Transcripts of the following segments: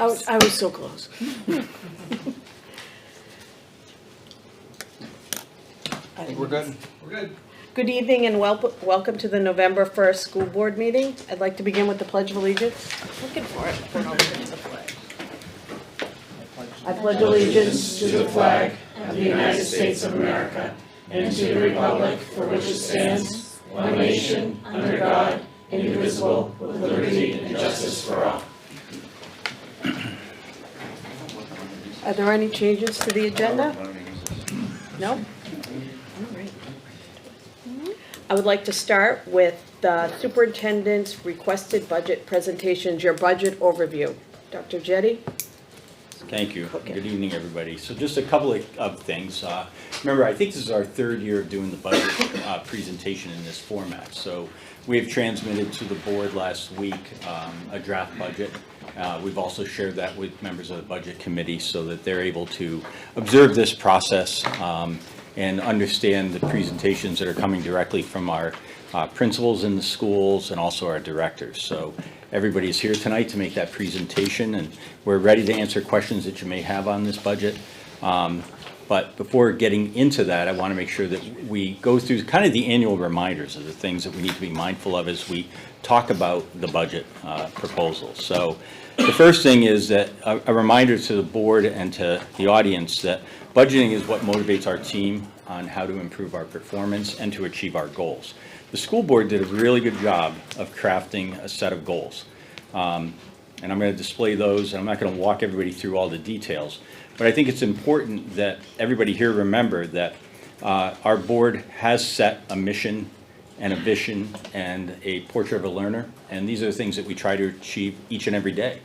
I was so close. I think we're good. We're good. Good evening and welcome to the November 1st school board meeting. I'd like to begin with the Pledge of Allegiance. Looking for it. Before I look at the flag. I pledge allegiance to the flag of the United States of America and to the republic for which it stands, one nation, under God, indivisible, with liberty and justice for all. Are there any changes to the agenda? No? All right. I would like to start with the superintendent's requested budget presentations, your budget overview. Dr. Jetty? Thank you. Okay. Good evening, everybody. So just a couple of things. Remember, I think this is our third year of doing the budget presentation in this format. So we have transmitted to the board last week a draft budget. We've also shared that with members of the budget committee so that they're able to observe this process and understand the presentations that are coming directly from our principals in the schools and also our directors. So everybody's here tonight to make that presentation, and we're ready to answer questions that you may have on this budget. But before getting into that, I want to make sure that we go through kind of the annual reminders of the things that we need to be mindful of as we talk about the budget proposal. So the first thing is that a reminder to the board and to the audience that budgeting is what motivates our team on how to improve our performance and to achieve our goals. The school board did a really good job of crafting a set of goals. And I'm going to display those, and I'm not going to walk everybody through all the details. But I think it's important that everybody here remember that our board has set a mission and a vision and a portrait of a learner. And these are the things that we try to achieve each and every day.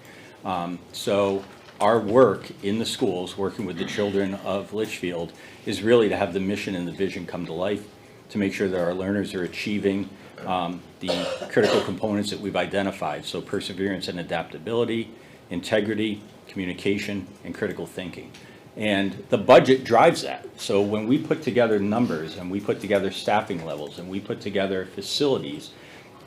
So our work in the schools, working with the children of Litchfield, is really to have the mission and the vision come to life, to make sure that our learners are achieving the critical components that we've identified. So perseverance and adaptability, integrity, communication, and critical thinking. And the budget drives that. So when we put together numbers and we put together staffing levels and we put together facilities,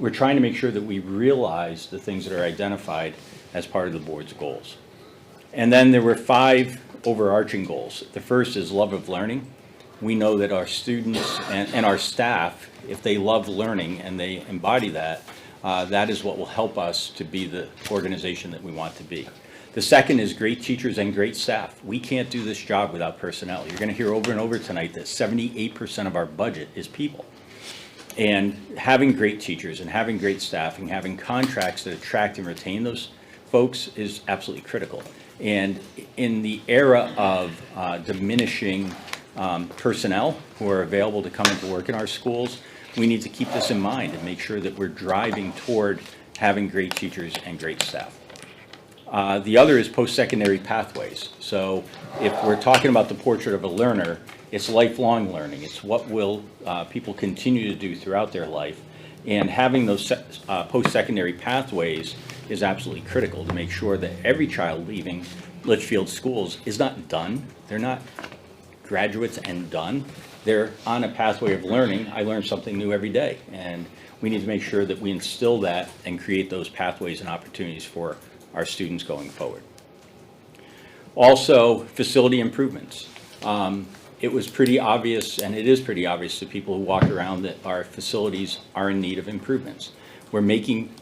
we're trying to make sure that we realize the things that are identified as part of the board's goals. And then there were 5 overarching goals. The first is love of learning. We know that our students and our staff, if they love learning and they embody that, that is what will help us to be the organization that we want to be. The second is great teachers and great staff. We can't do this job without personnel. You're going to hear over and over tonight that 78% of our budget is people. And having great teachers and having great staff and having contracts that attract and retain those folks is absolutely critical. And in the era of diminishing personnel who are available to come into work in our schools, we need to keep this in mind and make sure that we're driving toward having great teachers and great staff. The other is post-secondary pathways. So if we're talking about the portrait of a learner, it's lifelong learning. It's what will people continue to do throughout their life. And having those post-secondary pathways is absolutely critical to make sure that every child leaving Litchfield schools is not done. They're not graduates and done. They're on a pathway of learning. I learn something new every day. And we need to make sure that we instill that and create those pathways and opportunities for our students going forward. Also, facility improvements. It was pretty obvious, and it is pretty obvious to people who walk around, that our facilities are in need of improvements. We're making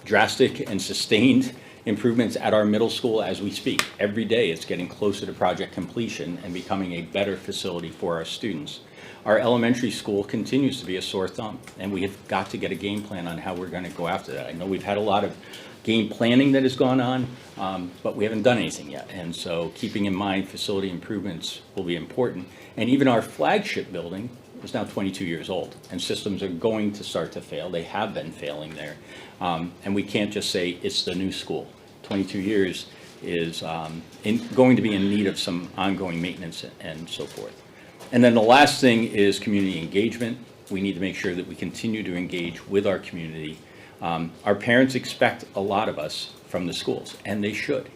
drastic and sustained improvements at our middle school as we speak. Every day it's getting closer to project completion and becoming a better facility for our students. Our elementary school continues to be a sore thumb, and we have got to get a game plan on how we're going to go after that. I know we've had a lot of game planning that has gone on, but we haven't done anything yet. And so keeping in mind facility improvements will be important. And even our flagship building is now 22 years old, and systems are going to start to fail. They have been failing there. And we can't just say it's the new school. 22 years is going to be in need of some ongoing maintenance and so forth. And then the last thing is community engagement. We need to make sure that we continue to engage with our community. Our parents expect a lot of us from the schools, and they should.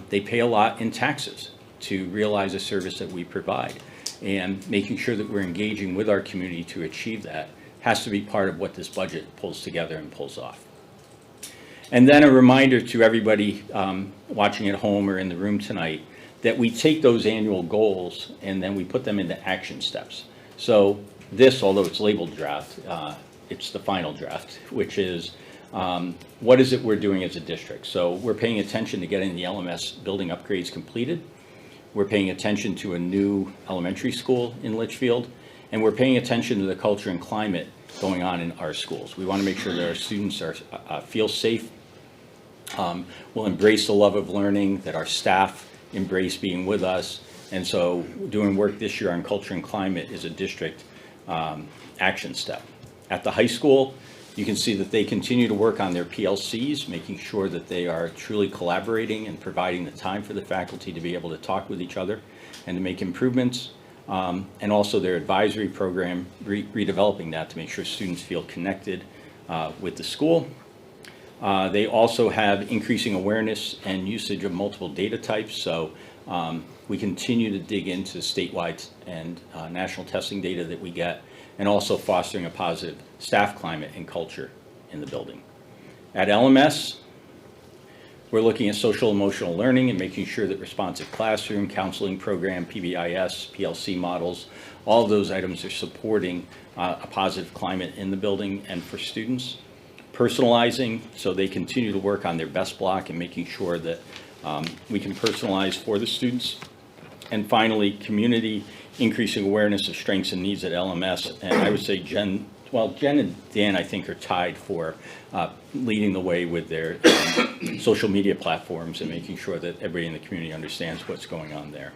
They pay a lot in taxes to realize the service that we provide. And making sure that we're engaging with our community to achieve that has to be part of what this budget pulls together and pulls off. And then a reminder to everybody watching at home or in the room tonight that we take those annual goals and then we put them into action steps. So this, although it's labeled draft, it's the final draft, which is what is it we're doing as a district. So we're paying attention to getting the LMS building upgrades completed. We're paying attention to a new elementary school in Litchfield, and we're paying attention to the culture and climate going on in our schools. We want to make sure that our students are feel safe, will embrace the love of learning, that our staff embrace being with us. And so doing work this year on culture and climate is a district action step. At the high school, you can see that they continue to work on their PLCs, making sure that they are truly collaborating and providing the time for the faculty to be able to talk with each other and to make improvements. And also their advisory program, redeveloping that to make sure students feel connected with the school. They also have increasing awareness and usage of multiple data types. So we continue to dig into statewide and national testing data that we get, and also fostering a positive staff climate and culture in the building. At LMS, we're looking at social emotional learning and making sure that responsive classroom, counseling program, PBIS, PLC models, all of those items are supporting a positive climate in the building and for students. Personalizing, so they continue to work on their best block and making sure that we can personalize for the students. And finally, community, increasing awareness of strengths and needs at LMS. And I would say Jen and Dan, I think, are tied for leading the way with their social media platforms and making sure that everybody in the community understands what's going on there.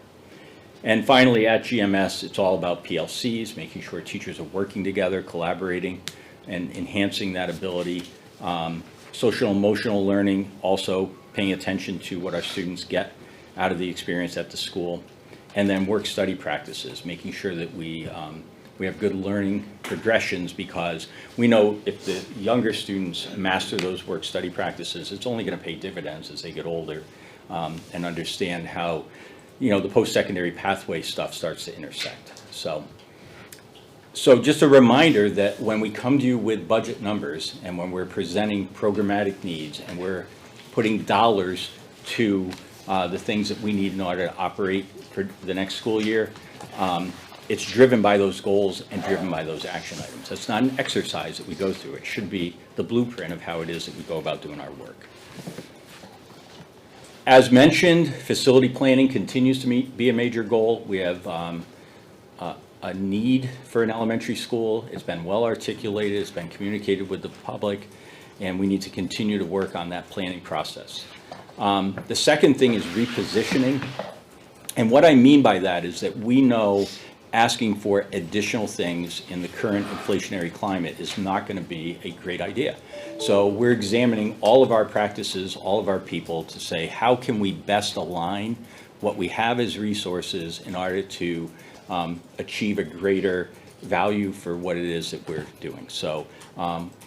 And finally, at GMS, it's all about PLCs, making sure teachers are working together, collaborating, and enhancing that ability. Social emotional learning, also paying attention to what our students get out of the experience at the school. And then work study practices, making sure that we have good learning progressions, because we know if the younger students master those work study practices, it's only going to pay dividends as they get older and understand how, the post-secondary pathway stuff starts to intersect. So just a reminder that when we come to you with budget numbers and when we're presenting programmatic needs and we're putting dollars to the things that we need in order to operate for the next school year, it's driven by those goals and driven by those action items. It's not an exercise that we go through. It should be the blueprint of how it is that we go about doing our work. As mentioned, facility planning continues to be a major goal. We have a need for an elementary school. It's been well articulated, it's been communicated with the public, and we need to continue to work on that planning process. The second thing is repositioning. And what I mean by that is that we know asking for additional things in the current inflationary climate is not going to be a great idea. So we're examining all of our practices, all of our people, to say how can we best align what we have as resources in order to achieve a greater value for what it is that we're doing. So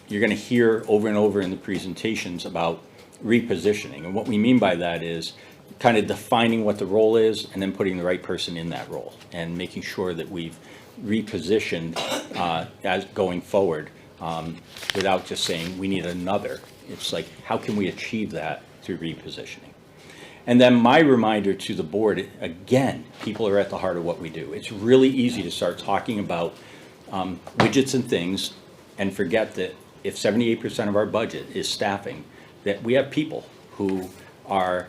you're going to hear over and over in the presentations about repositioning. And what we mean by that is kind of defining what the role is and then putting the right person in that role and making sure that we've repositioned as going forward without just saying we need another. It's like, how can we achieve that through repositioning? And then my reminder to the board, again, people are at the heart of what we do. It's really easy to start talking about widgets and things and forget that if 78% of our budget is staffing, that we have people who are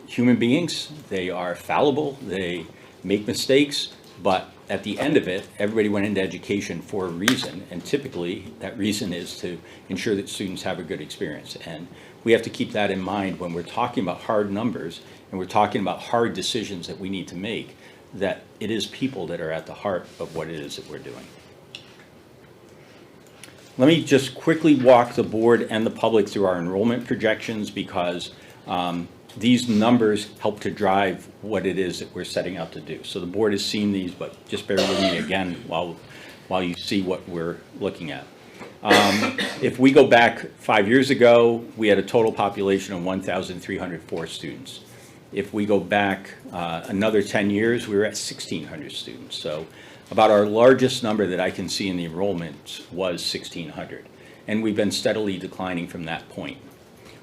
human beings. They are fallible, they make mistakes, but at the end of it, everybody went into education for a reason, and typically that reason is to ensure that students have a good experience. And we have to keep that in mind when we're talking about hard numbers and we're talking about hard decisions that we need to make, that it is people that are at the heart of what it is that we're doing. Let me just quickly walk the board and the public through our enrollment projections, because these numbers help to drive what it is that we're setting out to do. So the board has seen these, but just bear with me again while you see what we're looking at. If we go back 5 years ago, we had a total population of 1,304 students. If we go back another 10 years, we were at 1,600 students. So about our largest number that I can see in the enrollment was 1,600. and we've been steadily declining from that point.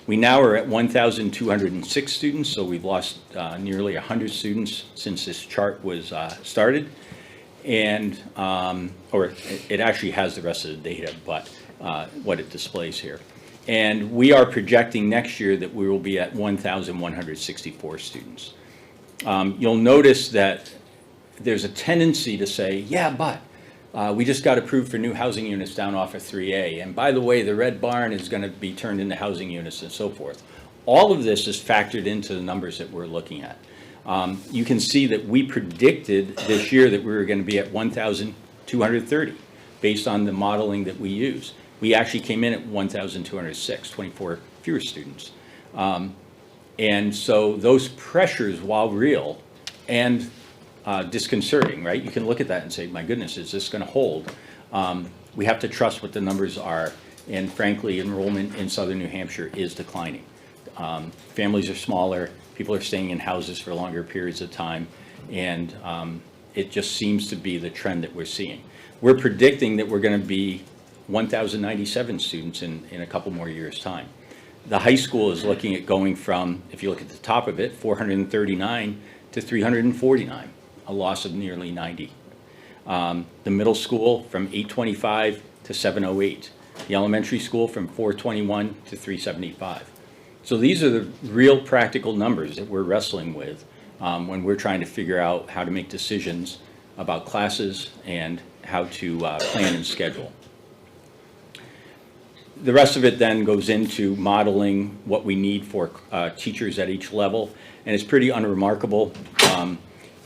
We now are at 1,206 students, so we've lost nearly 100 students since this chart was started. And, or it actually has the rest of the data, but what it displays here. And we are projecting next year that we will be at 1,164 students. You'll notice that there's a tendency to say, yeah, but we just got approved for new housing units down off of 3A. And by the way, the Red Barn is going to be turned into housing units and so forth. All of this is factored into the numbers that we're looking at. You can see that we predicted this year that we were going to be at 1,230 based on the modeling that we use. We actually came in at 1,206, 24 fewer students. And so those pressures, while real and disconcerting, right? You can look at that and say, my goodness, is this going to hold? We have to trust what the numbers are. And frankly, enrollment in southern New Hampshire is declining. Families are smaller. People are staying in houses for longer periods of time. And it just seems to be the trend that we're seeing. We're predicting that we're going to be 1,097 students in a couple more years' time. The high school is looking at going from, if you look at the top of it, 439 to 349, a loss of nearly 90. The middle school from 825 to 708. The elementary school from 421 to 375. So these are the real practical numbers that we're wrestling with when we're trying to figure out how to make decisions about classes and how to plan and schedule. The rest of it then goes into modeling what we need for teachers at each level, and it's pretty unremarkable.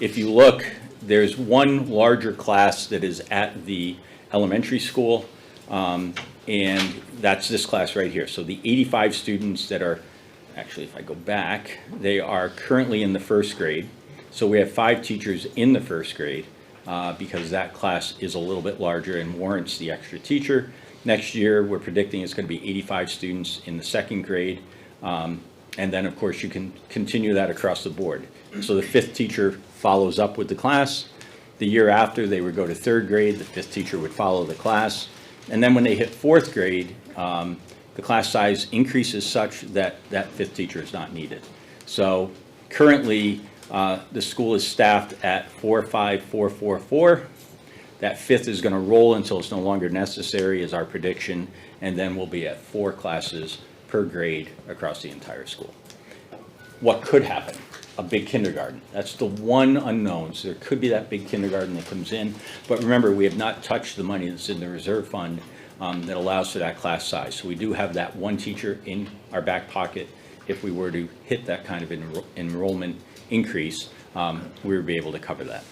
If you look, there's one larger class that is at the elementary school, and that's this class right here. So the 85 students that are, actually if I go back, they are currently in the first grade. So we have 5 teachers in the first grade because that class is a little bit larger and warrants the extra teacher. Next year, we're predicting it's going to be 85 students in the second grade. And then, of course, you can continue that across the board. So the 5th teacher follows up with the class. The year after, they would go to 3rd grade. The 5th teacher would follow the class. And then when they hit 4th grade, the class size increases such that that 5th teacher is not needed. So currently, the school is staffed at 45444. That 5th is going to roll until it's no longer necessary is our prediction, and then we'll be at 4 classes per grade across the entire school. What could happen? A big kindergarten. That's the one unknown. So there could be that big kindergarten that comes in, but remember, we have not touched the money that's in the reserve fund that allows for that class size. So we do have that one teacher in our back pocket. If we were to hit that kind of enrollment increase, we would be able to cover that.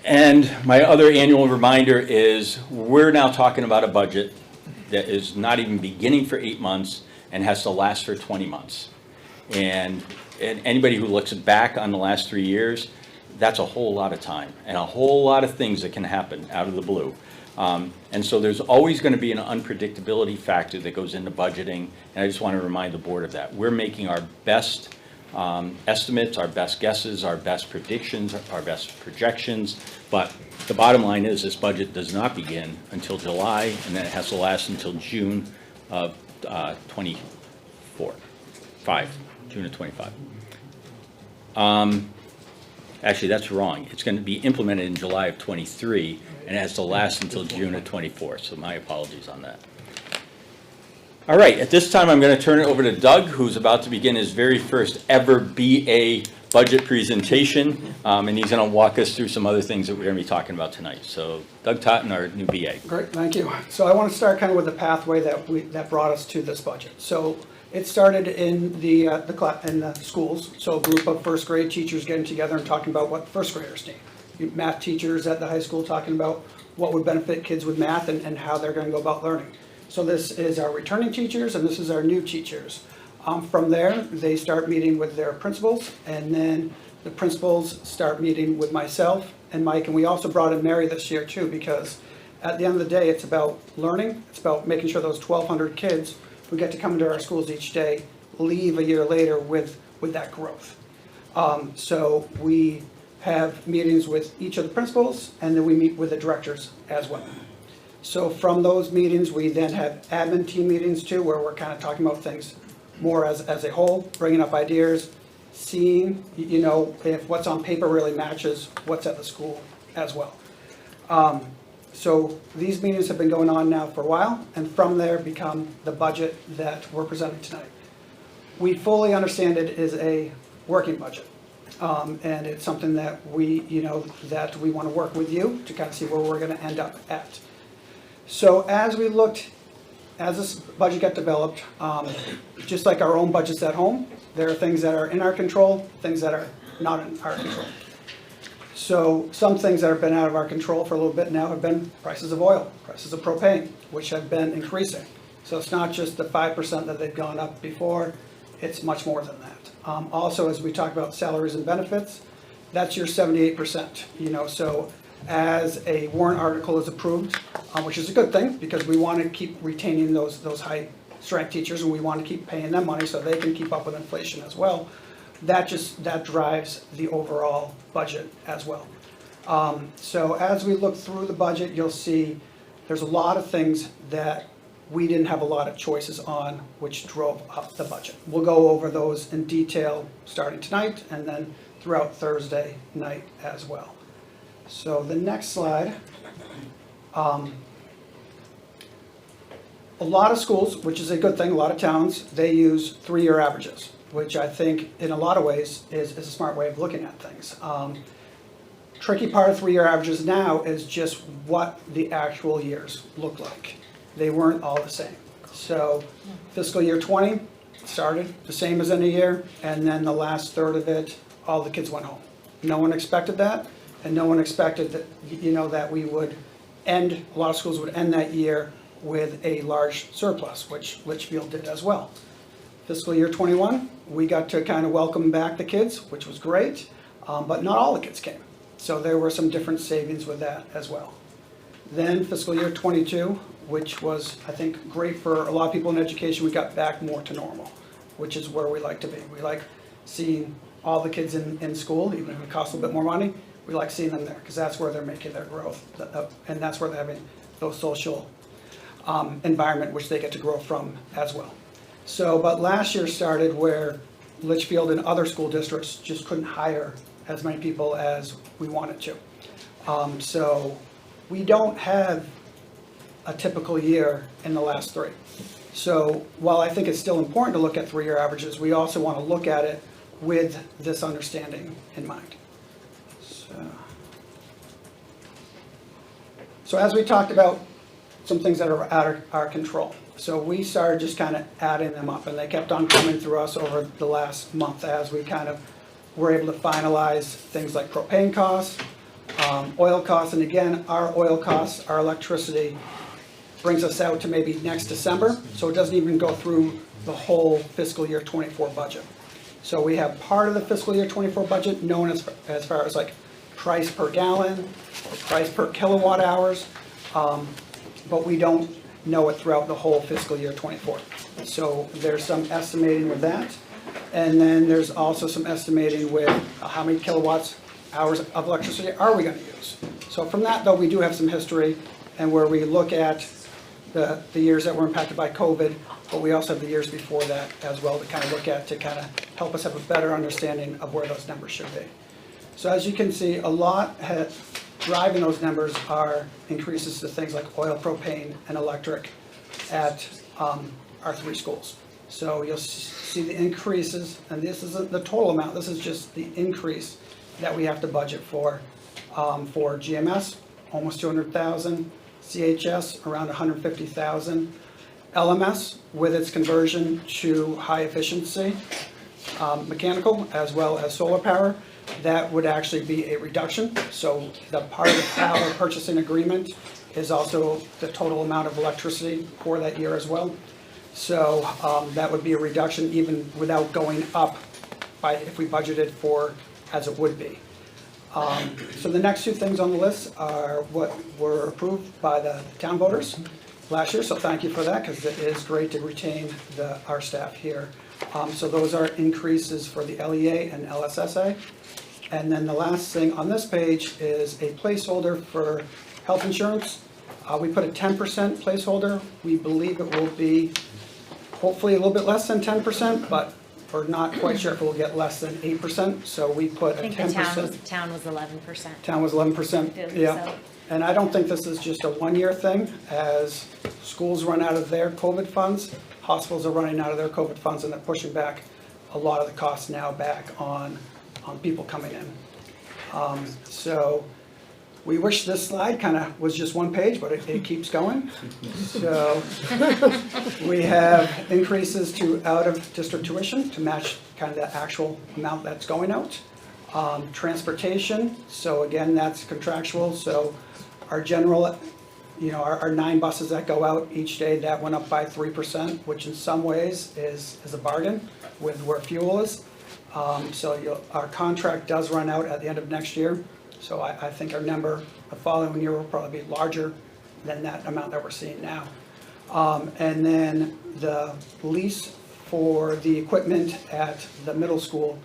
And my other annual reminder is we're now talking about a budget that is not even beginning for 8 months and has to last for 20 months. And anybody who looks back on the last 3 years, that's a whole lot of time and a whole lot of things that can happen out of the blue. And so there's always going to be an unpredictability factor that goes into budgeting, and I just want to remind the board of that. We're making our best estimates, our best guesses, our best predictions, our best projections, but the bottom line is this budget does not begin until July, and then it has to last until June of 25. Actually, that's wrong. It's going to be implemented in July of 23, and it has to last until June of 24, so my apologies on that. All right, at this time, I'm going to turn it over to Doug, who's about to begin his very first ever BA budget presentation, and he's going to walk us through some other things that we're going to be talking about tonight. So, Doug Totten, our new BA. Great, thank you. So I want to start kind of with the pathway that brought us to this budget. So it started in the schools. So a group of first grade teachers getting together and talking about what first graders need. Math teachers at the high school talking about what would benefit kids with math and how they're going to go about learning. So this is our returning teachers, and this is our new teachers. From there, they start meeting with their principals, and then the principals start meeting with myself and Mike, and we also brought in Mary this year too, because at the end of the day, it's about learning. It's about making sure those 1,200 kids who get to come into our schools each day leave a year later with that growth. So we have meetings with each of the principals, and then we meet with the directors as well. So from those meetings, we then have admin team meetings too, where we're kind of talking about things more as a whole, bringing up ideas, seeing, if what's on paper really matches what's at the school as well. So these meetings have been going on now for a while, and from there become the budget that we're presenting tonight. We fully understand it is a working budget. And it's something that we want to work with you to kind of see where we're going to end up at. So as this budget got developed, just like our own budgets at home, there are things that are in our control, things that are not in our control. So some things that have been out of our control for a little bit now have been prices of oil, prices of propane, which have been increasing. So it's not just the 5% that they've gone up before, it's much more than that. Also, as we talk about salaries and benefits, that's your 78%, so as a warrant article is approved, which is a good thing because we want to keep retaining those high strength teachers and we want to keep paying them money so they can keep up with inflation as well. That drives the overall budget as well. So as we look through the budget, you'll see there's a lot of things that we didn't have a lot of choices on, which drove up the budget. We'll go over those in detail starting tonight and then throughout Thursday night as well. So the next slide. A lot of schools, which is a good thing, a lot of towns, they use 3-year averages, which I think in a lot of ways is a smart way of looking at things. Tricky part of 3-year averages now is just what the actual years look like. They weren't all the same. So fiscal year 20 started the same as any year, and then the last third of it, all the kids went home. No one expected that, and no one expected that, that we would end, a lot of schools would end that year with a large surplus, which Litchfield did as well. Fiscal year 21, we got to kind of welcome back the kids, which was great, but not all the kids came. So there were some different savings with that as well. Then fiscal year 22, which was, I think, great for a lot of people in education, we got back more to normal, which is where we like to be. We like seeing all the kids in school, even if it costs a little bit more money, we like seeing them there because that's where they're making their growth, and that's where they're having those social environment which they get to grow from as well. So, but last year started where Litchfield and other school districts just couldn't hire as many people as we wanted to. So we don't have a typical year in the last 3. So while I think it's still important to look at 3-year averages, we also want to look at it with this understanding in mind. So as we talked about some things that are out of our control. So we started just kind of adding them up, and they kept on coming through us over the last month as we kind of were able to finalize things like propane costs, oil costs, and again, our oil costs, our electricity brings us out to maybe next December, so it doesn't even go through the whole fiscal year 24 budget. So we have part of the fiscal year 24 budget known as far as like price per gallon or price per kilowatt hours, but we don't know it throughout the whole fiscal year 24. So there's some estimating with that. And then there's also some estimating with how many kilowatts hours of electricity are we going to use. So from that, though, we do have some history and where we look at the years that were impacted by COVID, but we also have the years before that as well to kind of look at to kind of help us have a better understanding of where those numbers should be. So as you can see, a lot driving those numbers are increases to things like oil, propane, and electric at our 3 schools. So you'll see the increases, and this isn't the total amount, this is just the increase that we have to budget for GMS, almost 200,000, CHS, around 150,000, LMS, with its conversion to high efficiency, mechanical, as well as solar power, that would actually be a reduction. So the part of the power purchasing agreement is also the total amount of electricity for that year as well. So that would be a reduction even without going up by if we budgeted for as it would be. So the next 2 things on the list are what were approved by the town voters last year. So thank you for that, because it is great to retain our staff here. So those are increases for the LEA and LSSA. And then the last thing on this page is a placeholder for health insurance. We put a 10% placeholder. We believe it will be hopefully a little bit less than 10%, but we're not quite sure if it will get less than 8%. So we put I a think the 10%. town was 11%. Town was 11%, yeah. So- And I don't think this is just a one-year thing. As schools run out of their COVID funds, hospitals are running out of their COVID funds, and they're pushing back a lot of the costs now back on people coming in. So we wish this slide kind of was just one page, but it keeps going. So we have increases to out-of-district tuition to match kind of the actual amount that's going out. Transportation, so again, that's contractual. So our general, our 9 buses that go out each day, that went up by 3%, which in some ways is a bargain with where fuel is. So our contract does run out at the end of next year. So I think our number the following year will probably be larger than that amount that we're seeing now. And then the lease for the equipment at the middle school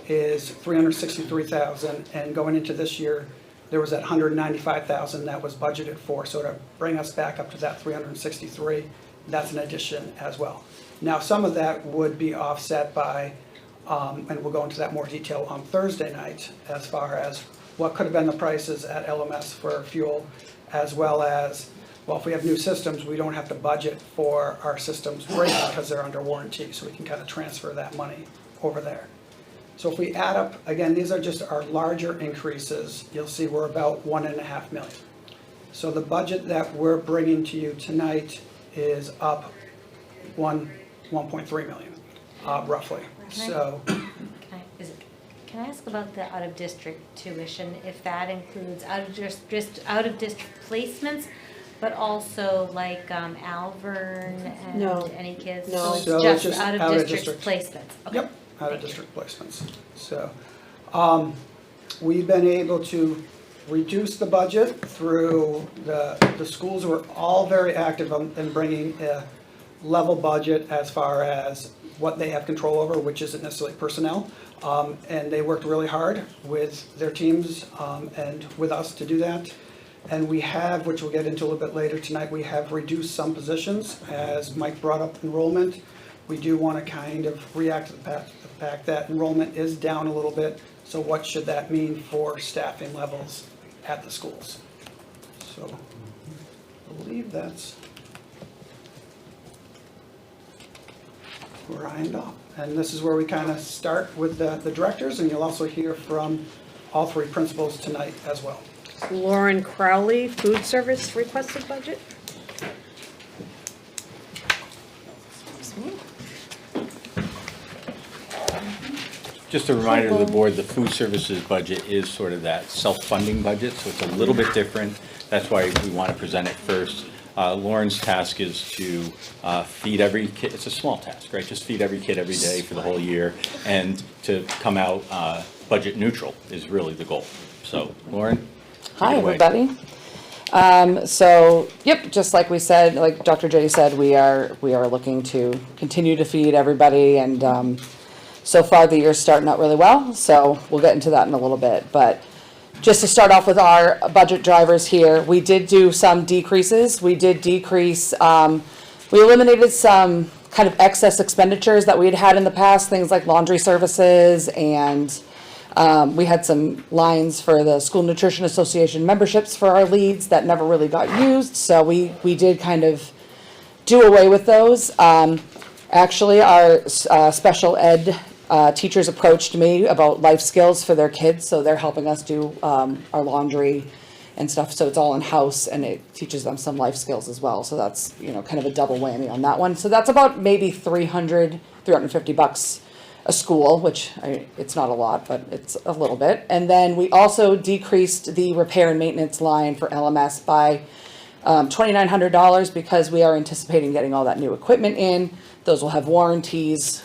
is $363,000, and going into this year, there was that $195,000 that was budgeted for. So to bring us back up to that 363, that's an addition as well. Now, some of that would be offset by, and we'll go into that more detail on Thursday night, as far as what could have been the prices at LMS for fuel, as well as, well, if we have new systems, we don't have to budget for our systems breaking because they're under warranty, so we can kind of transfer that money over there. So if we add up, again, these are just our larger increases. You'll see we're about $1.5 million. So the budget that we're bringing to you tonight is up $1.3 million, roughly. So. Can I ask about the out-of-district tuition, if that includes out-of-district placements, but also like Alvern and No. any kids? No. So So it's it's just just out-of-district out-of-district. placements? Okay. Yep, out-of-district placements. So, we've been able to reduce the budget through the schools were all very active in bringing a level budget as far as what they have control over, which isn't necessarily personnel. And they worked really hard with their teams and with us to do that. And we have, which we'll get into a little bit later tonight, we have reduced some positions. As Mike brought up enrollment, we do want to kind of react to the fact that enrollment is down a little bit. So what should that mean for staffing levels at the schools? So I believe that's where I end up. And this is where we kind of start with the directors, and you'll also hear from all 3 principals tonight as well. Lauren Crowley, food service requested budget. Just a reminder to the board, the food services budget is sort of that self-funding budget, so it's a little bit different. That's why we want to present it first. Lauren's task is to feed every kid. It's a small task, right? Just feed every kid every day for the whole year, and to come out budget neutral is really the goal. So, Lauren? Hi, take it away. everybody. So, yep, just like we said, like Dr. J said, we are looking to continue to feed everybody, and so far the year's starting out really well. So we'll get into that in a little bit, but just to start off with our budget drivers here, we did do some decreases. We did decrease, we eliminated some kind of excess expenditures that we had in the past, things like laundry services, and we had some lines for the School Nutrition Association memberships for our leads that never really got used. So we did kind of do away with those. Actually, our special ed teachers approached me about life skills for their kids, so they're helping us do our laundry and stuff. So it's all in-house, and it teaches them some life skills as well. So that's, kind of a double whammy on that one. So that's about maybe $350 a school, which it's not a lot, but it's a little bit. And then we also decreased the repair and maintenance line for LMS by $2,900 because we are anticipating getting all that new equipment in. Those will have warranties.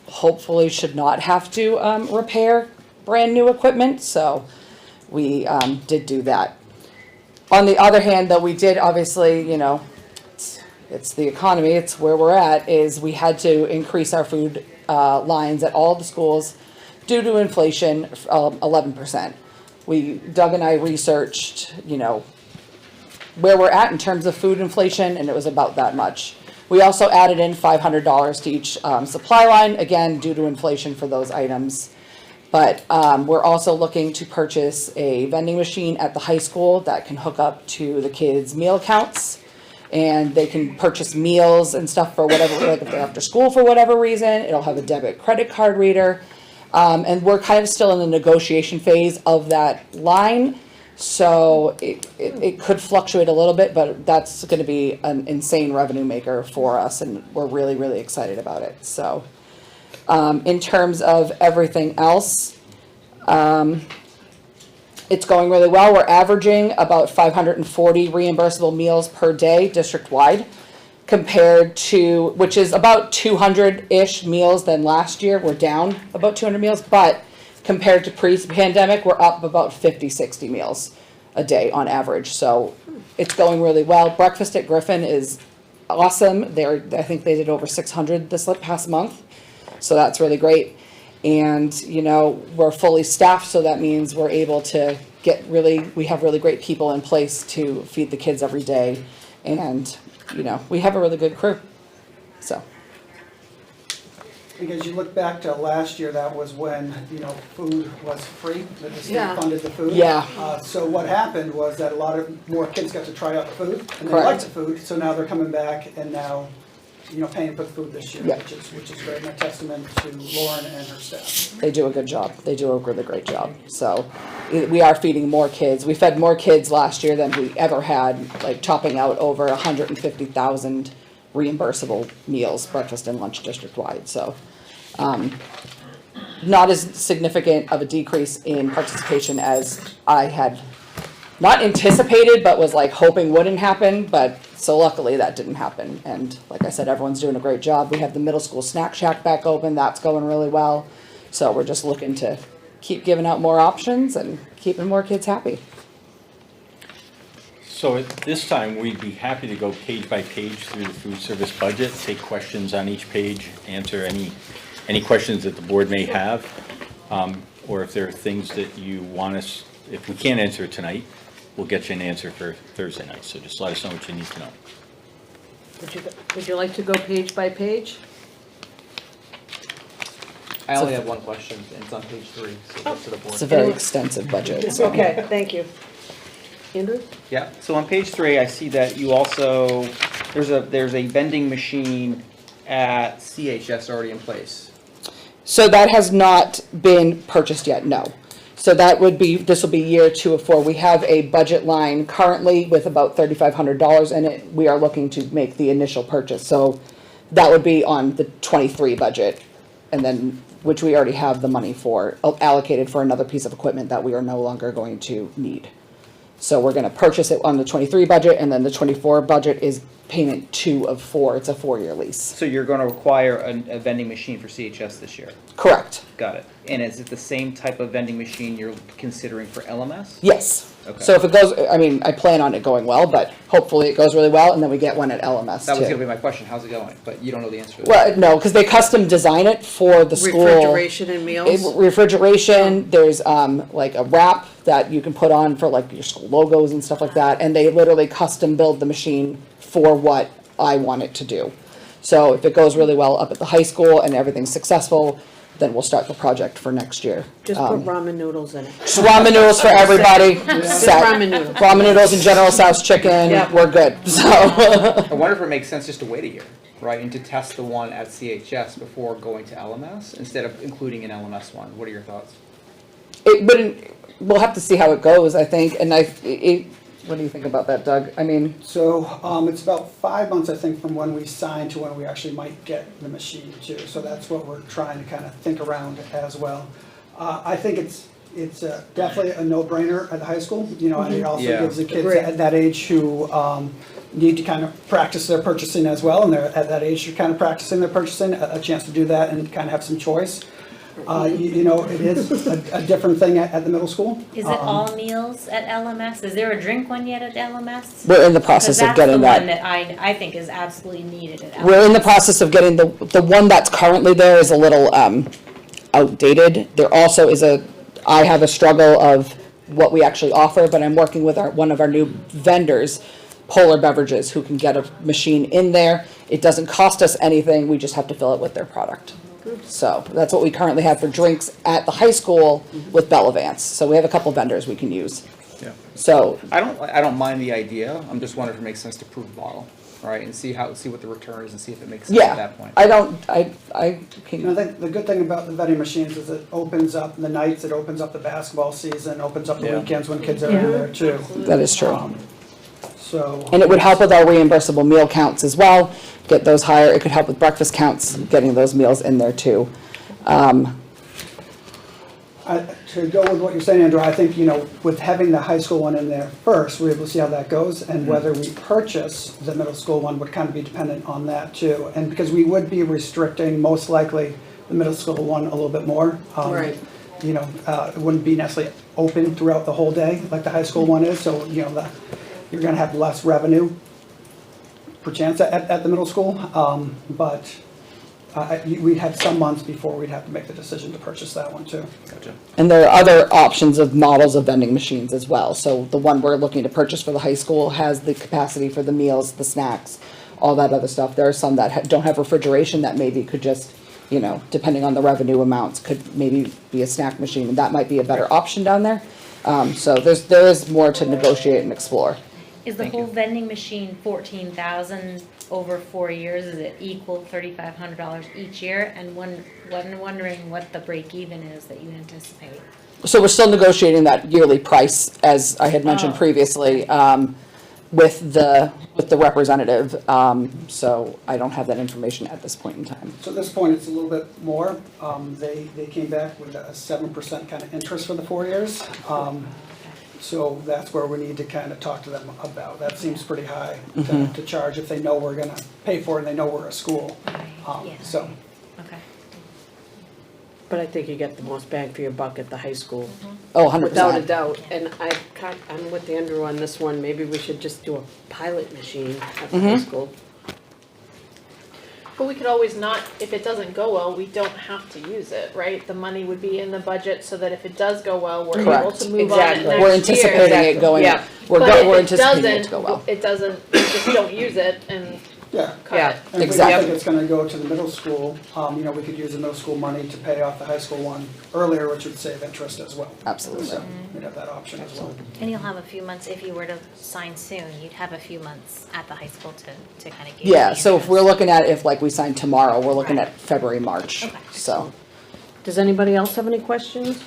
Hopefully should not have to repair brand new equipment, so we did do that. On the other hand, though, we did obviously, it's the economy, it's where we're at, is we had to increase our food lines at all the schools due to inflation, 11%. Doug and I researched, where we're at in terms of food inflation, and it was about that much. We also added in $500 to each supply line, again, due to inflation for those items. But we're also looking to purchase a vending machine at the high school that can hook up to the kids' meal accounts. And they can purchase meals and stuff for whatever, like if they're after school for whatever reason. It'll have a debit credit card reader. And we're kind of still in the negotiation phase of that line. So it could fluctuate a little bit, but that's going to be an insane revenue maker for us. And we're really, really excited about it. So in terms of everything else, it's going really well. We're averaging about 540 reimbursable meals per day district-wide, compared to, which is about 200-ish meals than last year. We're down about 200 meals, but compared to pre-pandemic, we're up about 50, 60 meals a day on average. So it's going really well. Breakfast at Griffin is awesome. I think they did over 600 this past month. So that's really great. And, you know, we're fully staffed, so that means we're able to we have really great people in place to feed the kids every day. And, you know, we have a really good crew, so. Because you look back to last year, that was when, you know, food was free, that the state Yeah. funded the food. Yeah. So what happened was that a lot of more kids got to try out the food, and they Correct. liked the food, so now they're coming back and now, you know, paying for the food this year, Yeah. which is great, and a testament to Lauren and her staff. They do a good job. They do a really great job. So we are feeding more kids. We fed more kids last year than we ever had, like topping out over 150,000 reimbursable meals, breakfast and lunch district-wide. So not as significant of a decrease in participation as I had not anticipated, but was like hoping wouldn't happen. But so luckily that didn't happen. And like I said, everyone's doing a great job. We have the middle school snack shack back open. That's going really well. So we're just looking to keep giving out more options and keeping more kids happy. So at this time, we'd be happy to go page by page through the food service budget, take questions on each page, answer any questions that the board may have. Or if there are things that you want us, if we can't answer it tonight, we'll get you an answer for Thursday night. So just let us know what you need to know. Would you like to go page by page? I only have one question, and it's on page 3, so it's to the board. It's a very extensive budget. So. Okay, thank you. Andrew? Yeah, so on page 3, I see that you also, there's a vending machine at CHS already in place. So that has not been purchased yet, no. So that would be, this will be year 2 of 4. We have a budget line currently with about $3,500 in it. We are looking to make the initial purchase. So that would be on the 23 budget, and then, which we already have the money for, allocated for another piece of equipment that we are no longer going to need. So we're gonna purchase it on the 23 budget, and then the 24 budget is payment 2 of 4. It's a 4-year lease. So you're going to require a vending machine for CHS this year? Correct. Got it. And is it the same type of vending machine you're considering for LMS? Yes. Okay. So if it goes, I mean, I plan on it going well, but hopefully it goes really well, and then we get one at LMS That was too. going to be my question, how's it going? But you don't know the answer to that. Well, no, because they custom design it for the school. Refrigeration and meals? Refrigeration, there's like a wrap that you can put on for like your school logos and stuff like that, and they literally custom build the machine for what I want it to do. So if it goes really well up at the high school and everything's successful, then we'll start the project for next year. Just put ramen noodles in it. Just ramen noodles for everybody. Just Set. ramen noodles. Ramen noodles and General Tso's chicken, Yep. we're good, so. I wonder if it makes sense just to wait a year, right? And to test the one at CHS before going to LMS, instead of including an LMS one. What are your thoughts? It wouldn't, we'll have to see how it goes, I think, and what do you think about that, Doug? I mean, So it's about 5 months, I think, from when we sign to when we actually might get the machine too. So that's what we're trying to kind of think around as well. I think it's definitely a no-brainer at the high school, you know, and it also Yeah. gives the kids Agree. at that age who need to kind of practice their purchasing as well, and they're at that age who are kind of practicing their purchasing, a chance to do that and kind of have some choice. You know, it is a different thing at the middle school. Is it all meals at LMS? Is there a drink one yet at LMS? we're in the process of getting Because that's the that. one that I think is absolutely needed at LMS. We're in the process of getting the one that's currently there is a little outdated. There also is I have a struggle of what we actually offer, but I'm working with one of our new vendors Polar Beverages, who can get a machine in there. It doesn't cost us anything, we just have to fill it with their product. So that's what we currently have for drinks at the high school with Bellavance. So we have a couple vendors we can use. Yeah. So, I don't mind the idea, I'm just wondering if it makes sense to prove the model, right, and see what the return is and see if it makes sense at yeah, that point. I can, think the good thing about the vending machines is it opens up the nights, it opens up the basketball season, opens up the Yeah. weekends when kids are in there too. that is true. So, And it would help with our reimbursable meal counts as well, get those higher. It could help with breakfast counts, getting those meals in there too. to go with what you're saying, Andrew, I think, with having the high school one in there first, we're able to see how that goes, and whether we purchase the middle school one would kind of be dependent on that too. And because we would be restricting, most likely, the middle school one a little bit more. Right. It wouldn't be necessarily open throughout the whole day like the high school one is, so, you're gonna have less revenue per chance at the middle school. But we'd have some months before we'd have to make the decision to purchase that one too. Gotcha. And there are other options of models of vending machines as well. So the one we're looking to purchase for the high school has the capacity for the meals, the snacks, all that other stuff. There are some that don't have refrigeration that maybe could just, depending on the revenue amounts, could maybe be a snack machine, and that might be a better option down there. So there is more to negotiate and explore. Is the Thank whole you. vending machine 14,000 over 4 years? Is it equal $3,500 each year? And wondering what the break even is that you anticipate. So we're still negotiating that yearly price, as I had mentioned Oh. previously, with the representative. So I don't have that information at this point in time. So at this point, it's a little bit more. They came back with a 7% kind of interest for the 4 years. So that's where we need to kind of talk to them about. That seems pretty high to charge if they know we're gonna pay for it and they know we're a school. Yeah. So, Okay. But I think you get the most bang for your buck at the high school, Oh, 100%. without a doubt. And I'm with Andrew on this one, maybe we should just do a pilot machine at the high school. But we could always not, if it doesn't go well, we don't have to use it, right? The money would be in the budget so that if it does go well, we're able Correct. to move on it Exactly. next We're year. anticipating it going, Yeah. we're But if it anticipating it to doesn't, go well. it doesn't, we just don't use it and yeah. cut Yeah. it. And if we Exactly. think it's gonna go to the middle school, we could use the middle school money to pay off the high school one earlier, which would save interest as well. Absolutely. So we'd have that option as well. And you'll have a few months, if you were to sign soon, you'd have a few months at the high school to kind of gauge. Yeah, the so if interest. we're looking at, if like we sign tomorrow, we're looking Right. at February, March. Okay. So, Does anybody else have any questions?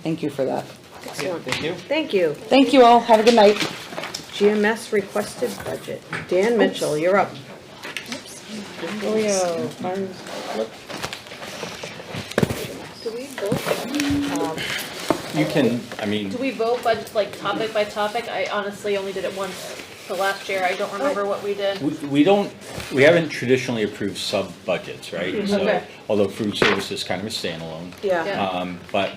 thank you for that. Excellent. Thank you. Thank you. Thank you all, have a good night. GMS requested budget. Dan Mitchell, you're up. Julio, Barnes, look. Do we vote? You can, Do we vote like topic by topic? I honestly only did it once the last year. I don't remember what we did. we haven't traditionally approved sub-budgets, right? So, Okay. although food service is kind of a standalone. Yeah. Yeah. But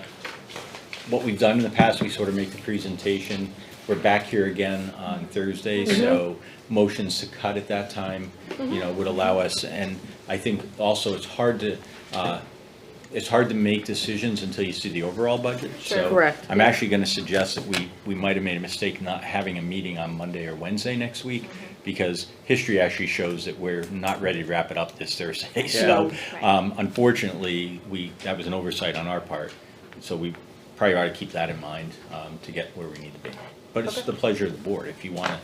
what we've done in the past, we sort of make the presentation. We're back here again on Thursday, so motions to cut at that time, would allow us. And I think also it's hard to make decisions until you see the overall budget. So Correct. I'm actually gonna suggest that we might have made a mistake not having a meeting on Monday or Wednesday next week, because history actually shows that we're not ready to wrap it up this Thursday. So, unfortunately, that was an oversight on our part. So we probably ought to keep that in mind, to get where we need to be. But it's the pleasure of the board. If you wanna,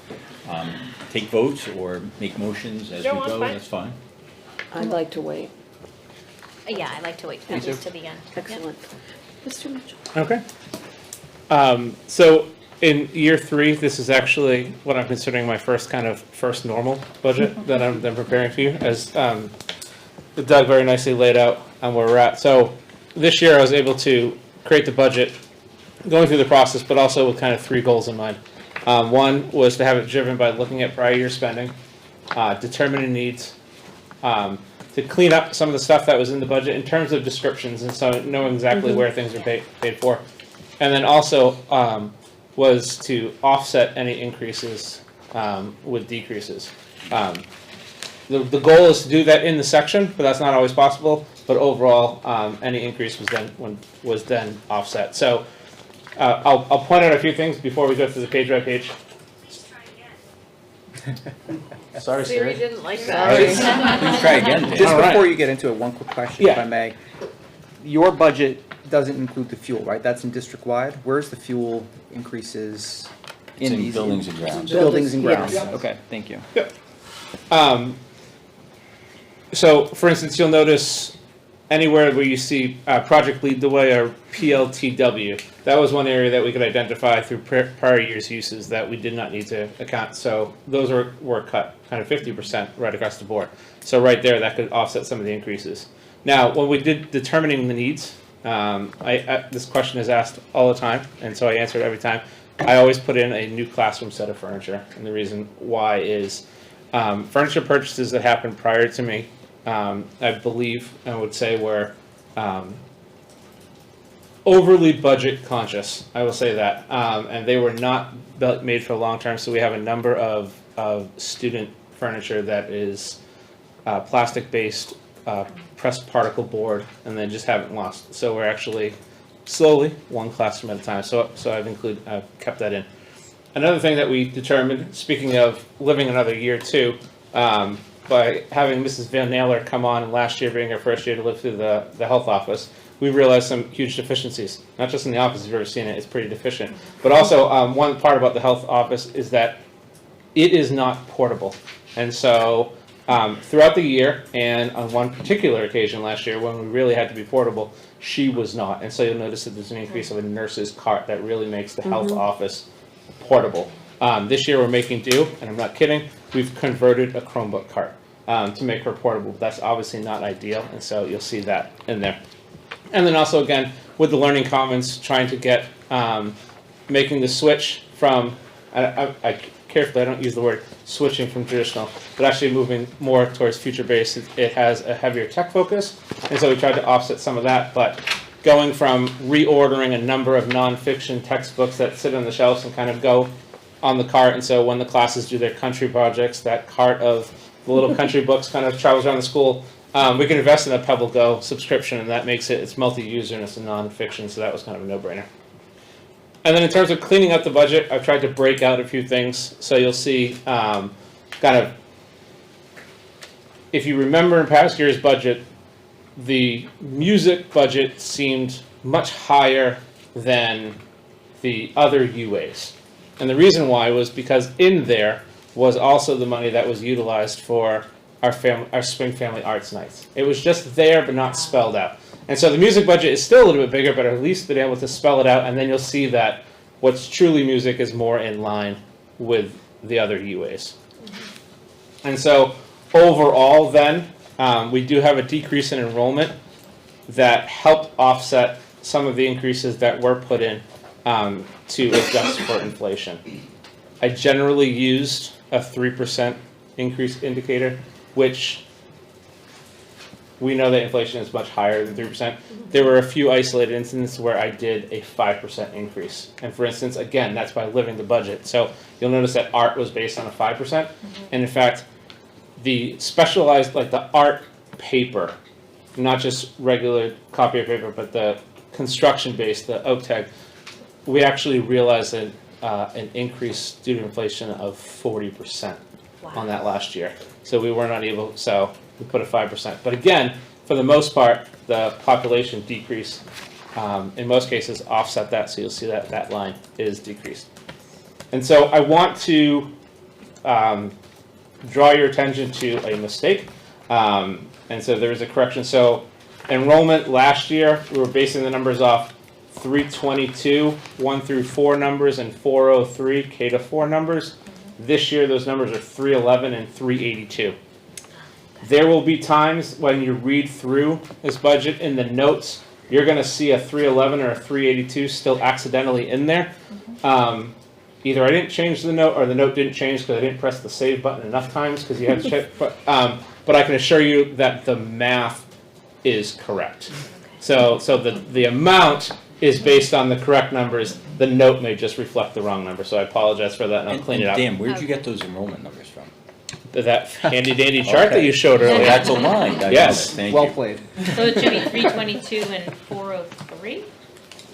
take votes or make motions as we No, I'm go, fine. that's fine. I'd like to wait. Yeah, I like to wait Me at too. least to the end. Yep. Excellent. Mr. Mitchell. Okay. So in year 3, this is actually what I'm considering my first normal budget that I'm preparing for you, as Doug very nicely laid out on where we're at. So this year I was able to create the budget, going through the process, but also with kind of 3 goals in mind. One was to have it driven by looking at prior year spending, determining needs, to clean up some of the stuff that was in the budget in terms of descriptions, and so knowing exactly where things are paid for. And then also was to offset any increases with decreases. The goal is to do that in the section, but that's not always possible. But overall, any increase was then offset. So I'll point out a few things before we go through the page by page. Sorry, Siri Siri. didn't like Sorry. that. Please try again, Dan. Just All right. before you get into it, one quick question, if Yeah. I may. Your budget doesn't include the fuel, right? That's in district-wide? Where's the fuel increases? It's in these- buildings and grounds. Buildings and grounds, Yes. okay, thank you. So, for instance, you'll notice anywhere where you see Project Lead the Way or PLTW, that was one area that we could identify through prior year's uses that we did not need to account. So those were cut kind of 50% right across the board. So right there, that could offset some of the increases. Now, when we did determining the needs, this question is asked all the time, and so I answer it every time. I always put in a new classroom set of furniture, and the reason why is furniture purchases that happened prior to me, I believe, I would say, were overly budget conscious. I will say that, and they were not made for long term. So we have a number of student furniture that is plastic based, pressed particle board, and then just haven't lost. So we're actually slowly one classroom at a time. So I've kept that in. Another thing that we determined, speaking of living another year too, by having Mrs. Van Naylor come on last year being her first year to live through the health office, we realized some huge deficiencies. Not just in the office, if you've ever seen it, it's pretty deficient. But also, one part about the health office is that it is not portable. And so throughout the year, and on one particular occasion last year when we really had to be portable, she was not. And so you'll notice that there's an increase of a nurse's cart that really makes the health office portable. This year we're making do, and I'm not kidding, we've converted a Chromebook cart to make her portable. That's obviously not ideal, and so you'll see that in there. And then also, again, with the Learning Commons, trying to get, making the switch from, I carefully, I don't use the word switching from traditional, but actually moving more towards future-based. It has a heavier tech focus, and so we tried to offset some of that, but going from reordering a number of nonfiction textbooks that sit on the shelves and kind of go on the cart, and so when the classes do their country projects, that cart of the little country books kind of travels around the school. We can invest in a Pebble Go subscription, and that makes it's multi-user and it's a nonfiction, so that was kind of a no-brainer. And then in terms of cleaning up the budget, I've tried to break out a few things. So you'll see kind of, if you remember in past year's budget, the music budget seemed much higher than the other UAs. And the reason why was because in there was also the money that was utilized for our spring family arts nights. It was just there but not spelled out. And so the music budget is still a little bit bigger, but at least been able to spell it out, and then you'll see that what's truly music is more in line with the other UAs. And so overall then, we do have a decrease in enrollment that helped offset some of the increases that were put in to adjust for inflation. I generally used a 3% increase indicator, which we know that inflation is much higher than 3%. There were a few isolated instances where I did a 5% increase. And for instance, again, that's by living the budget. So you'll notice that art was based on a 5%. And in fact, the specialized, like the art paper, not just regular copy of paper, but the construction-based, the OTEG, we actually realized an increased due to inflation of 40% on that last year. So we were not able, so we put a 5%. But again, for the most part, the population decrease, in most cases, offset that. So you'll see that that line is decreased. And so I want to draw your attention to a mistake. And so there is a correction. So enrollment last year, we were basing the numbers off 322, 1 through 4 numbers, and 403, K to 4 numbers. This year, those numbers are 311 and 382. There will be times when you read through this budget in the notes, you're going to see a 311 or a 382 still accidentally in there. Either I didn't change the note or the note didn't change because I didn't press the save button enough times because you had to check. But I can assure you that the math is correct. So the amount is based on the correct numbers. The note may just reflect the wrong number. So I apologize for that, and I'll clean it up. Dan, where'd you get those enrollment numbers from? That handy dandy chart that Okay. you showed Oh, earlier. that's aligned. I Yes. love it. Thank Well you. played. So it should be 322 and 403?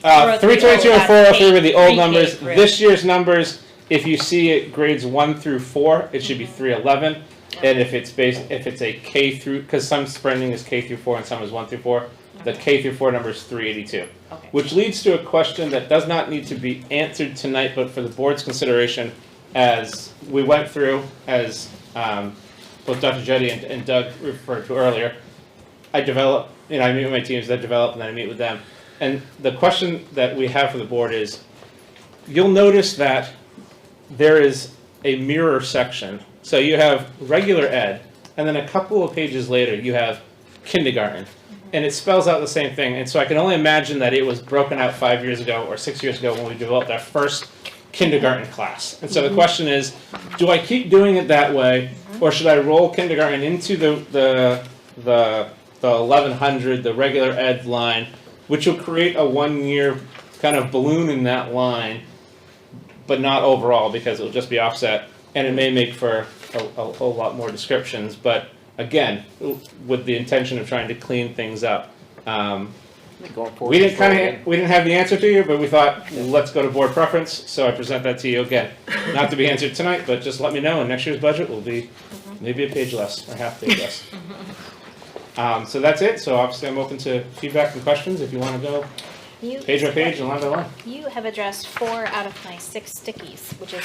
322 and 403 were the old numbers. Pre-K through. This year's numbers if you see it grades 1 through 4, it should be 311. And if it's a K through, because some spending is K through 4 and some is 1 through 4, the K through 4 number is 382. Okay. Which leads to a question that does not need to be answered tonight, but for the board's consideration, as we went through, as both Dr. Jetty and Doug referred to earlier. I develop, I meet with my teams that develop, and then I meet with them. And the question that we have for the board is, you'll notice that there is a mirror section. So you have regular ed, and then a couple of pages later, you have kindergarten. And it spells out the same thing. And so I can only imagine that it was broken out 5 years ago or 6 years ago when we developed our first kindergarten class. And so the question is, do I keep doing it that way, or should I roll kindergarten into the 1100, the regular ed line, which will create a 1 year kind of balloon in that line, but not overall because it'll just be offset, and it may make for a whole lot more descriptions, but again, with the intention of trying to clean things up. We didn't have the answer to you, but we thought, let's go to board preference, so I present that to you again. Not to be answered tonight, but just let me know, and next year's budget will be maybe a page less, or half page less. So that's it, so obviously I'm open to feedback and questions if you want to go page by page and line by line. You have addressed 4 out of my 6 stickies, which is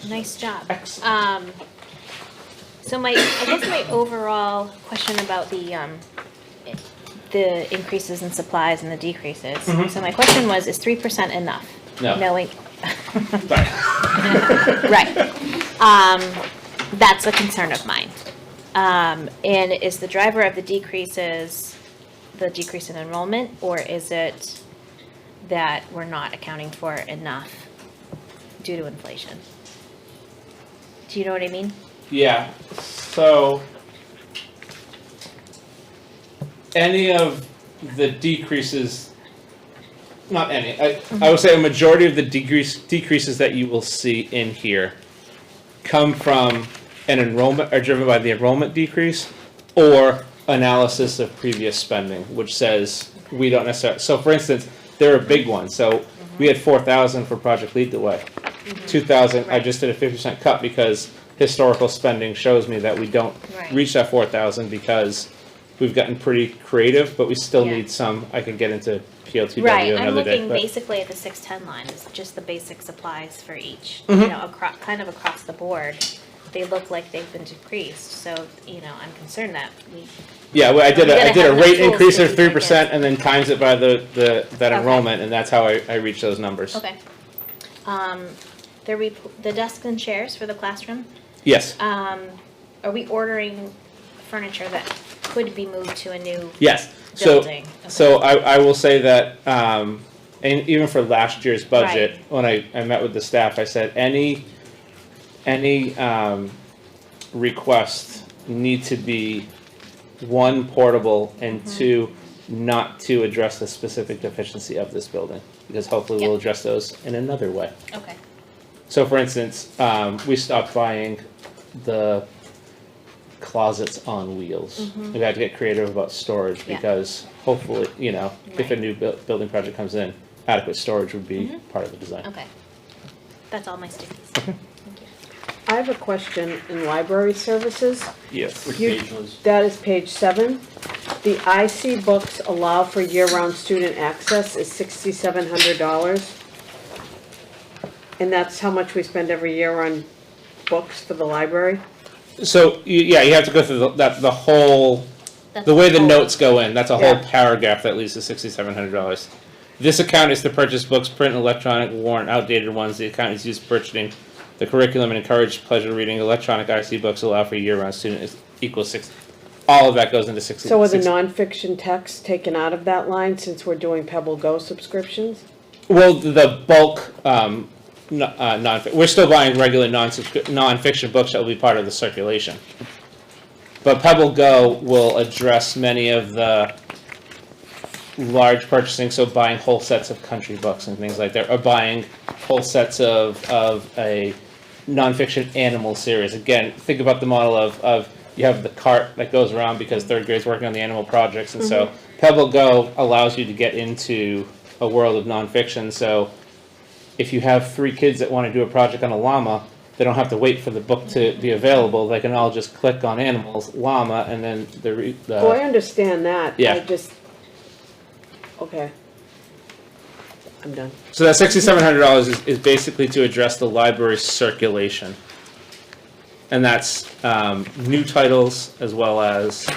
nice job. Excellent. So I guess my overall question about the increases in supplies and the decreases. Mhm. So my question was, is 3% enough? No. Knowing, Sorry. right. That's a concern of mine. And is the driver of the decreases the decrease in enrollment, or is it that we're not accounting for enough due to inflation? Do you know what I mean? Yeah, so any of the decreases, not any, I would say a majority of the decreases that you will see in here come from an enrollment, are driven by the enrollment decrease or analysis of previous spending, which says we don't necessarily, so for instance, there are big ones, so we had 4,000 for Project Lead the Way. 2,000, I just did a 50% cut because historical spending shows me that we don't reach that 4,000 because we've gotten pretty creative, but we still need some, I can get into PL2W Right, I'm another day. looking but- basically at the 610 line, it's just the basic supplies for each, Mhm. you know, kind of across the board. They look like they've been decreased, so, you know, I'm concerned that we, Yeah, well, I did We're a gonna have rate the tools increase to of do 3% and then times it by that Okay. enrollment, and that's how I reach those numbers. okay. The desks and chairs for the classroom, Yes, are we ordering furniture that could be moved to a new yes. So, building? so I will say that, and even for last year's budget, when I met with the staff, I said, any requests need to be, 1, portable, and 2, not to address the specific deficiency of this building, because hopefully we'll address those in another way. Okay, So for instance, we stopped buying the closets on wheels. We had to get creative about storage Yeah. because hopefully, if a Right. new building project comes in, adequate storage would be part of the design. okay. That's all my stickies. Thank you. I have a question in library services. Yes. Which You- page was? That is page 7. The IC books allow for year-round student access is $6,700. And that's how much we spend every year on books for the library? So, you have to go through the whole, That's the way the whole- notes go in, that's a whole Yeah. paragraph that leads to $6,700. This account is to purchase books, print, and electronic, warrant outdated ones. The account is used for purchasing the curriculum and encourage pleasure reading. Electronic IC books allow for year-round student equals 6. All of that goes into 6. So are the nonfiction texts taken out of that line since we're doing Pebble Go subscriptions? Well, the bulk, we're still buying regular nonfiction books that will be part of the circulation. But Pebble Go will address many of the large purchasing, so buying whole sets of country books and things like that, or buying whole sets of a nonfiction animal series. Again, think about the model of you have the cart that goes around because 3rd grade's working on the animal projects, and so Pebble Go allows you to get into a world of nonfiction. So if you have 3 kids that want to do a project on a llama, they don't have to wait for the book to be available. They can all just click on animals, llama, and then Oh, I understand that. Yeah. I just, okay. I'm done. So that $6,700 is basically to address the library circulation. And that's new titles as well as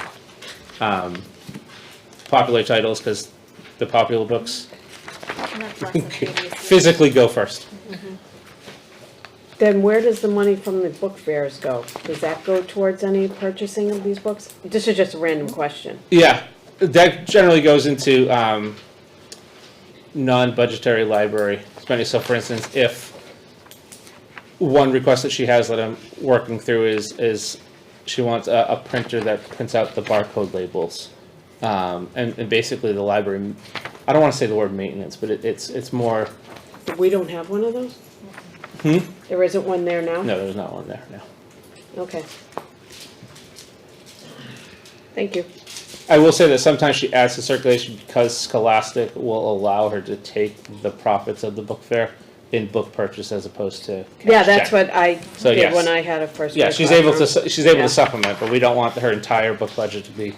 popular titles, because the popular books And that's less than previous years. physically go first. Then where does the money from the book fairs go? Does that go towards any purchasing of these books? This is just a random question. Yeah, that generally goes into non-budgetary library spending. So for instance, if one request that she has that I'm working through is she wants a printer that prints out the barcode labels. And basically the library, I don't want to say the word maintenance, but it's more, We don't have one of those? There isn't one there now? no, there's not one there, no. Okay. Thank you. I will say that sometimes she adds to circulation because Scholastic will allow her to take the profits of the book fair in book purchase as opposed to cash Yeah, that's check. what I So, did yes. when I had a first Yeah, grade she's able classroom. to Yeah. supplement, but we don't want her entire book budget to be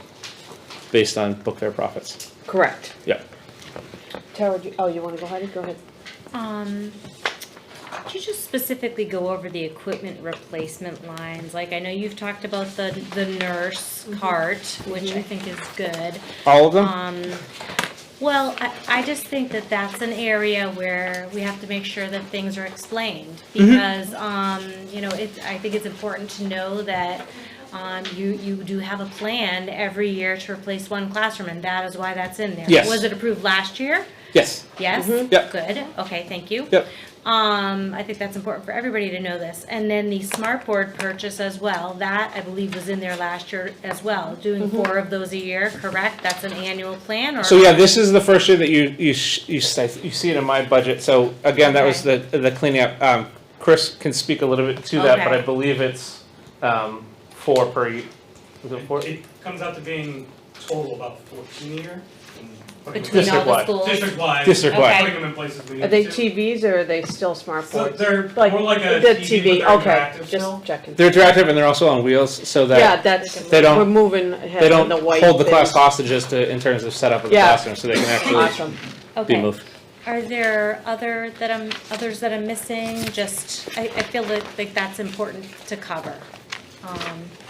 based on book fair profits. Correct. Yeah. Tara, you wanna go ahead? Go ahead. Could you just specifically go over the equipment replacement lines? Like, I know you've talked about the nurse cart, which I think is good. All of them? Well, I just think that that's an area where we have to make sure that things are explained. Because, you know, I think it's important to know that you do have a plan every year to replace one classroom, and that is why that's in there. Yes. Was it approved last year? Yes. Yes? Yep. Good, okay, thank you. Yep. I think that's important for everybody to know this. And then the smartboard purchase as well, that I believe was in there last year as well. Doing 4 of those a year, correct? That's an annual plan, or? So yeah, this is the first year that you see it in my budget. So again, that was the cleaning up. Chris can speak a little bit to that, but I Okay. believe it's 4 per year. Is it 4? It comes out to being total about 14 a year. Between all the District-wide. schools? District-wide. District-wide. Putting them in places we need Are they to. TVs or are they still smart So boards? they're more like a the TV, but they're okay, interactive just still. checking. They're interactive and they're also on wheels, so Yeah, that that's, they don't- we're moving ahead they on don't the white hold the class thing. hostages in terms of setup of the Yeah. classroom, so they can actually Awesome. be Okay. moved. Are there others that I'm missing? Just, I feel like that's important to cover.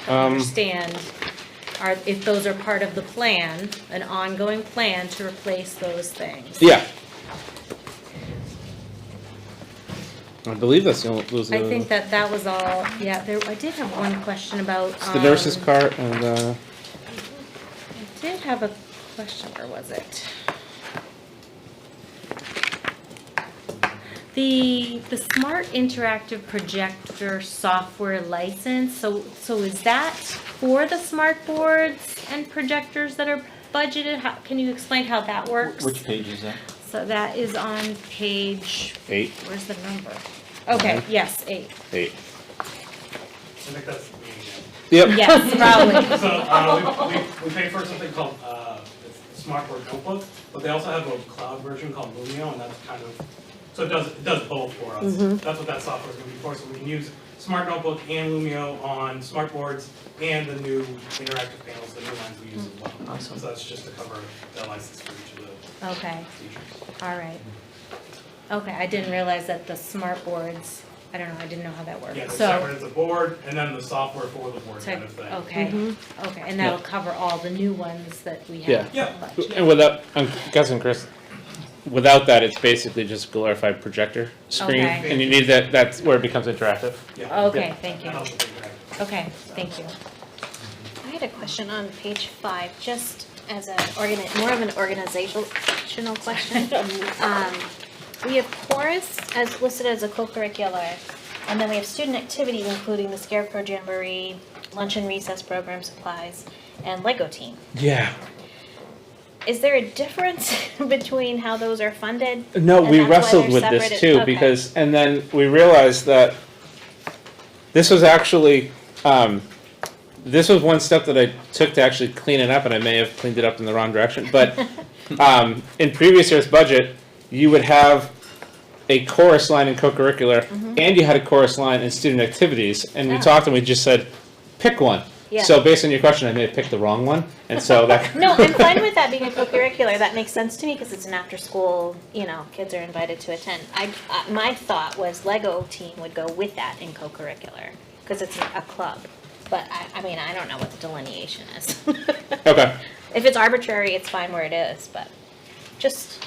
To understand, if those are part of the plan, an ongoing plan to replace those things. Yeah. I believe that's the only, those I think that was all, yeah, I did have one question about, it's the nurse's cart and, I did have a question, where was it? The smart interactive projector software license, so is that for the smart boards and projectors that are budgeted? Can you explain how that works? Which page is that? So that is on page, 8. where's the number? Okay, yes, 8. I think that's me Yep. Yes, probably. again. So we pay for something called it's Smartboard Notebook, but they also have a cloud version called Lumio, and that's kind of, so it does both for us. That's what that software is going to be for. So we can use Smart Notebook and Lumio on smart boards and the new interactive panels, the new lines we use as well. Awesome. So that's just to cover the license for each of the Okay, teachers. all right. Okay, I didn't realize that the smart boards, I don't know, I didn't know how that worked. Yeah, they're So, separate as a board, and then the software for the board kind of thing. okay, okay, and that'll cover all the new ones that we Yeah. have. Yeah. But- And without, I'm guessing, Chris, without that, it's basically just a glorified projector screen. Okay. And you need that's where it becomes interactive. Yeah. Okay, thank you. That helps with the interactive. Okay, thank you. I had a question on page 5, just as more of an organizational question. We have chorus as listed as a co-curricular, and then we have student activities including the Scarecrow Jamboree, lunch and recess program supplies, and Lego team. Yeah. Is there a difference between how those are funded? No, And we that's why wrestled they're with separate? this too, Okay. because, and then we realized that this was actually, this was one step that I took to actually clean it up, and I may have cleaned it up in the wrong direction, but in previous year's budget, you would have a chorus line in co-curricular, and you had a chorus line in student activities, and we Oh. talked and we just said, pick one. Yeah. So based on your question, I may have picked the wrong one, and so that. No, I'm fine with that being a co-curricular. That makes sense to me because it's an after-school, kids are invited to attend. My thought was Lego team would go with that in co-curricular because it's a club. But I mean, I don't know what the delineation is. Okay. If it's arbitrary, it's fine where it is, but just,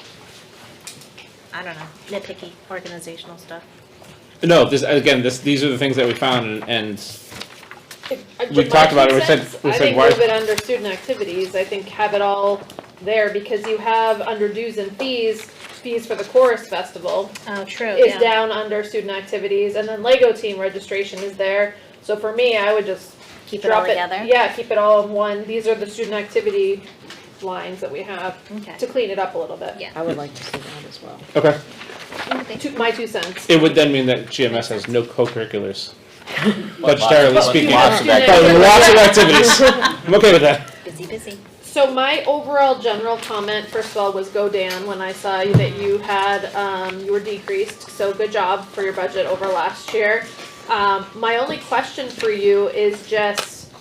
I don't know, nitpicky organizational stuff. No, these are the things that we found, and we My talked about it, two we said, cents, I think why? move it under student activities, I think have it all there, because you have under dues and fees for the chorus festival Oh, true, is yeah. down under student activities, and then Lego team registration is there. So for me, I would just Keep it all drop together? Yeah, keep it all in one, these are the student activity lines that we have Okay. to clean it up a little bit. Yeah. I would like to see that as well. Okay. My 2 cents. It would then mean that GMS has no co-curriculars, budgetarily speaking. Lots of Lots of activities. I'm okay with that. Busy. So my overall general comment, first of all, was go Dan when I saw that you had, you were decreased, so good job for your budget over last year. My only question for you is just,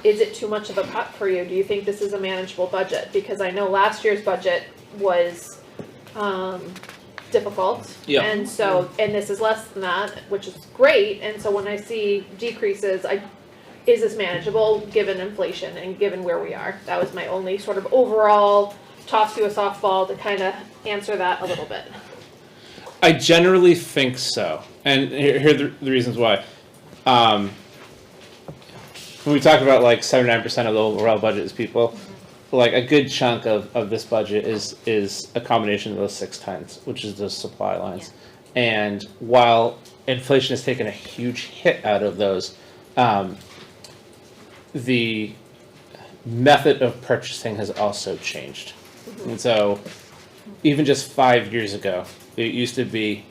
is it too much of a cut for you? Do you think this is a manageable budget? Because I know last year's budget was, difficult. Yeah. And so, and this is less than that, which is great, and so when I see decreases, is this manageable, given inflation and given where we are? That was my only sort of overall toss you a softball to kind of answer that a little bit. I generally think so, and here are the reasons why. When we talk about like 79% of the overall budget is people, like a good chunk of this budget is a combination of those 6 tenths, which is those supply lines. And while inflation has taken a huge hit out of those, the method of purchasing has also changed. And so even just 5 years ago, it used to be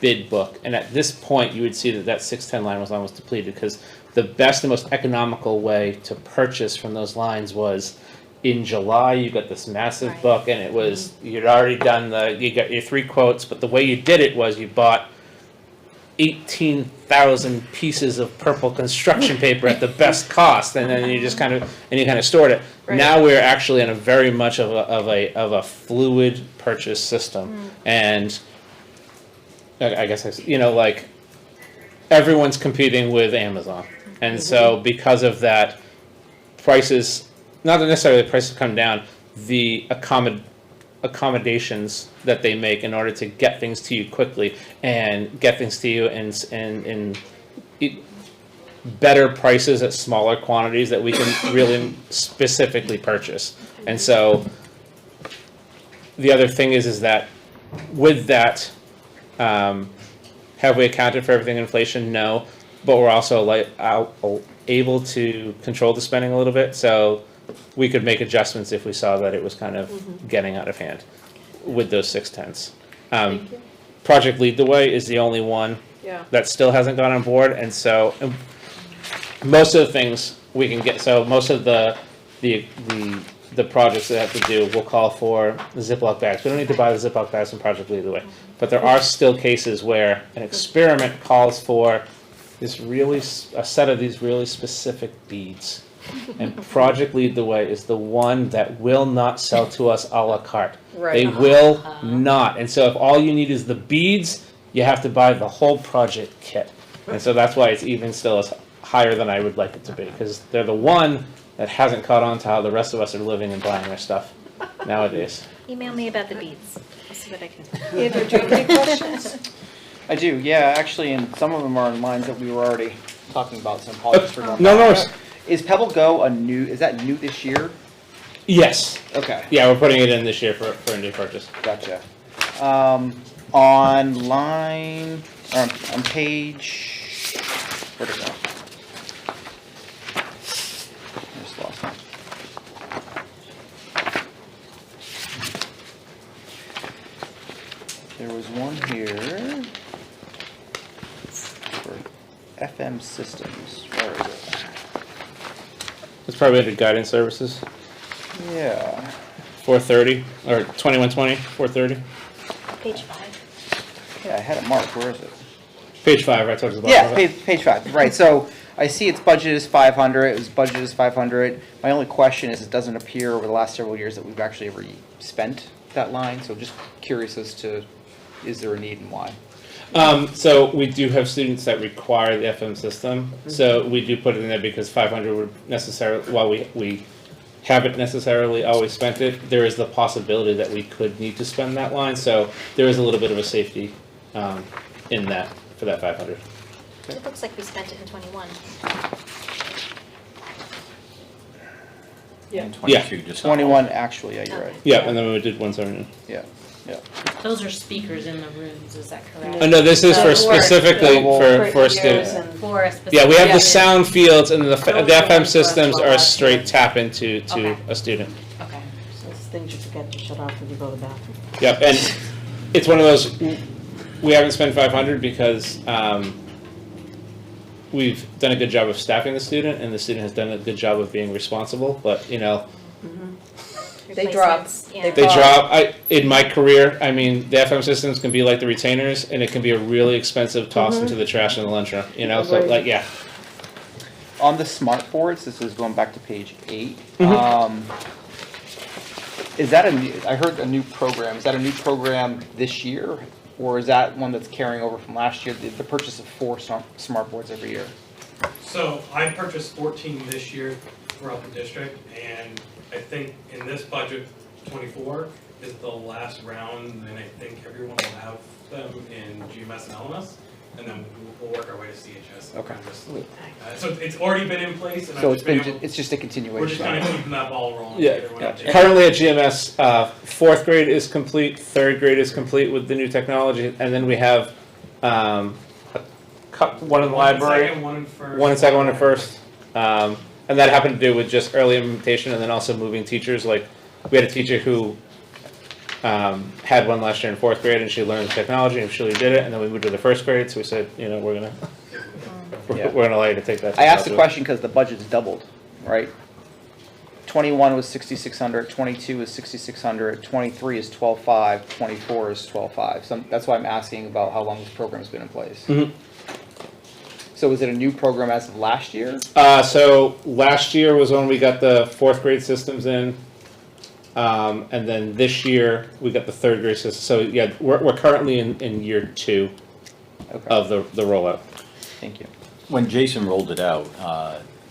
bid book, and at this point you would see that 610 line was almost depleted, because the best and most economical way to purchase from those lines was in July. You got this massive Right. book, and it was, you'd already done you got your 3 quotes, but the way you did it was you bought 18,000 pieces of purple construction paper at the best cost, and then you just kind of stored it. Right. Now we're actually in a very much of a fluid purchase system, and I guess like everyone's competing with Amazon, and so because of that, prices, not necessarily the prices come down, the accommodations that they make in order to get things to you quickly and get things to you in better prices at smaller quantities that we can really specifically purchase. And so the other thing is that with that, have we accounted for everything in inflation? No, but we're also able to control the spending a little bit, so we could make adjustments if we saw that it was kind of getting out of hand with those 6 tenths. Thank you. Project Lead the Way is the only one Yeah. that still hasn't gone on board, and so most of the things we can get, so most of the projects that have to do will call for Ziploc bags. We don't need to buy the Ziploc bags from Project Lead the Way, but there are still cases where an experiment calls for a set of these really specific beads. And Project Lead the Way is the one that will not sell to us a la carte. Right. They will not. And so if all you need is the beads, you have to buy the whole project kit. And so that's why it's even still as higher than I would like it to be, because they're the one that hasn't caught on to how the rest of us are living and buying their stuff nowadays. Email me about the beads. I'll see what I can do. Andrew, do you have any questions? I do, yeah, actually, and some of them are in lines that we were already talking about, so apologies for going No back. worries. Is Pebble Go is that new this year? Yes. Okay, Yeah, we're putting it in this year for a new purchase. gotcha. On page, where'd it go? I just lost it. There was one here for FM systems. Where is it? It's probably under guidance services, Yeah. 430, or 2120, 430. Page 5. Yeah, I had it marked, where is it? Page 5, right towards the bottom Yeah, of it. page 5, right, so I see its budget is 500, it was budgeted as 500. My only question is, it doesn't appear over the last several years that we've actually ever spent that line, so just curious as to, is there a need and why? So we do have students that require the FM system, so we do put it in there because 500 would necessarily, while we haven't necessarily always spent it, there is the possibility that we could need to spend that line, so there is a little bit of a safety in that, for that 500. It looks like we spent it in 21. And Yeah. 22 just. 21, actually, yeah, you're right, Yeah, and then we did 179. yeah, yeah. Those are speakers in the rooms, is that correct? No, this is for For specifically for ears students. and- For a specific. Yeah, we have Yeah. the sound fields and the Those are the FM ones for us systems for are a last straight year. tap into Okay. a student. Okay. So it's things you forget to shut off when you go to the bathroom. Yep, and it's one of those, we haven't spent 500 because we've done a good job of staffing the student, and the student has done a good job of being responsible, but, you know, They drop. Replacements, yeah. they drop. In my career, I mean, the FM systems can be like the retainers, and it can be a really expensive toss into the trash in the lunchroom, you know, so Agreed. like, yeah. On the smart boards, this is going back to page 8. Is that I heard a new program, is that a new program this year? Or is that one that's carrying over from last year, the purchase of 4 smart boards every year? So I purchased 14 this year throughout the district, and I think in this budget, 24 is the last round, and I think everyone will have them in GMS and LMS, and then we'll work our way to CHS. Okay. So it's already been in place, and So I've it's just been been, able, it's just a we're just continuation. kind of keeping that ball rolling. Yeah. Everyone Gotcha. updated. Currently at GMS, 4th grade is complete, 3rd grade is complete with the new technology, and then we have one in the library, One in first. one in second, one in first. And that happened to do with just early implementation and then also moving teachers. Like, we had a teacher who had one last year in 4th grade and she learned the technology and she really did it, and then we moved to the 1st grade, so we said, you know, we're gonna allow you to take that. I asked the technology. question because the budget's doubled, right? 21 was 6,600, 22 is 6,600, 23 is 12,500, 24 is 12,500. So that's why I'm asking about how long this program's been in place. Mhm. So is it a new program as of last year? So last year was when we got the 4th grade systems in. And then this year, we got the 3rd grade system. So yeah, we're currently in year 2 Okay, of the rollout. thank you. When Jason rolled it out,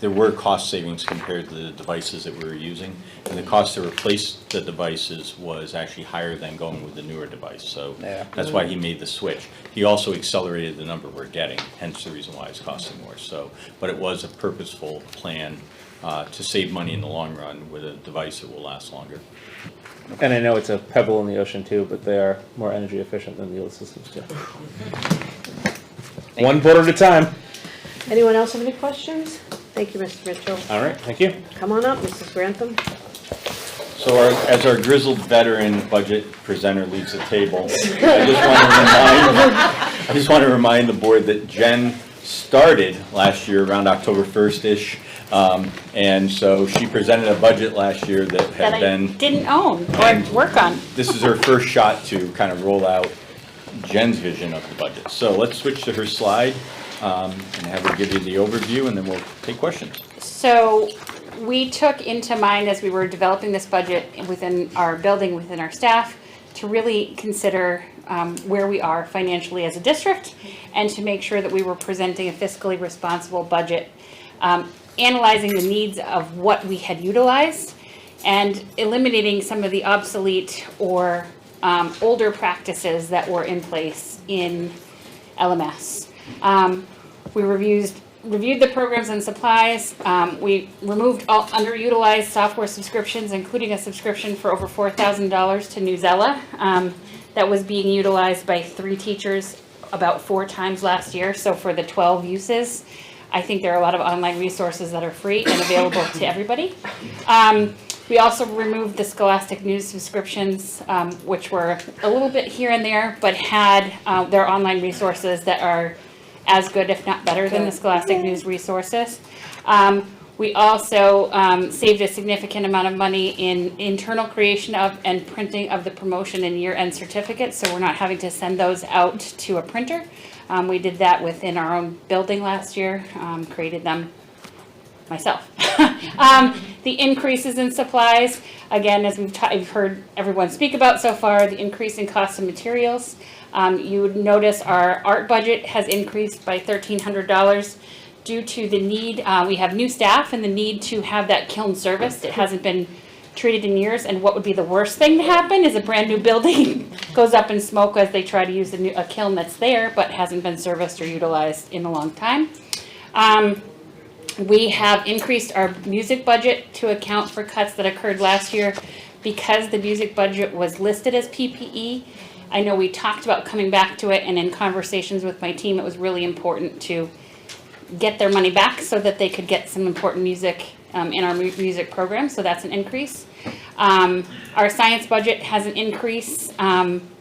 there were cost savings compared to the devices that we were using. And the cost to replace the devices was actually higher than going with the newer device. So Yeah. that's why he made the switch. He also accelerated the number we're getting, hence the reason why it's costing more. So, but it was a purposeful plan to save money in the long run with a device that will last longer. And I know it's a pebble in the ocean too, but they are more energy efficient than the old systems too. One board at a time. Anyone else have any questions? Thank you, Mr. Mitchell. All right, thank you. Come on up, Mrs. Grantham. So as our grizzled veteran budget presenter leaves the table, I just want to remind the board that Jen started last year around October 1st-ish. And so she presented a budget last year that that had I been, didn't own or work on. this is her first shot to kind of roll out Jen's vision of the budget. So let's switch to her slide and have her give you the overview, and then we'll take questions. So we took into mind as we were developing this budget within our building, within our staff, to really consider where we are financially as a district and to make sure that we were presenting a fiscally responsible budget, analyzing the needs of what we had utilized and eliminating some of the obsolete or older practices that were in place in LMS. We reviewed the programs and supplies. We removed all underutilized software subscriptions, including a subscription for over $4,000 to Newsella that was being utilized by 3 teachers about 4 times last year. So for the 12 uses, I think there are a lot of online resources that are free and available to everybody. We also removed the Scholastic News subscriptions, which were a little bit here and there, but had their online resources that are as good, if not better, than the Scholastic News resources. We also saved a significant amount of money in internal creation of and printing of the promotion and year-end certificates, so we're not having to send those out to a printer. We did that within our own building last year, created them myself. The increases in supplies, again, as you've heard everyone speak about so far, the increase in cost of materials. You would notice our art budget has increased by $1,300 due to the need, we have new staff and the need to have that kiln serviced. It hasn't been treated in years, and what would be the worst thing to happen is a brand new building goes up in smoke as they try to use a kiln that's there but hasn't been serviced or utilized in a long time. We have increased our music budget to account for cuts that occurred last year because the music budget was listed as PPE. I know we talked about coming back to it, and in conversations with my team, it was really important to get their money back so that they could get some important music in our music program, so that's an increase. Our science budget has an increase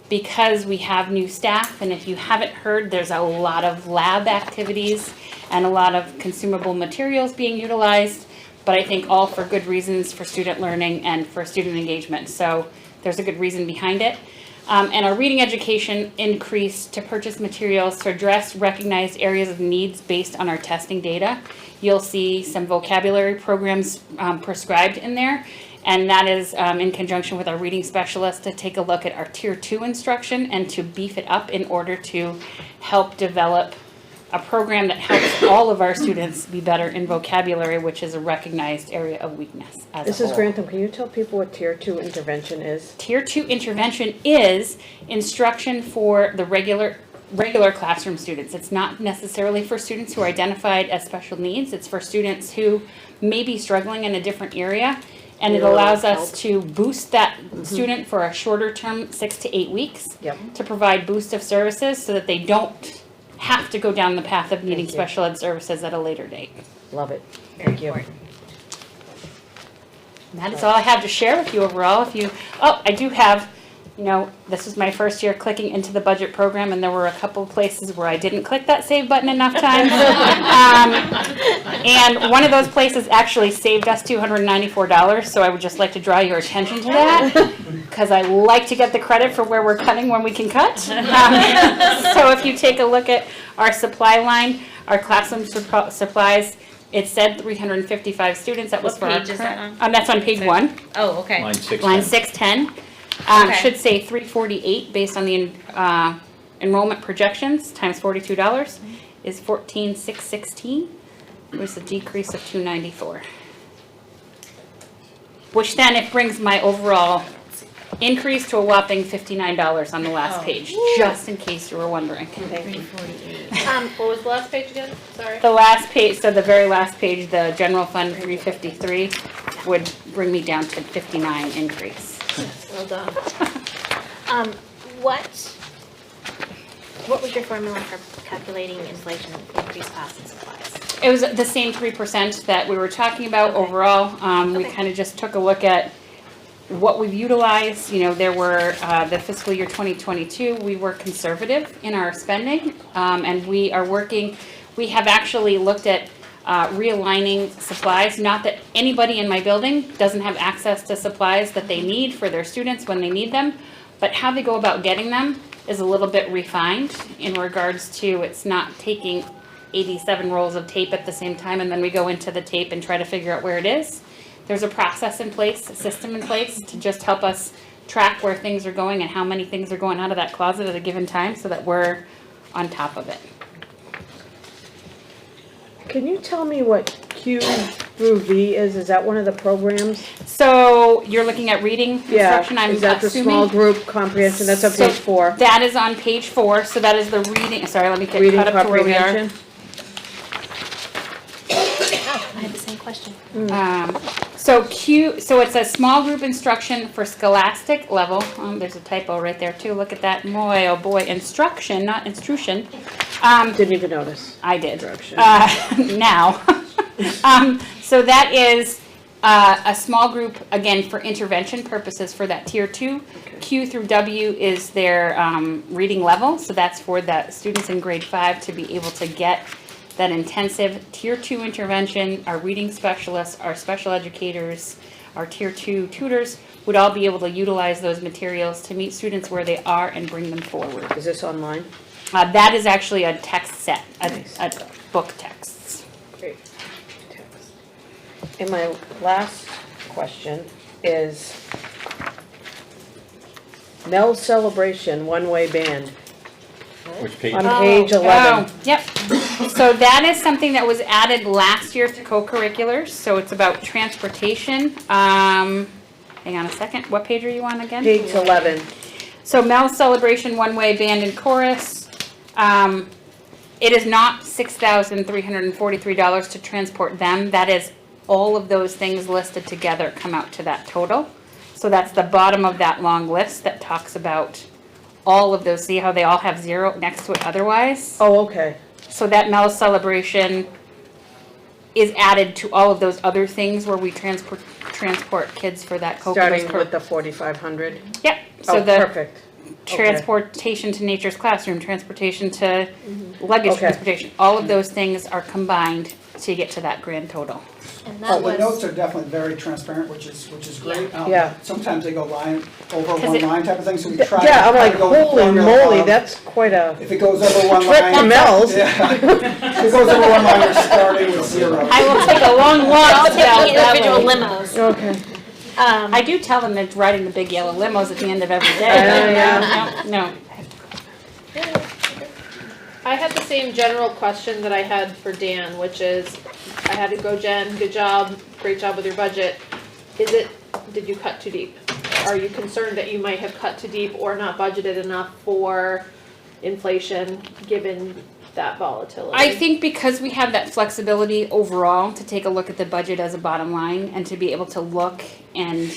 because we have new staff, and if you haven't heard, there's a lot of lab activities and a lot of consumable materials being utilized, but I think all for good reasons for student learning and for student engagement, so there's a good reason behind it. And our reading education increased to purchase materials to address recognized areas of needs based on our testing data. You'll see some vocabulary programs prescribed in there, and that is in conjunction with our reading specialist to take a look at our Tier 2 instruction and to beef it up in order to help develop a program that helps all of our students be better in vocabulary, which is a recognized area of weakness as a whole. Mrs. Grantham, can you tell people what Tier 2 intervention is? Tier 2 intervention is instruction for the regular classroom students. It's not necessarily for students who are identified as special needs. It's for students who may be struggling in a different area, and it allows us to boost that student for a shorter term, 6 to 8 weeks, to provide boost of services so that they don't have to go down the path of needing special ed services at a later date. Love it. Thank you. And that is all I have to share with you overall. I do have, this was my first year clicking into the budget program, and there were a couple of places where I didn't click that save button enough times. And one of those places actually saved us $294, so I would just like to draw your attention to that, because I like to get the credit for where we're cutting when we can cut. So if you take a look at our supply line, our classroom supplies, it said 355 students. That was What for our page is that current. on? That's on page 1. Oh, okay. Line 6. Line 610. Okay. Should say 348 based on the enrollment projections times $42 is 14,616, which is a decrease of 294. Which then it brings my overall increase to a whopping $59 on the last page, just in case you were wondering. What was the last page again? Sorry. The last page, so the very last page, the general fund 353 would bring me down to 59 increase. Well done. What was your formula for calculating inflation increased costs and supplies? It was the same 3% that we were talking about overall. We kind of just took a look at what we've utilized. There were, the fiscal year 2022, we were conservative in our spending, and we have actually looked at realigning supplies. Not that anybody in my building doesn't have access to supplies that they need for their students when they need them, but how they go about getting them is a little bit refined in regards to it's not taking 87 rolls of tape at the same time and then we go into the tape and try to figure out where it is. There's a process in place, a system in place to just help us track where things are going and how many things are going out of that closet at a given time so that we're on top of it. Can you tell me what Q through V is? Is that one of the programs? So you're looking at reading instruction, I'm Is that the assuming? small group comprehension? That's on So page 4. That is on page 4, so that is the reading, sorry, let me get Reading caught up to where we are. comprehension? I had the same question. So it's a small group instruction for scholastic level. There's a typo right there too. Look at that. Boy, oh boy, instruction, not intrusion. Didn't even notice. I did. Instruction. Now. So that is a small group, again, for intervention purposes for that tier 2. Okay. Q through W is their reading level. So that's for the students in grade 5 to be able to get that intensive tier 2 intervention, our reading specialists, our special educators, our tier 2 tutors would all be able to utilize those materials to meet students where they are and bring them forward. Is this online? That is actually a text set, a book texts. Great. And my last question is Mel Celebration One-Way Band Which page? on page 11. Oh, yep. So that is something that was added last year to co-curriculars, so it's about transportation. Hang on a second, what page are you on again? Page 11. So Mel's Celebration One-Way Band and Chorus. It is not $6,343 to transport them. That is all of those things listed together come out to that total. So that's the bottom of that long list that talks about all of those. See how they all have zero next to it otherwise? Oh, okay. So that Mel's Celebration is added to all of those other things where we transport kids for that Starting with the 4,500. Yep. So Oh, the perfect. transportation to Nature's Classroom, transportation to luggage Okay. transportation, all of those things are combined to get to that grand total. And Oh, that the notes was, are definitely very transparent, which is great. Yeah. Sometimes they go line, over 'Cause one it- line type of thing, so we try. Yeah, I'm try like, to go with the holy formula moly, of- that's quite a If it goes over one trip to line. Mel's. Yeah. If it goes over one line, we're starting with 0. I will take a long walk. all to taking that individual way. limos. Okay. I do tell them it's riding the big yellow limos at the end of every day. Yeah. No. I had the same general question that I had for Dan, which is, I had to go, Jen, good job, great job with your budget. Did you cut too deep? Are you concerned that you might have cut too deep or not budgeted enough for inflation, given that volatility? I think because we have that flexibility overall to take a look at the budget as a bottom line and to be able to look and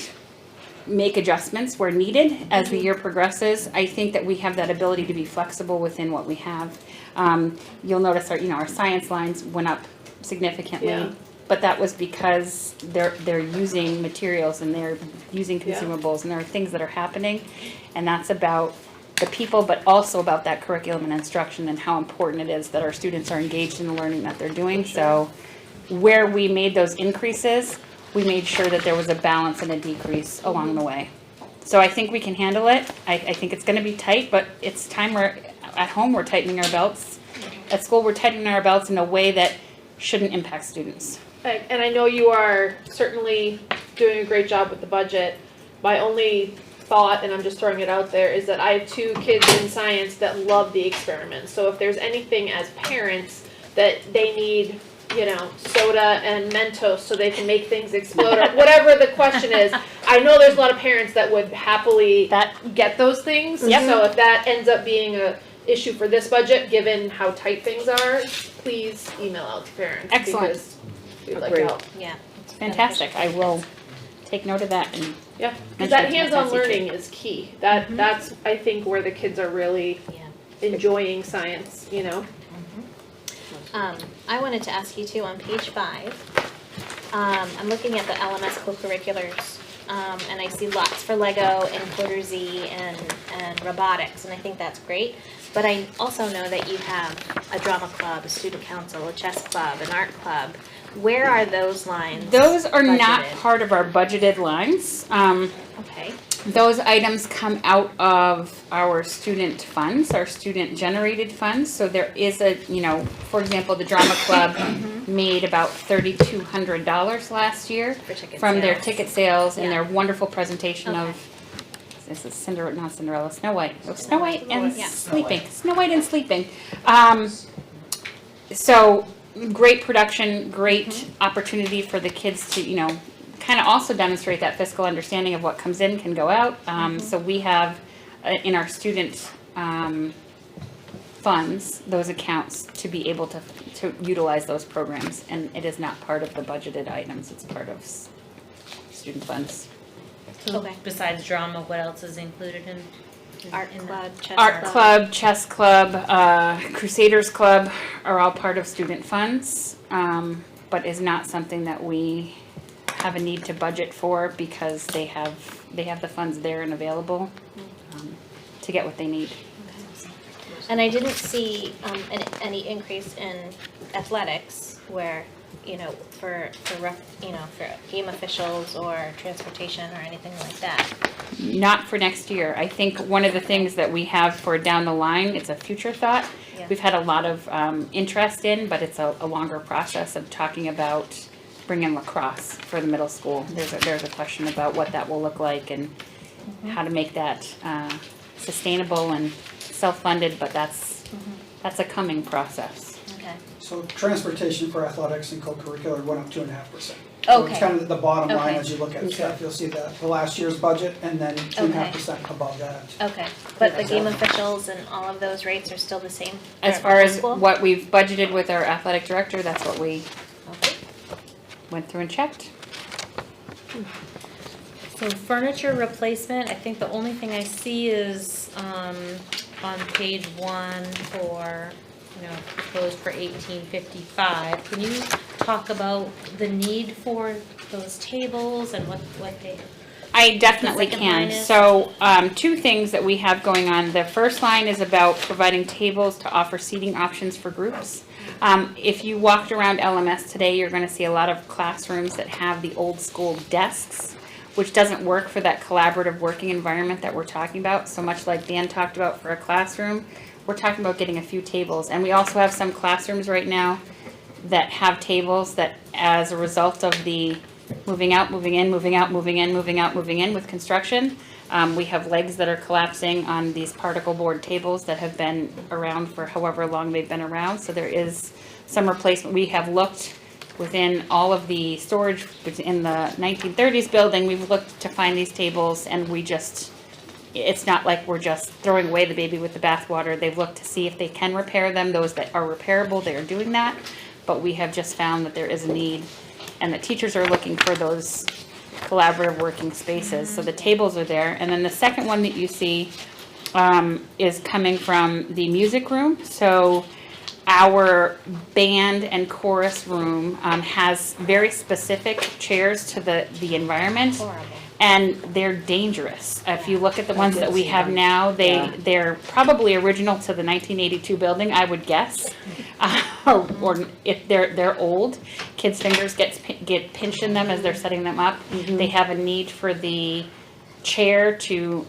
make adjustments where needed as the year progresses, I think that we have that ability to be flexible within what we have. You'll notice our science lines went up significantly. Yeah. But that was because they're using materials and they're using consumables and there are things that are happening. And that's about the people, but also about that curriculum and instruction and how important it is that our students are engaged in the learning that they're doing. So where we made those increases, we made sure that there was a balance and a decrease along the way. So I think we can handle it. I think it's gonna be tight, but it's time at home, we're tightening our belts. At school, we're tightening our belts in a way that shouldn't impact students. And I know you are certainly doing a great job with the budget. My only thought, and I'm just throwing it out there, is that I have 2 kids in science that love the experiments. So if there's anything as parents that they need, soda and Mentos so they can make things explode, or whatever the question is, I know there's a lot of parents that would happily get those things. Yep. So if that ends up being a issue for this budget, given how tight things are, please email out to parents. Excellent. Because we'd like Agreed. to help. yeah. It's fantastic. I will take note of that and Yeah, Mention because that it to my hands-on science learning is key. That's, I think, where the kids are really Yeah. enjoying science, I wanted to ask you too, on page 5, I'm looking at the LMS co-curriculars, and I see lots for Lego and Quarter Z and robotics, and I think that's great. But I also know that you have a drama club, a student council, a chess club, an art club. Where are those lines? those are not budgeted? part of our budgeted lines. Okay, Those items come out of our student funds, our student generated funds. So there is for example, the drama club made about $3,200 last year for ticket from their sales. ticket sales and Yeah. their wonderful presentation Okay. of, this is not Cinderella, Snow White. Oh, Snow White and Yeah. Sleeping. Snow White and Sleeping. So great production, great opportunity for the kids to, kind of also demonstrate that fiscal understanding of what comes in can go out. So we have in our student funds, those accounts to be able to utilize those programs. And it is not part of the budgeted items, it's part of student funds. Okay. Besides drama, what else is included in? Art club, chess Art club, chess club, Crusaders Club are all part of student funds, but is not something that we have a need to budget for because they have the funds there and available to get what they need. And I didn't see, and any increase in athletics where, for game officials or transportation or anything like that. Not for next year. I think one of the things that we have for down the line, it's a future thought. Yeah. We've had a lot of interest in, but it's a longer process of talking about bringing lacrosse for the middle school. There's a question about what that will look like and how to make that sustainable and self-funded, but that's a coming process. Okay. So transportation for athletics and co-curricular went up 2.5%. So it's Okay. kind of the bottom line Okay. as you look at stuff. You'll see the last year's budget and then 2.5% above that. Okay, but the game officials and all of those rates are still the same? As for far middle as school? what we've budgeted with our athletic director, that's what we Okay. went through and checked. So furniture replacement, I think the only thing I see is, on page 1 for, proposed for 1855. Can you talk about the need for those tables and what they, I definitely The second can. line is- So, two things that we have going on. The first line is about providing tables to offer seating options for groups. If you walked around LMS today, you're gonna see a lot of classrooms that have the old school desks, which doesn't work for that collaborative working environment that we're talking about. So much like Dan talked about for a classroom, we're talking about getting a few tables. And we also have some classrooms right now that have tables that, as a result of the moving out, moving in, moving out, moving in, moving out, moving in with construction, we have legs that are collapsing on these particle board tables that have been around for however long they've been around. So there is some replacement. We have looked within all of the storage in the 1930s building. We've looked to find these tables, and it's not like we're just throwing away the baby with the bathwater. They've looked to see if they can repair them. Those that are repairable, they are doing that. But we have just found that there is a need, and that teachers are looking for those collaborative working spaces. So the tables are there. And then the second one that you see is coming from the music room. So our band and chorus room has very specific chairs to the environment. Horrible. And they're dangerous. If you look at the ones that we have now, they're probably original to the 1982 building, I would guess. Or if they're old, kids' fingers get pinched in them as they're setting them up. They have a need for the chair to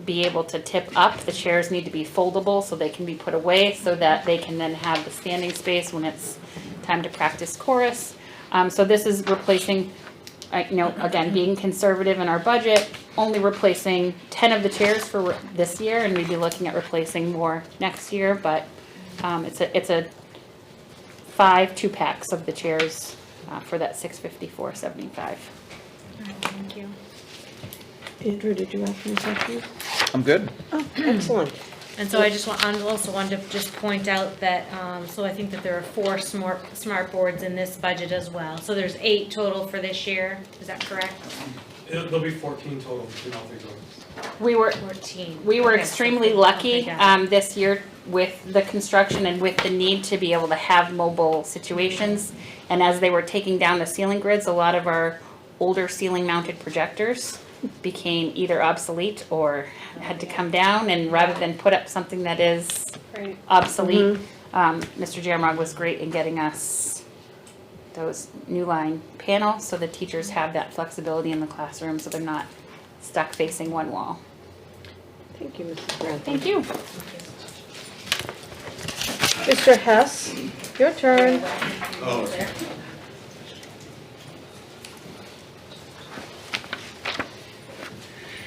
be able to tip up. The chairs need to be foldable so they can be put away so that they can then have the standing space when it's time to practice chorus. So this is replacing, again, being conservative in our budget, only replacing 10 of the chairs for this year, and maybe looking at replacing more next year, but it's a 5 2-packs of the chairs for that $654.75. thank you. Andrew, did you have any questions? I'm good. Oh, excellent. And so I also wanted to just point out that, so I think that there are 4 smart boards in this budget as well. So there's 8 total for this year, is that correct? There'll be 14 total between all 3 buildings. We were 14. We were Okay, extremely so- lucky okay, got it. this year with the construction and with the need to be able to have mobile situations. And as they were taking down the ceiling grids, a lot of our older ceiling mounted projectors became either obsolete or had to come down, and rather than put up something that is obsolete, Mr. Jamrog was great in getting us those new line panels so the teachers have that flexibility in the classroom so they're not stuck facing one wall. Thank you, Mrs. Grant. Thank you. Mr. Hess, your turn.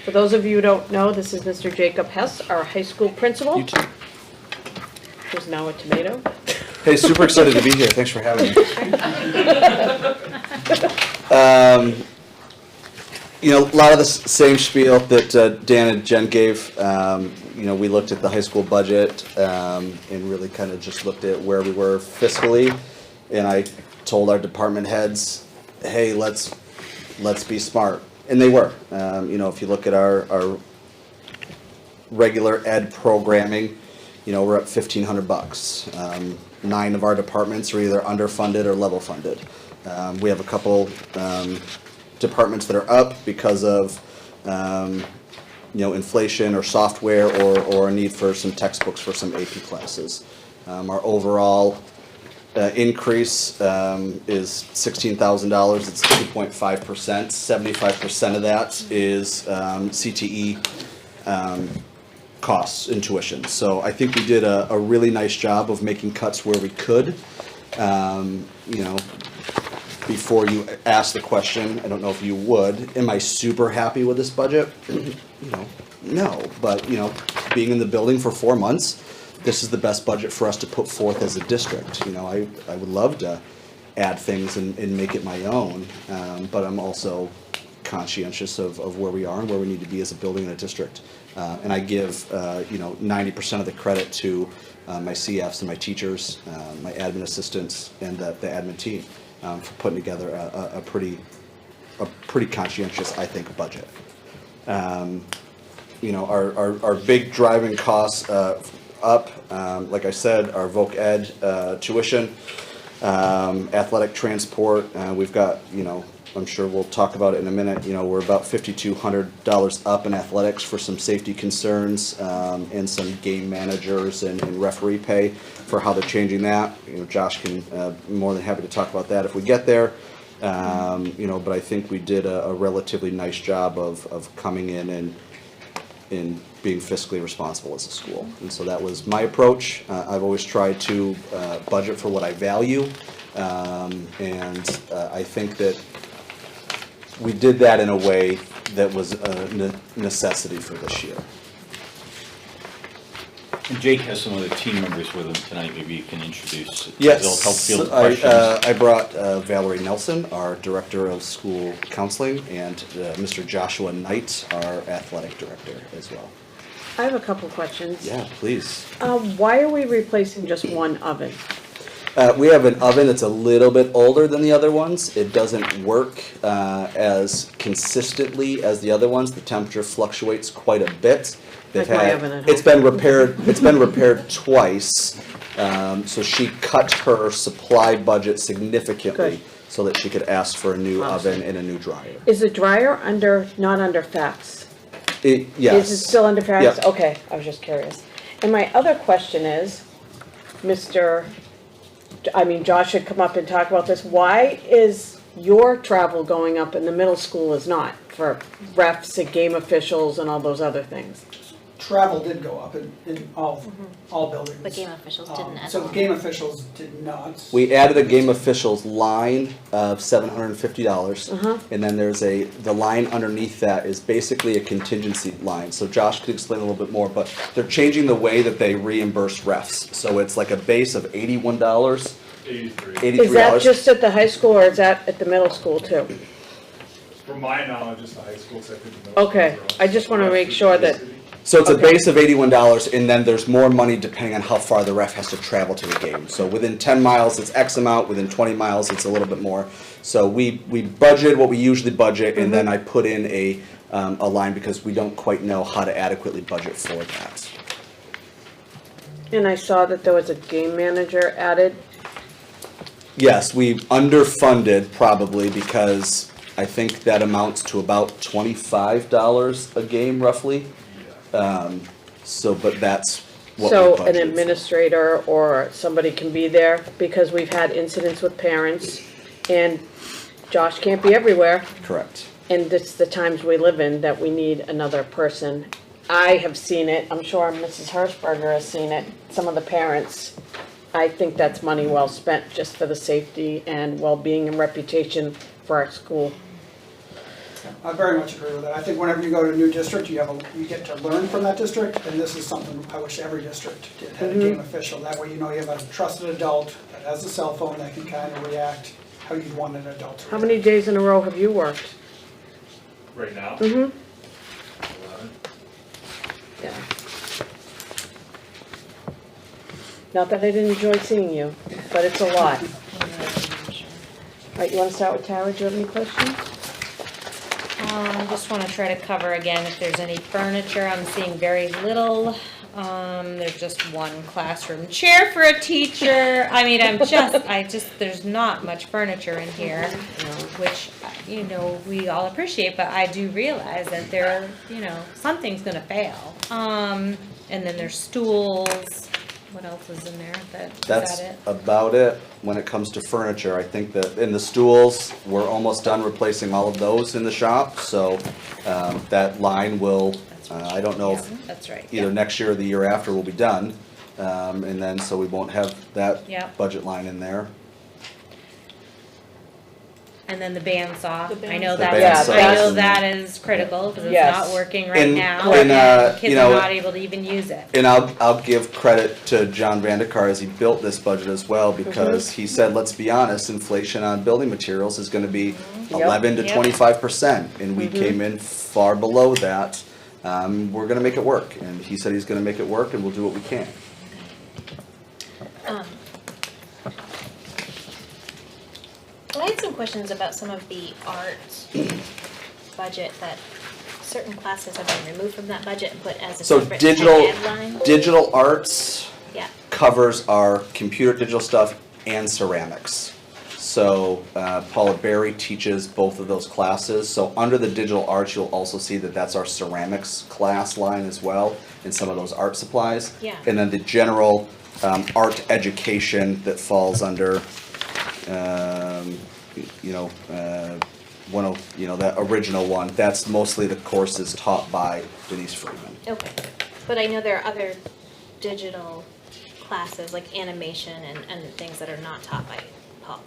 For those of you who don't know, this is Mr. Jacob Hess, our high school principal. You too. Who's now a tomato. Hey, super excited to be here. Thanks for having me. A lot of the same spiel that Dan and Jen gave. We looked at the high school budget and really kind of just looked at where we were fiscally. And I told our department heads, hey, let's be smart. And they were. If you look at our regular ed programming, we're at $1,500. 9 of our departments are either underfunded or level funded. We have a couple departments that are up because of inflation or software or a need for some textbooks for some AP classes. Our overall increase is $16,000. It's 2.5%. 75% of that is CTE costs and tuition. So I think we did a really nice job of making cuts where we could. You know, before you ask the question, I don't know if you would, am I super happy with this budget? You know, no, but you know, being in the building for 4 months, this is the best budget for us to put forth as a district. You know, I would love to add things and make it my own, but I'm also conscientious of where we are and where we need to be as a building and a district. And I give, you know, 90% of the credit to my CFs and my teachers, my admin assistants, and the admin team for putting together a pretty conscientious, I think, budget. You know, our big driving costs up, like I said, our voc ed tuition, athletic transport. We've got, you know, I'm sure we'll talk about it in a minute. You know, we're about $5,200 up in athletics for some safety concerns and some game managers and referee pay for how they're changing that. You know, Josh can more than happy to talk about that if we get there. You know, but I think we did a relatively nice job of coming in and being fiscally responsible as a school. And so that was my approach. I've always tried to budget for what I value. And I think that we did that in a way that was a necessity for this year. And Jake has some other team members with him tonight, maybe you can introduce. Yes, They'll help field questions. I brought Valerie Nelson, our Director of School Counseling, and Mr. Joshua Knight, our Athletic Director as well. I have a couple questions. Yeah, please. Why are we replacing just one oven? We have an oven that's a little bit older than the other ones. It doesn't work as consistently as the other ones. The temperature fluctuates quite a bit. Like my oven at home. It's been repaired. It's been repaired twice. So she cut her supply budget significantly Good. so that she could ask for a new Awesome. oven and a new dryer. Is the dryer not under FACTS? Yes. Is it still under FACTS? Yep. Okay, I was just curious. And my other question is, Josh should come up and talk about this. Why is your travel going up and the middle school is not for refs and game officials and all those other things? Travel did go up in all buildings. But game officials didn't at So all. the game officials did not. We added a game officials line of $750, and then there's the line underneath that is basically a contingency line. So Josh could explain a little bit more, but they're changing the way that they reimburse refs. So it's like a base of $81, $83. Is that just at the high school or is that at the middle school too? From my knowledge, it's the high school second. to middle Okay, school girls. I just want to make sure that, So it's a Okay. base of $81, and then there's more money depending on how far the ref has to travel to the game. So within 10 miles, it's X amount. Within 20 miles, it's a little bit more. So we budgeted what we usually budget, and then I put in a line because we don't quite know how to adequately budget for that. and I saw that there was a game manager added. Yes, we underfunded probably because I think that amounts to about $25 a game roughly. But that's what we So an budgeted for. administrator or somebody can be there because we've had incidents with parents and Josh can't be everywhere. Correct. And it's the times we live in that we need another person. I have seen it, I'm sure Mrs. Hirschberger has seen it, some of the parents. I think that's money well spent just for the safety and well-being and reputation for our school. I very much agree with that. I think whenever you go to a new district, you get to learn from that district, and this is something I wish every district did, had a game official. That way you know you have a trusted adult that has a cell phone that can kind of react how you'd want an adult to react. How many days in a row have you worked? Right now? 11. Yeah. Not that I didn't enjoy seeing you, but it's a lot. All right, you want to start with Tara? Do you have any questions? I just want to try to cover again if there's any furniture. I'm seeing very little. There's just one classroom chair for a teacher. I mean, there's not much furniture in here, which, we all appreciate, but I do realize that something's gonna fail. And then there's stools. What else is in there? Is That's that it? about it. When it comes to furniture, I think that in the stools, we're almost done replacing all of those in the shop, so, that line will, I don't know if That's right. either next year or the year after will be done. And then, so we won't have that Yep. budget line in there. And then the bandsaw. The I know The that's, bandsaw I know is in that there. is critical because it's Yes. not working right And- now. and, And kids you are know, not able to even use it. And I'll give credit to John Vandekar as he built this budget as well, because he said, let's be honest, inflation on building materials is gonna be 11 to Yep. 25%, and we came in far below that. We're gonna make it work, and he said he's gonna make it work, and we'll do what we can. I had some questions about some of the art budget that certain classes have been removed from that budget and put as a So separate digital, ed line. digital arts Yeah, covers our computer digital stuff and ceramics. So Paula Berry teaches both of those classes. So under the digital arts, you'll also see that that's our ceramics class line as well, and some of those art supplies. Yeah. And then the general art education that falls under, that original one. That's mostly the courses taught by Denise Freeman. okay. But I know there are other digital classes like animation and things that are not taught by Paula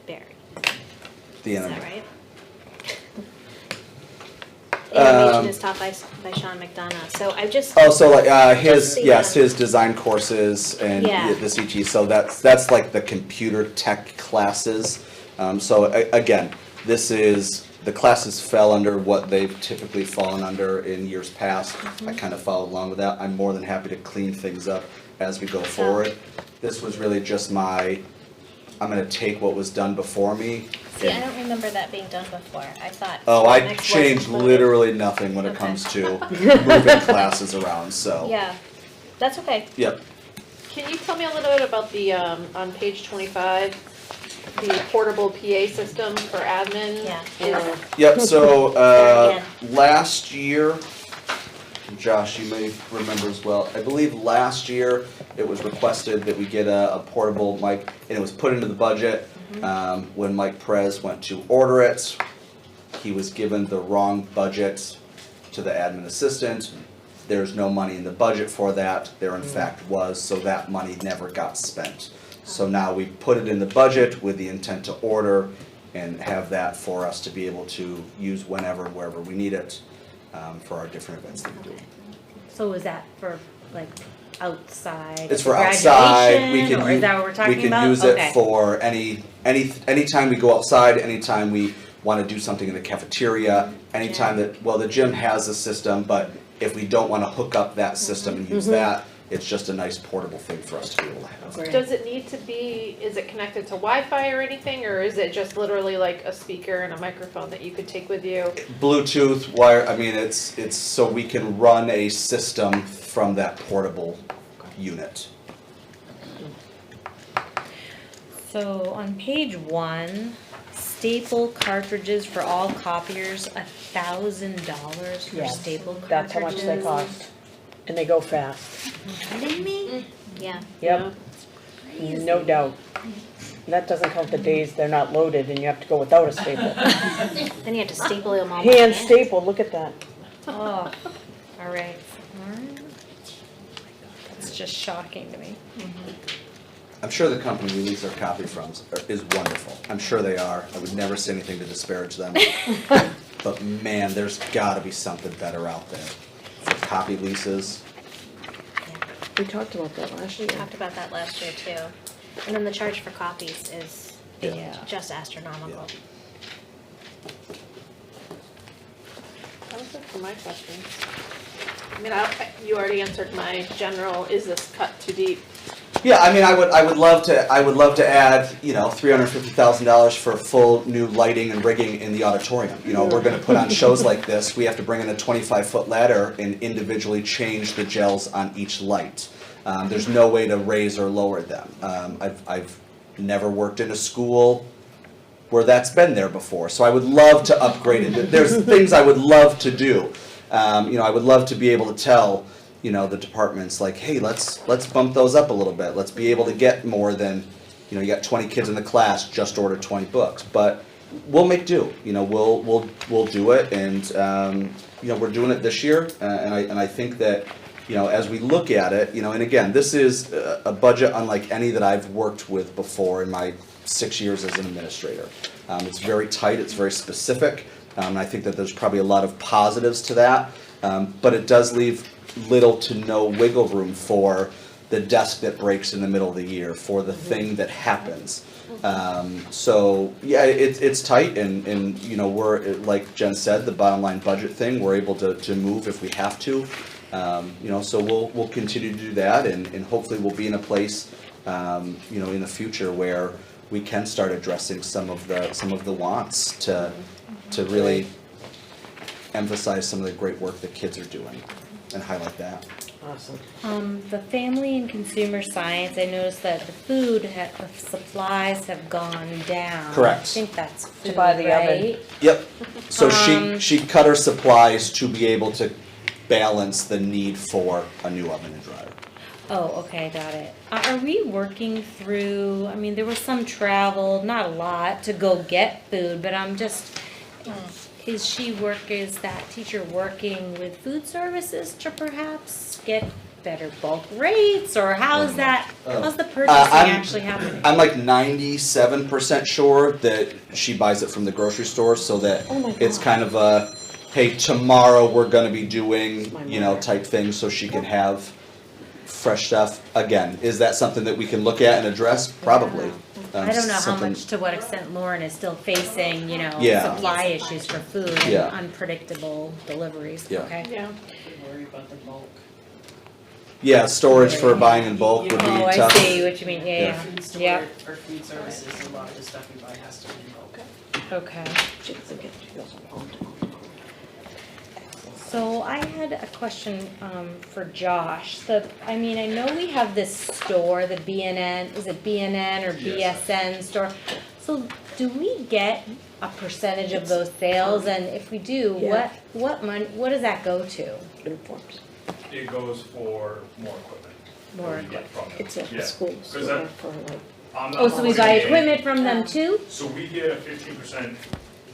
Berry. The Is anim- that right? Animation is taught by Sean McDonough, so I just. Oh, so like Just the, his design courses and Yeah. the CT. So that's like the computer tech classes. Again, this is the classes fell under what they've typically fallen under in years past. I kind of followed along with that. I'm more than happy to clean things up as we go forward. This was really just I'm gonna take what was done before me. See, I don't remember that being done before. I thought. Oh, I ceramics was changed included. literally nothing when it Okay. comes to moving classes around, so. Yeah, that's okay. Yep. Can you tell me a little bit about the, on page 25, the portable PA system for admin? Yeah. Yep, so, There last year, Josh, you may remember as well, I believe last year, it was requested that we get a portable mic, and it was put into the budget. When Mike Perez went to order it, he was given the wrong budget to the admin assistant. There's no money in the budget for that, there in fact was, so that money never got spent. So now we put it in the budget with the intent to order and have that for us to be able to use whenever, wherever we need it, for our different events that we do. So is that for like outside? It's for outside, we graduation, can Or is that what we're talking we about? can use it Okay. for anytime we go outside, anytime we wanna do something in the cafeteria, anytime that, well, the gym has a system, but if we don't wanna hook up that system and use that, it's just a nice portable thing for us to be able to have. Does it need to be, is it connected to Wi-Fi or anything, or is it just literally like a speaker and a microphone that you could take with you? Bluetooth wire, I mean, it's so we can run a system from that portable unit. So on page 1, staple cartridges for all copiers, $1,000 for Yes, staple cartridges. That's how much they cost, and they go fast. Kidding me? Yeah. Yep, no doubt. That doesn't count the days they're not loaded and you have to go without a staple. Then you have to staple them all. by Hand staple, look at that. Oh, all right. That's just shocking to me. I'm sure the company we lease our copy from is wonderful. I'm sure they are. I would never say anything to disparage them. But man, there's gotta be something better out there for copy leases. We talked about that last We year. talked about that last year too. And then the charge for copies is Yeah. just astronomical. That was it for my questions. I mean, you already answered my general, is this cut too deep? Yeah, I mean, I would love to add, $350,000 for full new lighting and rigging in the auditorium. We're gonna put on shows like this, we have to bring in a 25-foot ladder and individually change the gels on each light. There's no way to raise or lower them. I've never worked in a school where that's been there before, so I would love to upgrade it. There's things I would love to do. I would love to be able to tell, the departments, like, hey, let's bump those up a little bit. Let's be able to get more than, you got 20 kids in the class, just order 20 books. But we'll make do. We'll do it, and we're doing it this year. And I think that, as we look at it, and again, this is a budget unlike any that I've worked with before in my 6 years as an administrator. It's very tight. It's very specific. And I think that there's probably a lot of positives to that. But it does leave little to no wiggle room for the desk that breaks in the middle of the year, for the thing that happens. So yeah, it's tight, and we're, like Jen said, the bottom line budget thing, we're able to move if we have to. So we'll continue to do that, and hopefully we'll be in a place, in the future where we can start addressing some of the wants to really emphasize some of the great work that kids are doing and highlight that. Awesome. The family and consumer science, I noticed that the food supplies have gone down. Correct. I think that's food, buy the oven. right? Yep. So she cut her supplies to be able to balance the need for a new oven and dryer. Oh, okay, got it. Are we working through, there was some travel, not a lot, to go get food, but I'm just, is that teacher working with food services to perhaps get better bulk rates, or how's the purchasing actually happening? I'm like 97% sure that she buys it from the grocery store, so that it's kind of a, hey, tomorrow we're gonna be doing, type thing, so she can have fresh stuff. Again, is that something that we can look at and address? Probably. I don't know how something- much, to what extent Lauren is still facing, Yeah. supply issues for food and Yeah. unpredictable deliveries, Yeah. okay? Yeah. Yeah, storage for buying in bulk would be Oh, I tough. see what you mean, Yeah. yeah, yeah, For food services, a lot of the stuff we buy has to be in bulk. okay. So I had a question, for Josh. I know we have this store, the BNN, is it BNN or BSN store? So do we get a percentage of those sales, and if we do, Yeah. what does that go to? Uniforms. It goes for more equipment. More that we get from them. It's at Yeah. the schools. 'Cause that- for like. I'm not Oh, so we buy saying- equipment from them too? So we get a 15%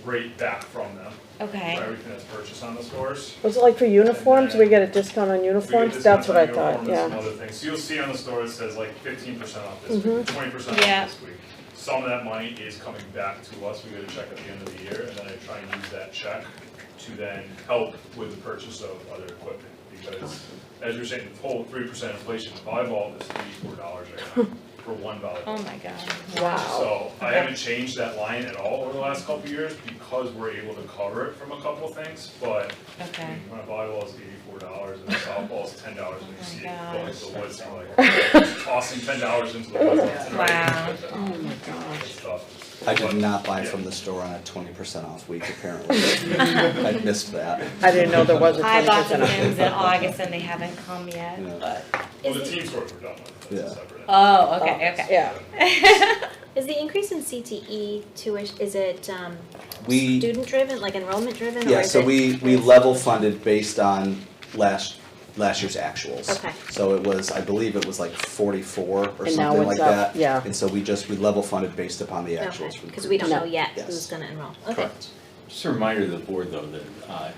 rate back from them Okay. for everything that's purchased on the stores. Was it like for uniforms? We get a discount on We get uniforms? discounts That's what I on thought, uniforms and some yeah. other things. So you'll see on the store, it says like 15% off this week, 20% Yeah. off this week. Some of that money is coming back to us, we get a check at the end of the year, and then I try and use that check to then help with the purchase of other equipment. Because, as you're saying, the whole 3% inflation, volleyball is $84 right now for one volleyball. Oh my God. Wow. So I haven't changed that line at all over the last couple of years because we're able to cover it from a couple of things, but Okay. when a volleyball is $84 and a softball is $10 and you see it God. going to the woods, I'm like tossing $10 into the woods. Wow. Oh my gosh. It's tough. I did But, not buy yeah. from the store on a 20% off week, apparently. I missed that. I didn't know there was a I bought 20% some off. things in August and they haven't come yet, Yeah. but. Well, the team stores we're done with, that's Yeah. a separate. Oh, okay. Yeah. Is the increase in CTE tuition, is it We, student driven, like enrollment driven, or yeah, is so it? we level funded based on last year's actuals. Okay. So it was, I believe it was like 44 or And now something like it's up, that. yeah. And so we level funded based upon the Okay, actuals. for the because we don't No. know yet Yes. who's gonna enroll. Okay. Correct. Just a reminder to the board, though, that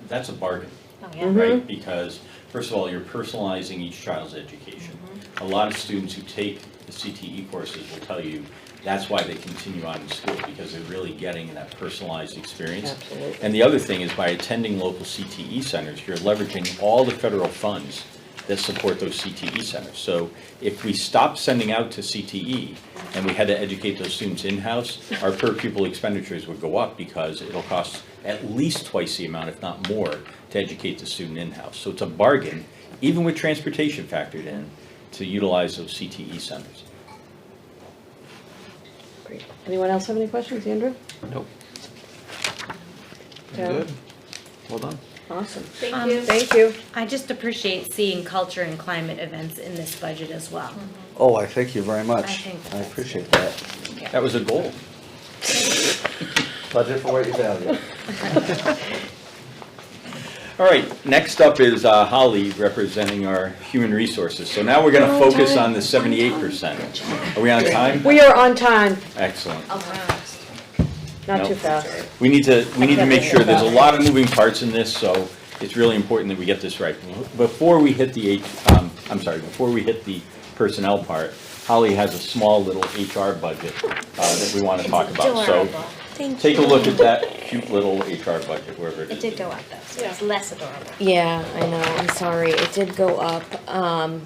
that's a bargain, Oh, yeah. right? Because, first of all, you're personalizing each child's education. A lot of students who take the CTE courses will tell you that's why they continue on in school, because they're really getting that personalized experience. Absolutely. And the other thing is, by attending local CTE centers, you're leveraging all the federal funds that support those CTE centers. So if we stop sending out to CTE and we had to educate those students in-house, our per pupil expenditures would go up because it'll cost at least twice the amount, if not more, to educate the student in-house. So it's a bargain, even with transportation factored in, to utilize those CTE centers. Great. Anyone else have any questions, Andrew? Nope. Tara? Good. Well done. Awesome. Thank you. Thank you. I just appreciate seeing culture and climate events in this budget as well. Oh, I thank you very much. I think I that's appreciate that. That was a goal. Budget for what you value. All right, next up is Holly representing our human resources. So now we're going to We're on focus time. on the 78%. Are we on time? We are on time, Excellent. not No. too fast. We need to make sure, there's a that. lot of moving parts in this, so it's really important that we get this right. Before we hit the before we hit the personnel part, Holly has a small little HR budget that we want to talk about. So Adorable. Thank take a you. look at that cute little HR budget, wherever it It is. did go up though, so it's less adorable. Yeah, I know, I'm sorry, it did go up,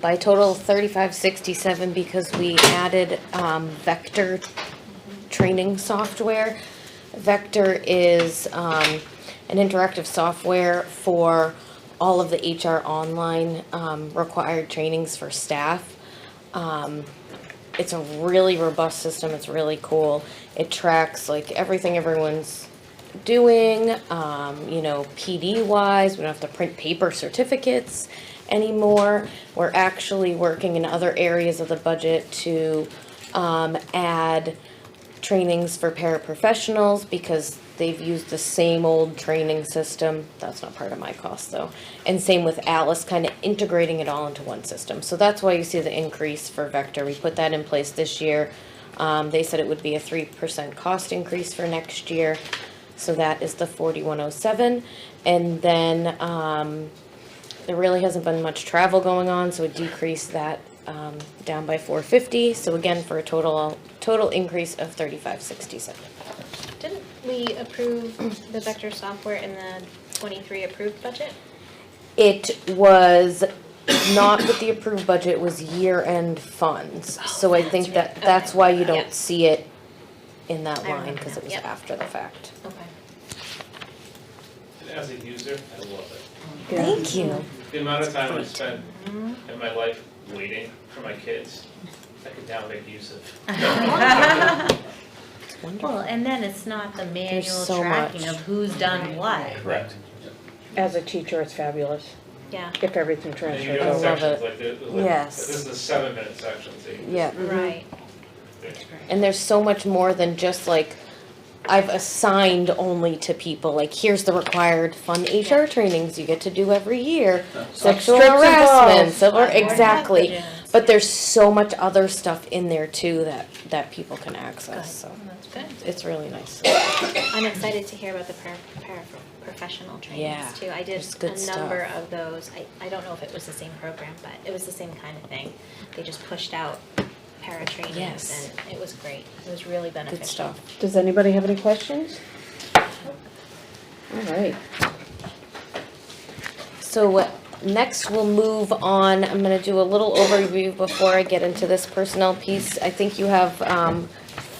by total 3567 because we added, Vector training software. Vector is, an interactive software for all of the HR online, required trainings for staff. It's a really robust system, it's really cool. It tracks like everything everyone's doing, PD wise, we don't have to print paper certificates anymore. We're actually working in other areas of the budget to add trainings for paraprofessionals because they've used the same old training system. That's not part of my cost though. And same with Alice, kind of integrating it all into one system. So that's why you see the increase for Vector. We put that in place this year. They said it would be a 3% cost increase for next year. So that is the 4107. And then there really hasn't been much travel going on, so it decreased that down by 450. So again, for a total increase of 3567. Didn't we approve the Vector software in the 23 approved budget? It was not with the approved budget, it was year-end funds. So I think that's right. that's why you Okay. don't see it in that I line, remember because now. it was Yep. after the fact. Okay. As a user, I love it. Thank you. The amount of time I spent in my life waiting for my kids, I could now make use of. Well, and then it's not the manual so tracking much. of who's done what. Correct. As a teacher, it's fabulous, Yeah, if everything And you transfers get I in love over. sections, it. like, Yes. this is a 7-minute section, so you can Yeah. right. And there's so much more than just like, I've assigned only to people, like, here's the required fun HR trainings you get to do every year. Sexual Strips and harassment, balls. civil, exactly. Pathogens. But there's so much other stuff in there too that people can access, so That's good. it's really nice. I'm excited to hear about the paraprofessional Yeah, trainings too. I did there's good a number stuff. of those. I don't know if it was the same program, but it was the same kind of thing. They just pushed out para trainings Yes. and it was great. It was really beneficial. Good stuff. Does anybody have any questions? All right. So next we'll move on, I'm gonna do a little overview before I get into this personnel piece. I think you have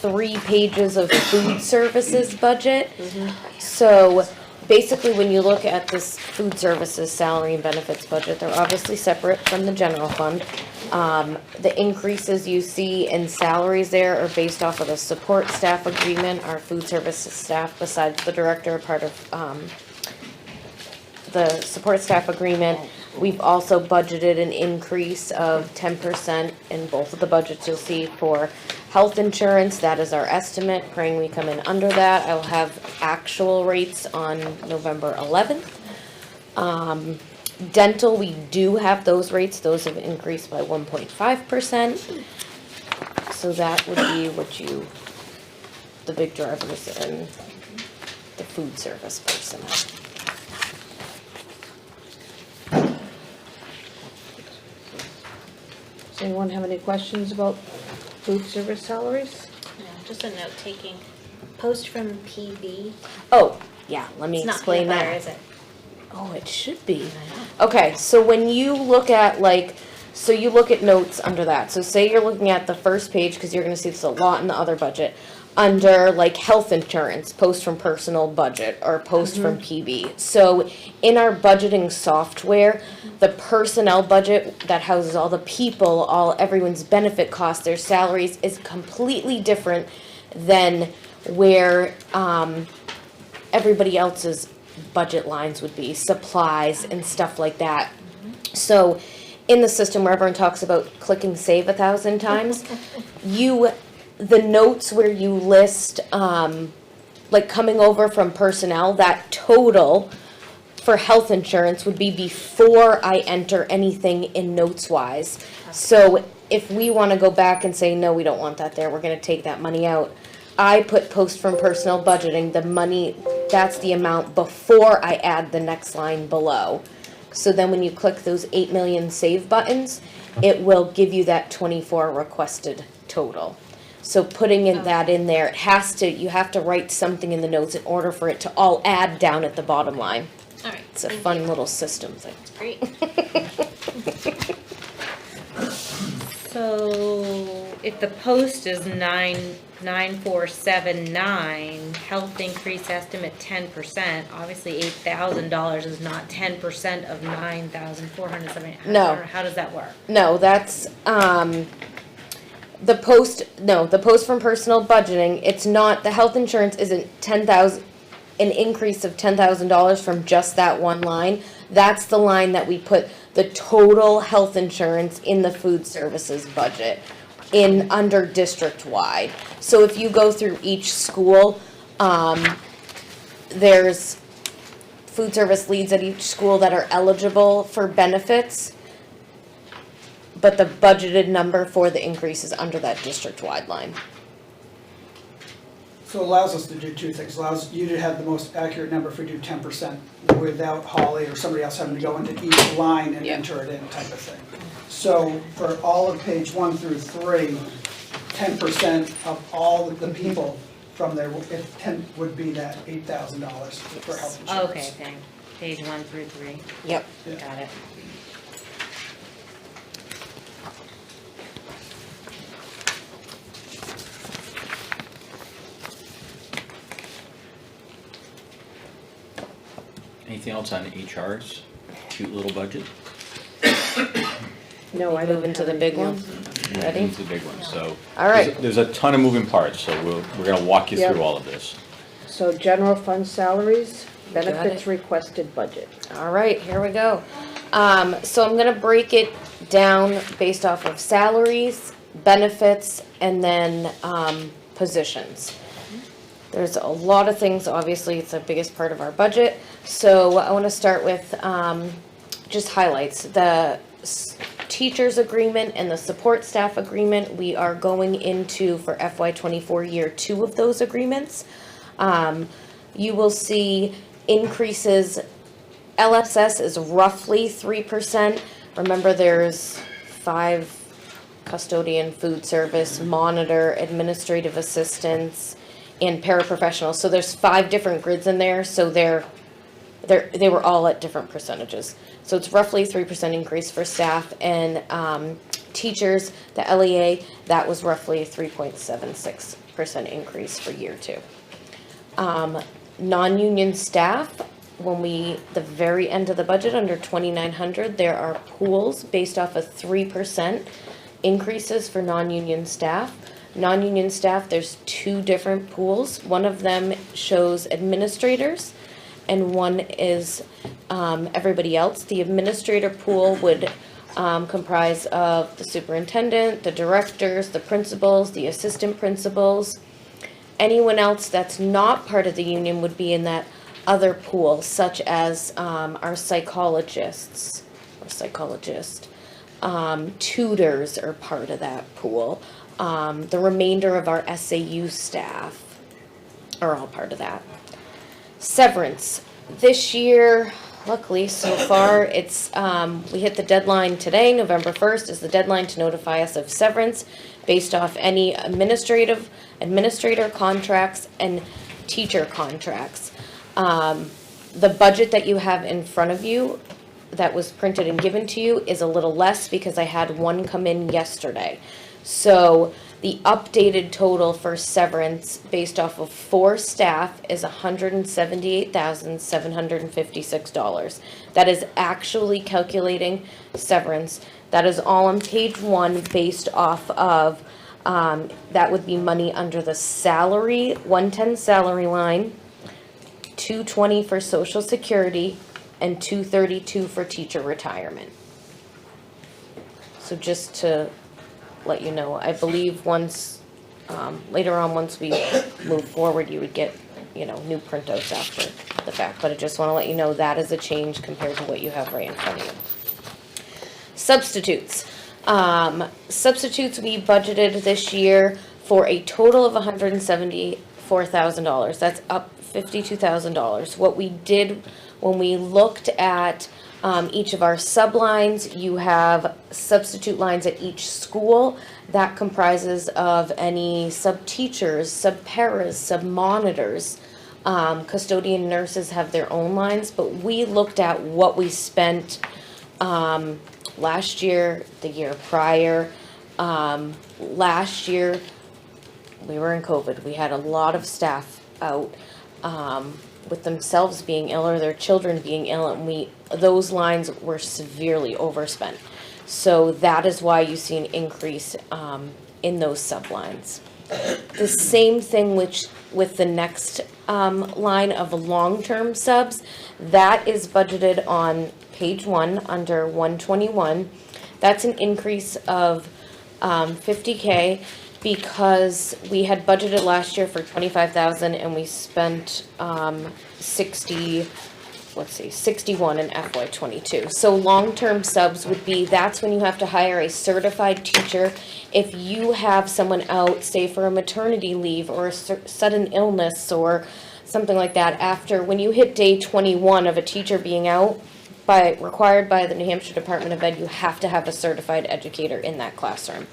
3 pages of food services budget. So basically, when you look at this food services salary and benefits budget, they're obviously separate from the general fund. The increases you see in salaries there are based off of the support staff agreement. Our food services staff, besides the director, are part of the support staff agreement. We've also budgeted an increase of 10% in both of the budgets you'll see for health insurance. That is our estimate, praying we come in under that. I will have actual rates on November 11th. Dental, we do have those rates. Those have increased by 1.5%. So that would be the big drivers in the food service personnel. Does anyone have any questions about food service salaries? No, just a note taking. Post from PB. Oh, yeah, let me It's not explain peanut butter, that. is it? Oh, it should be. Okay, so when you look at you look at notes under that. So say you're looking at the first page, because you're gonna see this a lot in the other budget. Under like health insurance, post from personal budget or post from PB. So in our budgeting software, the personnel budget that houses all the people, everyone's benefit costs, their salaries is completely different than where everybody else's budget lines would be, supplies and stuff like that. So in the system where everyone talks about click and save 1,000 times, the notes where you list, like coming over from personnel, that total for health insurance would be before I enter anything in notes wise. So if we wanna go back and say, no, we don't want that there, we're gonna take that money out, I put post from personal budgeting, the money, that's the amount before I add the next line below. So then when you click those 8 million save buttons, it will give you that 24 requested total. So putting in that in there, it has to, you have to write something in the notes in order for it to all add down at the bottom line. All right. It's a fun little system thing. Great. So if the post is 99479, health increase estimate 10%, obviously $8,000 is not 10% of 9,470. No. How does that work? No, that's, the post from personal budgeting, it's not, the health insurance isn't 10,000, an increase of $10,000 from just that one line. That's the line that we put the total health insurance in the food services budget in under district wide. So if you go through each school, there's food service leads at each school that are eligible for benefits, but the budgeted number for the increase is under that district wide line. So it allows us to do two things. Allows you to have the most accurate number if we do 10% without Holly or somebody else having to go into each line and enter it in type of thing. So for all of page 1 through 3, 10% of all of the people from there, if 10 would be that $8,000 for health insurance. Okay, thank, page 1 through 3. Yep. Got it. Anything else on HR's cute little budget? No, I Move don't into have the big anything one. else. Ready? It's the big one, so. All right. There's a ton of moving parts, so we're gonna walk you Yep. through all of this. So general fund salaries, Got benefits it. requested budget. All right, here we go. So I'm gonna break it down based off of salaries, benefits, and then, positions. There's a lot of things, obviously, it's the biggest part of our budget. So I wanna start with, just highlights. The teachers agreement and the support staff agreement, we are going into for FY '24 year 2 of those agreements. You will see increases. LSS is roughly 3%. Remember, there's 5 custodian, food service, monitor, administrative assistants, and paraprofessionals. So there's 5 different grids in there, so they were all at different percentages. So it's roughly 3% increase for staff, and teachers, the LEA, that was roughly a 3.76% increase for year 2. Non-union staff, the very end of the budget, under 2,900, there are pools based off of 3% increases for non-union staff. Non-union staff, there's 2 different pools. One of them shows administrators, and one is everybody else. The administrator pool would comprise of the superintendent, the directors, the principals, the assistant principals. Anyone else that's not part of the union would be in that other pool, such as our psychologists, tutors are part of that pool. The remainder of our SAU staff are all part of that. Severance. This year, luckily, so far, it's, we hit the deadline today, November 1st is the deadline to notify us of severance based off any administrator contracts and teacher contracts. The budget that you have in front of you that was printed and given to you is a little less because I had one come in yesterday. So the updated total for severance based off of 4 staff is $178,756. That is actually calculating severance. That is all on page 1 based off of, that would be money under the salary, 110 salary line, 220 for social security, and 232 for teacher retirement. So just to let you know, I believe once, later on, once we move forward, you would get, new printouts after. the fact, but I just wanna let you know that is a change compared to what you have right in front of you. Substitutes. Substitutes, we budgeted this year for a total of $174,000. That's up $52,000. What we did when we looked at each of our sublines, you have substitute lines at each school. That comprises of any sub-teachers, sub-paras, sub-monitors. Custodian nurses have their own lines, but we looked at what we spent last year, the year prior. Last year, we were in COVID. We had a lot of staff out with themselves being ill or their children being ill, and those lines were severely overspent. So that is why you see an increase in those sublines. The same thing with the next line of long-term subs. That is budgeted on page 1 under 121. That's an increase of $50K because we had budgeted last year for $25,000 and we spent 61 in FY22. So long-term subs would be, that's when you have to hire a certified teacher. If you have someone out, say for a maternity leave or a sudden illness or something like that, when you hit day 21 of a teacher being out, required by the New Hampshire Department of Ed, you have to have a certified educator in that classroom.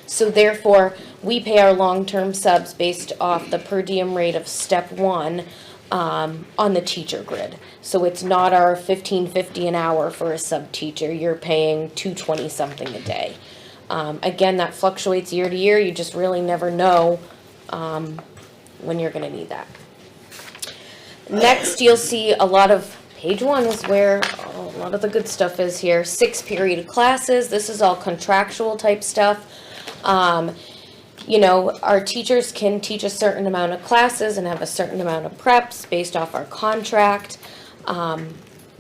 So therefore, we pay our long-term subs based off the per diem rate of step 1 on the teacher grid. So it's not our $15.50 an hour for a sub teacher. You're paying $220 something a day. Again, that fluctuates year to year. You just really never know when you're going to need that. Next, you'll see a lot of page 1 is where a lot of the good stuff is here. 6 period classes. This is all contractual type stuff. You know, our teachers can teach a certain amount of classes and have a certain amount of preps based off our contract.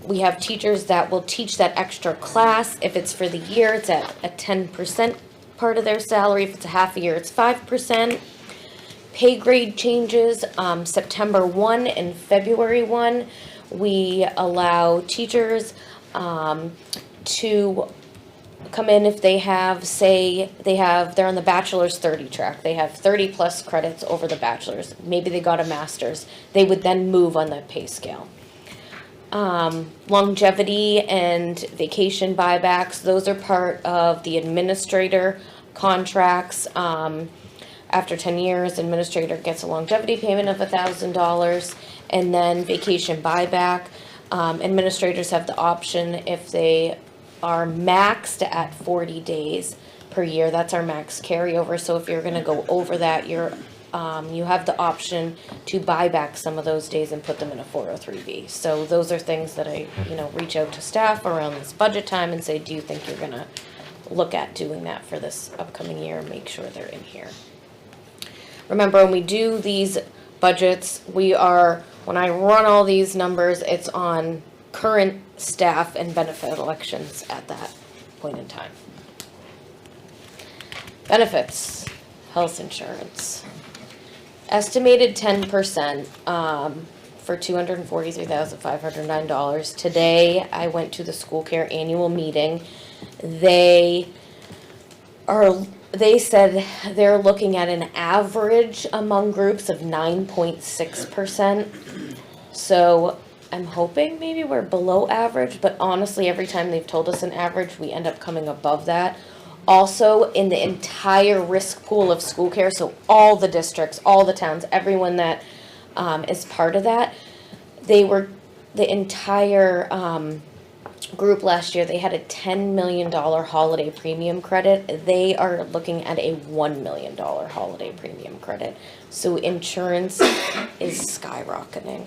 We have teachers that will teach that extra class. If it's for the year, it's at a 10% part of their salary. If it's a half a year, it's 5%. Pay grade changes, September 1 and February 1. We allow teachers to come in if they have, they're on the bachelor's 30 track. They have 30 plus credits over the bachelor's. Maybe they got a master's. They would then move on that pay scale. Longevity and vacation buybacks, those are part of the administrator contracts. After 10 years, administrator gets a longevity payment of $1,000, and then vacation buyback. Administrators have the option if they are maxed at 40 days per year. That's our max carryover. So if you're going to go over that, you have the option to buy back some of those days and put them in a 403B. So those are things that I, reach out to staff around this budget time and say, do you think you're going to look at doing that for this upcoming year? Make sure they're in here. Remember, when we do these budgets, when I run all these numbers, it's on current staff and benefit elections at that point in time. Benefits, health insurance. Estimated 10% for $243,509. Today, I went to the school care annual meeting. They said they're looking at an average among groups of 9.6%. So I'm hoping maybe we're below average, but honestly, every time they've told us an average, we end up coming above that. Also, in the entire risk pool of school care, so all the districts, all the towns, everyone that is part of that, the entire group last year, they had a $10 million holiday premium credit. They are looking at a $1 million holiday premium credit. So insurance is skyrocketing.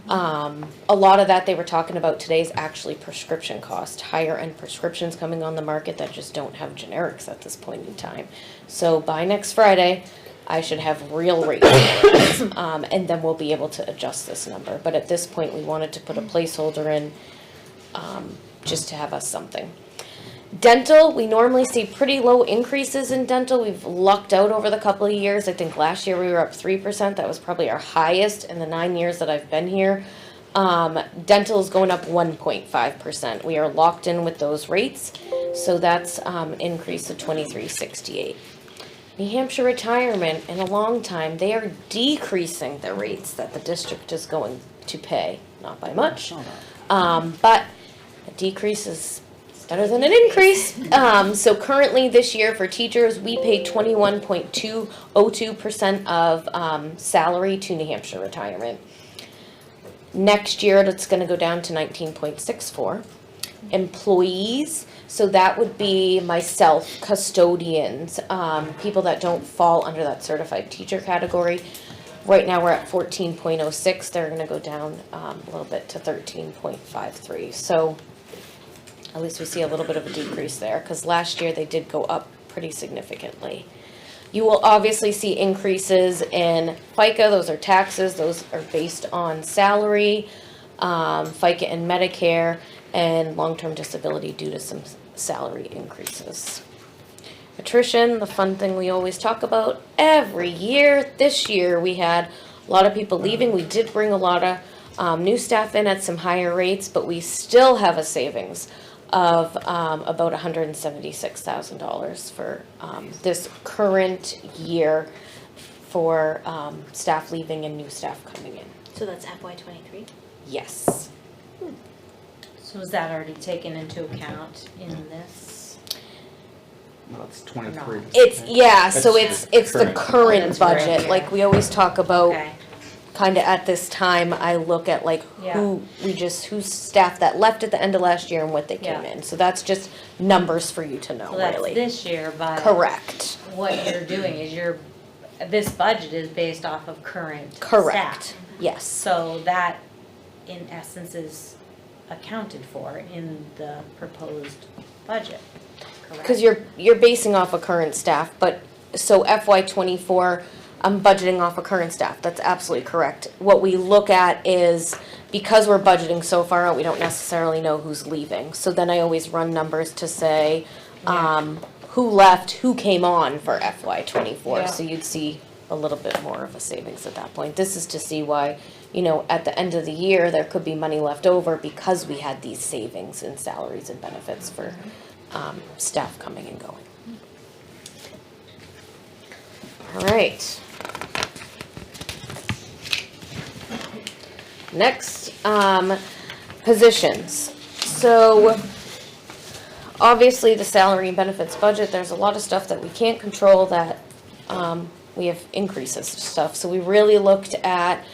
A lot of that they were talking about today is actually prescription cost, higher end prescriptions coming on the market that just don't have generics at this point in time. So by next Friday, I should have real rate changes, and then we'll be able to adjust this number. But at this point, we wanted to put a placeholder in just to have us something. Dental, we normally see pretty low increases in dental. We've lucked out over the couple of years. I think last year we were up 3%. That was probably our highest in the 9 years that I've been here. Dental is going up 1.5%. We are locked in with those rates, so that's increase of 2368. New Hampshire retirement, in a long time, they are decreasing the rates that the district is going to pay, not by much, but a decrease is better than an increase. So currently this year for teachers, we pay 21.202% of salary to New Hampshire retirement. Next year, it's gonna go down to 19.64. Employees, so that would be myself, custodians, people that don't fall under that certified teacher category. Right now, we're at 14.06, they're gonna go down a little bit to 13.53. So at least we see a little bit of a decrease there, because last year they did go up pretty significantly. You will obviously see increases in FICA, those are taxes, those are based on salary, FICA and Medicare, and long-term disability due to some salary increases. Attrition, the fun thing we always talk about every year. This year we had a lot of people leaving. We did bring a lot of new staff in at some higher rates, but we still have a savings of about $176,000 for this current year for staff leaving and new staff coming in. So that's FY '23? Yes. So is that already taken into account in this? Well, it's 23. It's, yeah, so That's it's the current. current That's right, budget, yeah. like we always talk about, Okay, kinda at this time, I look at like Yeah. who's staff that left at the end of last year and what they came Yeah. in, so that's just numbers for you to know, so that's really. this year, but Correct, what you're doing is this budget is based off of current staff. correct, yes, So that, in essence, is accounted for in the proposed budget, correct? cause you're basing off of current staff, but, so FY '24, I'm budgeting off of current staff, that's absolutely correct. What we look at is, because we're budgeting so far out, we don't necessarily know who's leaving. So then I always run numbers to say, who left, who came on for FY '24. Yeah. So you'd see a little bit more of a savings at that point. This is to see why, you know, at the end of the year, there could be money left over because we had these savings in salaries and benefits for staff coming and going. All right. Next, positions. So, obviously, the salary and benefits budget, there's a lot of stuff that we can't control that, we have increases to stuff. So we really looked at,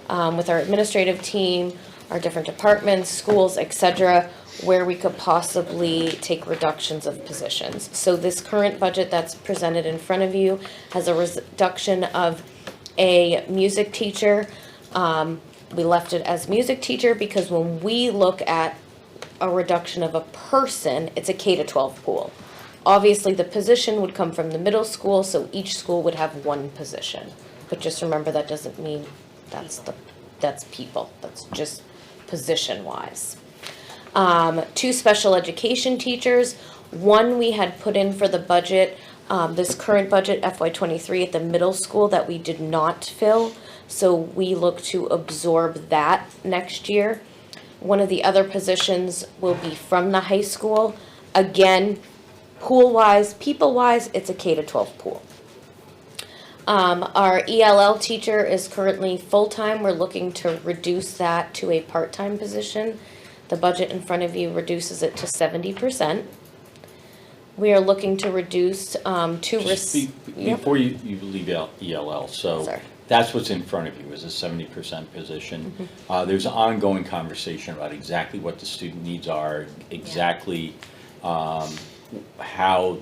with our administrative team, our different departments, schools, et cetera, where we could possibly take reductions of positions. So this current budget that's presented in front of you has a reduction of a music teacher. We left it as music teacher because when we look at a reduction of a person, it's a K-12 pool. Obviously, the position would come from the middle school, so each school would have one position. But just remember, that doesn't mean that's people, that's just position-wise. 2 special education teachers, 1 we had put in for the budget, this current budget FY '23 at the middle school that we did not fill. So we look to absorb that next year. One of the other positions will be from the high school. Again, pool-wise, people-wise, it's a K-12 pool. Our ELL teacher is currently full-time. We're looking to reduce that to a part-time position. The budget in front of you reduces it to 70%. We are looking to reduce Before you leave out ELL, so Sorry. that's what's in front of you, is a 70% position. There's an ongoing conversation about exactly what the student needs are, exactly how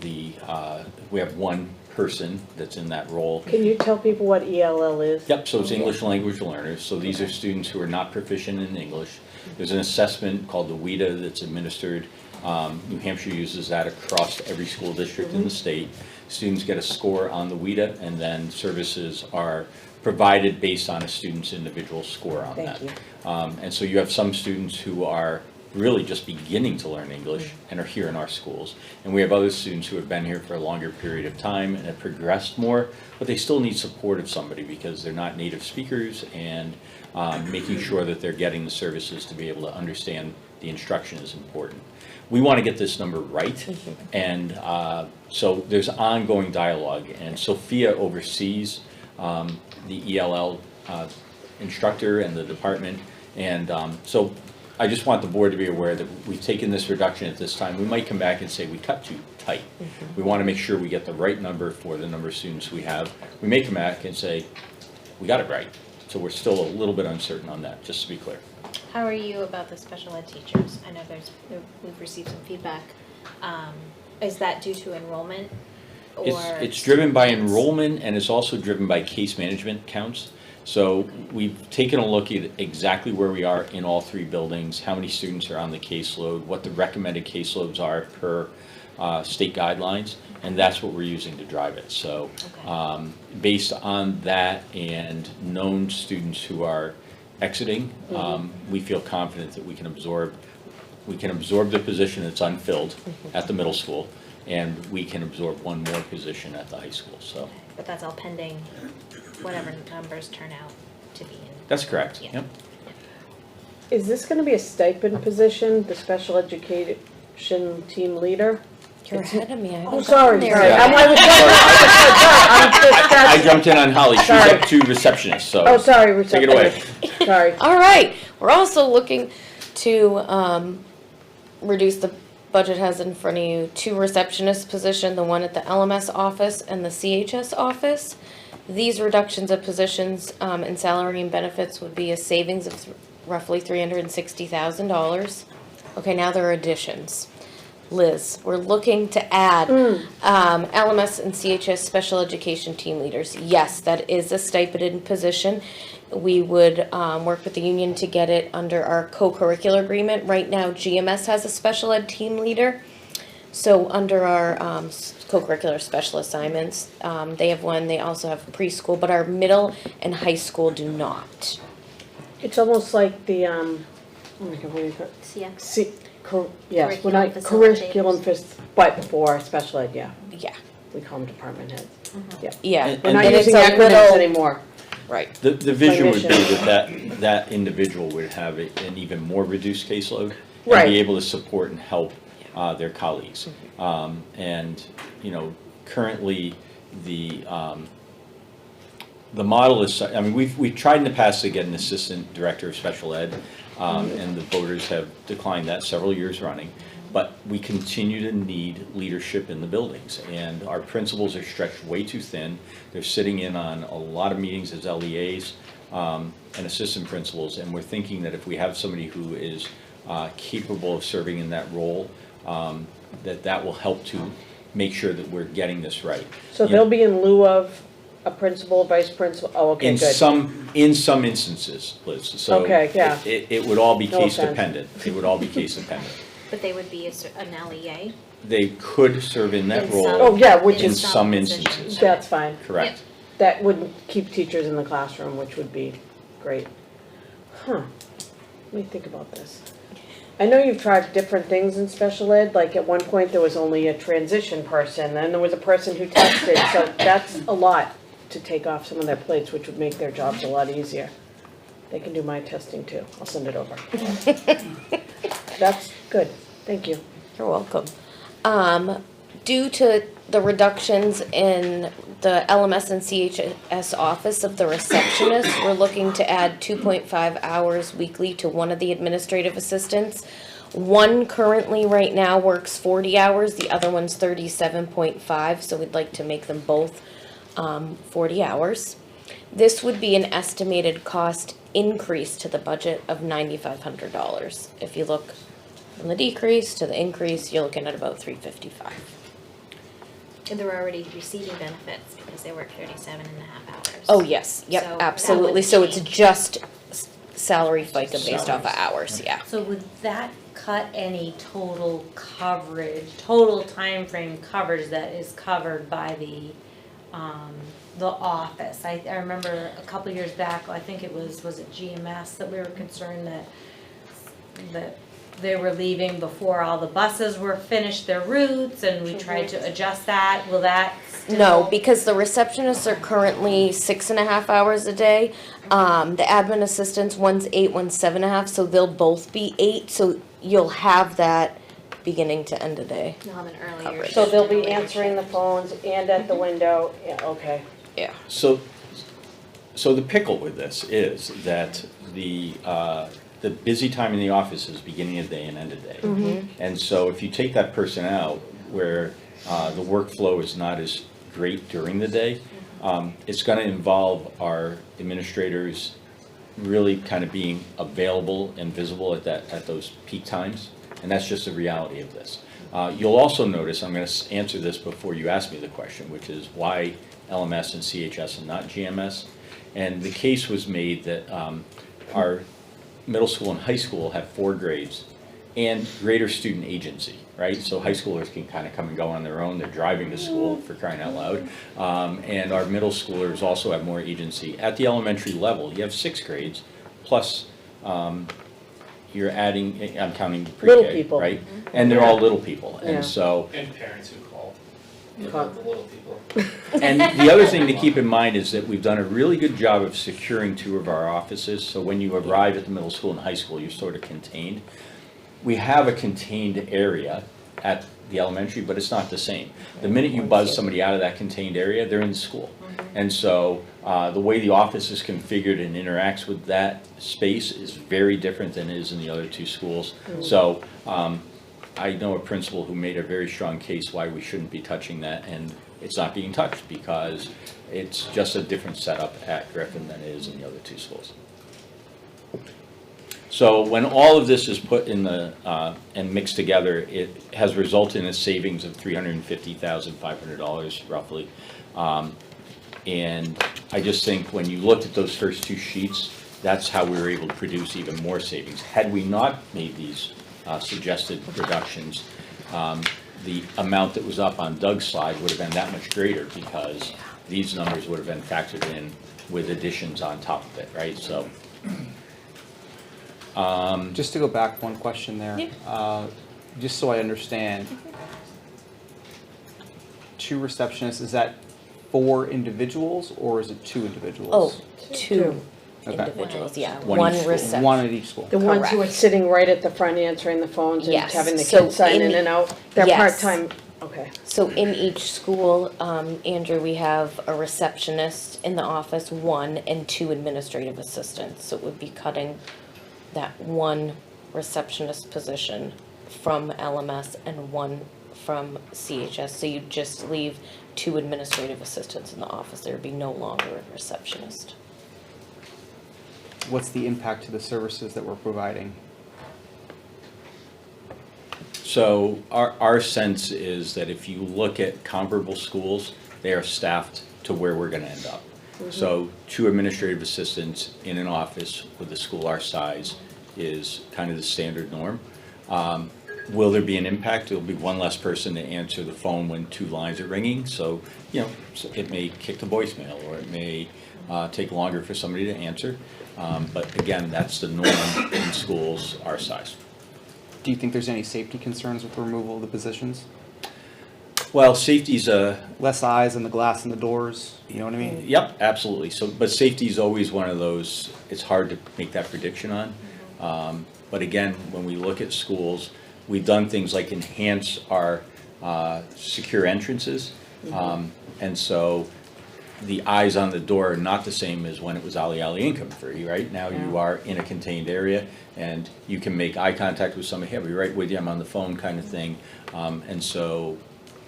we have one person that's in that role. Can you tell people what ELL is? Yep, so it's English language learners, so these are students who are not proficient in English. There's an assessment called the WIDA that's administered. New Hampshire uses that across every school district in the state. Students get a score on the WIDA, and then services are provided based on a student's individual score on that. Thank you. And so you have some students who are really just beginning to learn English and are here in our schools. And we have other students who have been here for a longer period of time and have progressed more, but they still need support of somebody because they're not native speakers, and making sure that they're getting the services to be able to understand the instruction is important. We want to get this number right, and so there's ongoing dialogue, and Sophia oversees the ELL instructor and the department, and so I just want the board to be aware that we've taken this reduction at this time. We might come back and say we cut too tight. We want to make sure we get the right number for the number of students we have. We may come back and say we got it right, so we're still a little bit uncertain on that, just to be clear. How are you about the special ed teachers? I know we've received some feedback. Is that due to enrollment or? It's driven by enrollment, and it's also driven by case management counts. So we've taken a look at exactly where we are in all three buildings, how many students are on the caseload, what the recommended caseloads are per state guidelines, and that's what we're using to drive it. So based on that and known students who are exiting, we feel confident that we can absorb the position that's unfilled at the middle school, and we can absorb one more position at the high school. So, but that's all pending whatever numbers turn out to be in. That's correct. Yeah. Yep. Is this gonna be a stipend position, the special education team leader? You're ahead of me. I Oh, haven't sorry, gotten there sorry. yet. I jumped in on Holly. She's Sorry. up to receptionist, so. Oh, sorry, Take it away. Sorry. All right, we're also looking to reduce the budget has in front of you, 2 receptionist position, the one at the LMS office and the CHS office. These reductions of positions in salary and benefits would be a savings of roughly $360,000. Okay, now there are additions. Liz, we're looking to add LMS and CHS special education team leaders. Yes, that is a stipended position. We would work with the union to get it under our co-curricular agreement. Right now, GMS has a special ed team leader. So under our co-curricular special assignments, they have one. They also have preschool, but our middle and high school do not. It's almost like the, oh my God, what do you call it? CX. Yes, when I, Curriculum but for special ed, yeah, Yeah. we call them department heads. Yeah, Yeah. And- we're not and it's using a acronyms middle- anymore. Right. The vision would be mission. that individual would have an even more reduced caseload and Right. be able to support and help their colleagues. And, you know, currently the model is, I mean, we've tried in the past to get an assistant director of special ed, and the voters have declined that several years running. But we continue to need leadership in the buildings, and our principals are stretched way too thin. They're sitting in on a lot of meetings as LEAs and assistant principals, and we're thinking that if we have somebody who is capable of serving in that role, that will help to make sure that we're getting this right. So You know, they'll be in lieu of a principal, vice principal, oh, okay, in good. some instances, Liz, so. Okay, yeah. It would all be No case offense. dependent. It would all be case dependent. But they would be an LEA. They could serve in that In role. some- Oh, yeah, which In is, some positions. instances, that's fine. correct. That would keep teachers in the classroom, which would be great. Huh, let me think about this. I know you've tried different things in special ed, like at one point there was only a transition person, then there was a person who tested, so that's a lot to take off some of their plates, which would make their jobs a lot easier. They can do my testing too, I'll send it over. That's good, thank you. You're welcome. Due to the reductions in the LMS and CHS office of the receptionist, we're looking to add 2.5 hours weekly to one of the administrative assistants. One currently right now works 40 hours, the other one's 37.5, so we'd like to make them both 40 hours. This would be an estimated cost increase to the budget of $9,500. If you look from the decrease to the increase, you're looking at about $355. And they're already receiving benefits because they work 37.5 hours. Oh, yes, So yep, that absolutely, would so it's change. just salary FICA based off of hours, yeah. So would that cut any total coverage, total time frame coverage that is covered by the office? I remember a couple years back, I think it was it GMS that we were concerned that they were leaving before all the buses were finished their routes, and we tried to adjust that. Will that still? No, because the receptionists are currently 6.5 hours a day. The admin assistants, one's 8, one's 7.5, so they'll both be 8, so you'll have that beginning to end of day. You'll have an earlier Coverage. shift So they'll and a be later answering the shift. phones and at the window, yeah, okay. Yeah. So the pickle with this is that the busy time in the office is beginning of day and end of day. And so if you take that person out where the workflow is not as great during the day, it's gonna involve our administrators really kind of being available and visible at those peak times. And that's just the reality of this. You'll also notice, I'm gonna answer this before you ask me the question, which is why LMS and CHS and not GMS. And the case was made that our middle school and high school have 4 grades and greater student agency, right? So high schoolers can kind of come and go on their own. They're driving to school, for crying out loud. And our middle schoolers also have more agency. At the elementary level, you have 6 grades plus you're adding, I'm counting pre-K, Little people. right? And they're all little people. Yeah. And so, And parents who call, Call. the little people. and the other thing to keep in mind is that we've done a really good job of securing 2 of our offices. So when you arrive at the middle school and high school, you're sort of contained. We have a contained area at the elementary, but it's not the same. The minute you buzz somebody out of that contained area, they're in school. And so the way the office is configured and interacts with that space is very different than it is in the other 2 schools. So I know a principal who made a very strong case why we shouldn't be touching that, and it's not being touched because it's just a different setup at Griffin than it is in the other 2 schools. So when all of this is put in the, and mixed together, it has resulted in a savings of $350,500 roughly. And I just think when you looked at those first 2 sheets, that's how we were able to produce even more savings. Had we not made these suggested reductions, the amount that was up on Doug's slide would have been that much greater because these numbers would have been factored in with additions on top of it, right? So. Just to go back one question there, just so I understand. 2 receptionists, is that 4 individuals or is it 2 individuals? Oh, 2 Okay. individuals, yeah, One one each school. reception. One at each school. The ones who are Correct. sitting right at the front answering the phones and Yes. having the So kids sign in in- and out, they're yes. part-time, okay. So in each school, Andrew, we have a receptionist in the office, 1 and 2 administrative assistants. So it would be cutting that 1 receptionist position from LMS and 1 from CHS. So you just leave 2 administrative assistants in the office. There would be no longer a receptionist. What's the impact to the services that we're providing? So our sense is that if you look at comparable schools, they are staffed to where we're gonna end up. So 2 administrative assistants in an office with a school our size is kind of the standard norm. Will there be an impact? There'll be 1 less person to answer the phone when 2 lines are ringing. So, you know, it may kick the voicemail or it may take longer for somebody to answer. But again, that's the norm in schools our size. Do you think there's any safety concerns with the removal of the positions? Well, safety's a, Less eyes on the glass and the doors, you know what I mean? yep, absolutely. So, but safety is always one of those, it's hard to make that prediction on. But again, when we look at schools, we've done things like enhance our secure entrances. And so the eyes on the door are not the same as when it was Ali income free, right? Now you are in a contained area and you can make eye contact with somebody, hey, I'll be right with you, I'm on the phone kind of thing. And so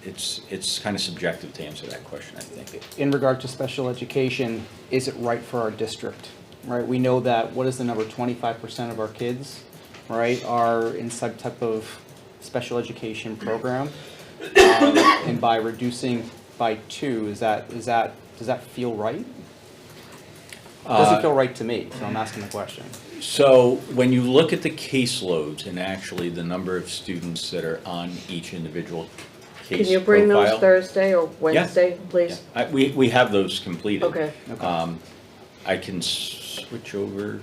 it's kind of subjective to answer that question, I think. In regard to special education, is it right for our district? Right, we know that, what is the number, 25% of our kids, right, are in some type of special education program? And by reducing by 2, does that feel right? It doesn't feel right to me, so I'm asking the question. So when you look at the caseloads and actually the number of students that are on each individual case Can you bring those profile- Thursday or Wednesday, please? Yeah, we have those completed. Okay. I can switch over.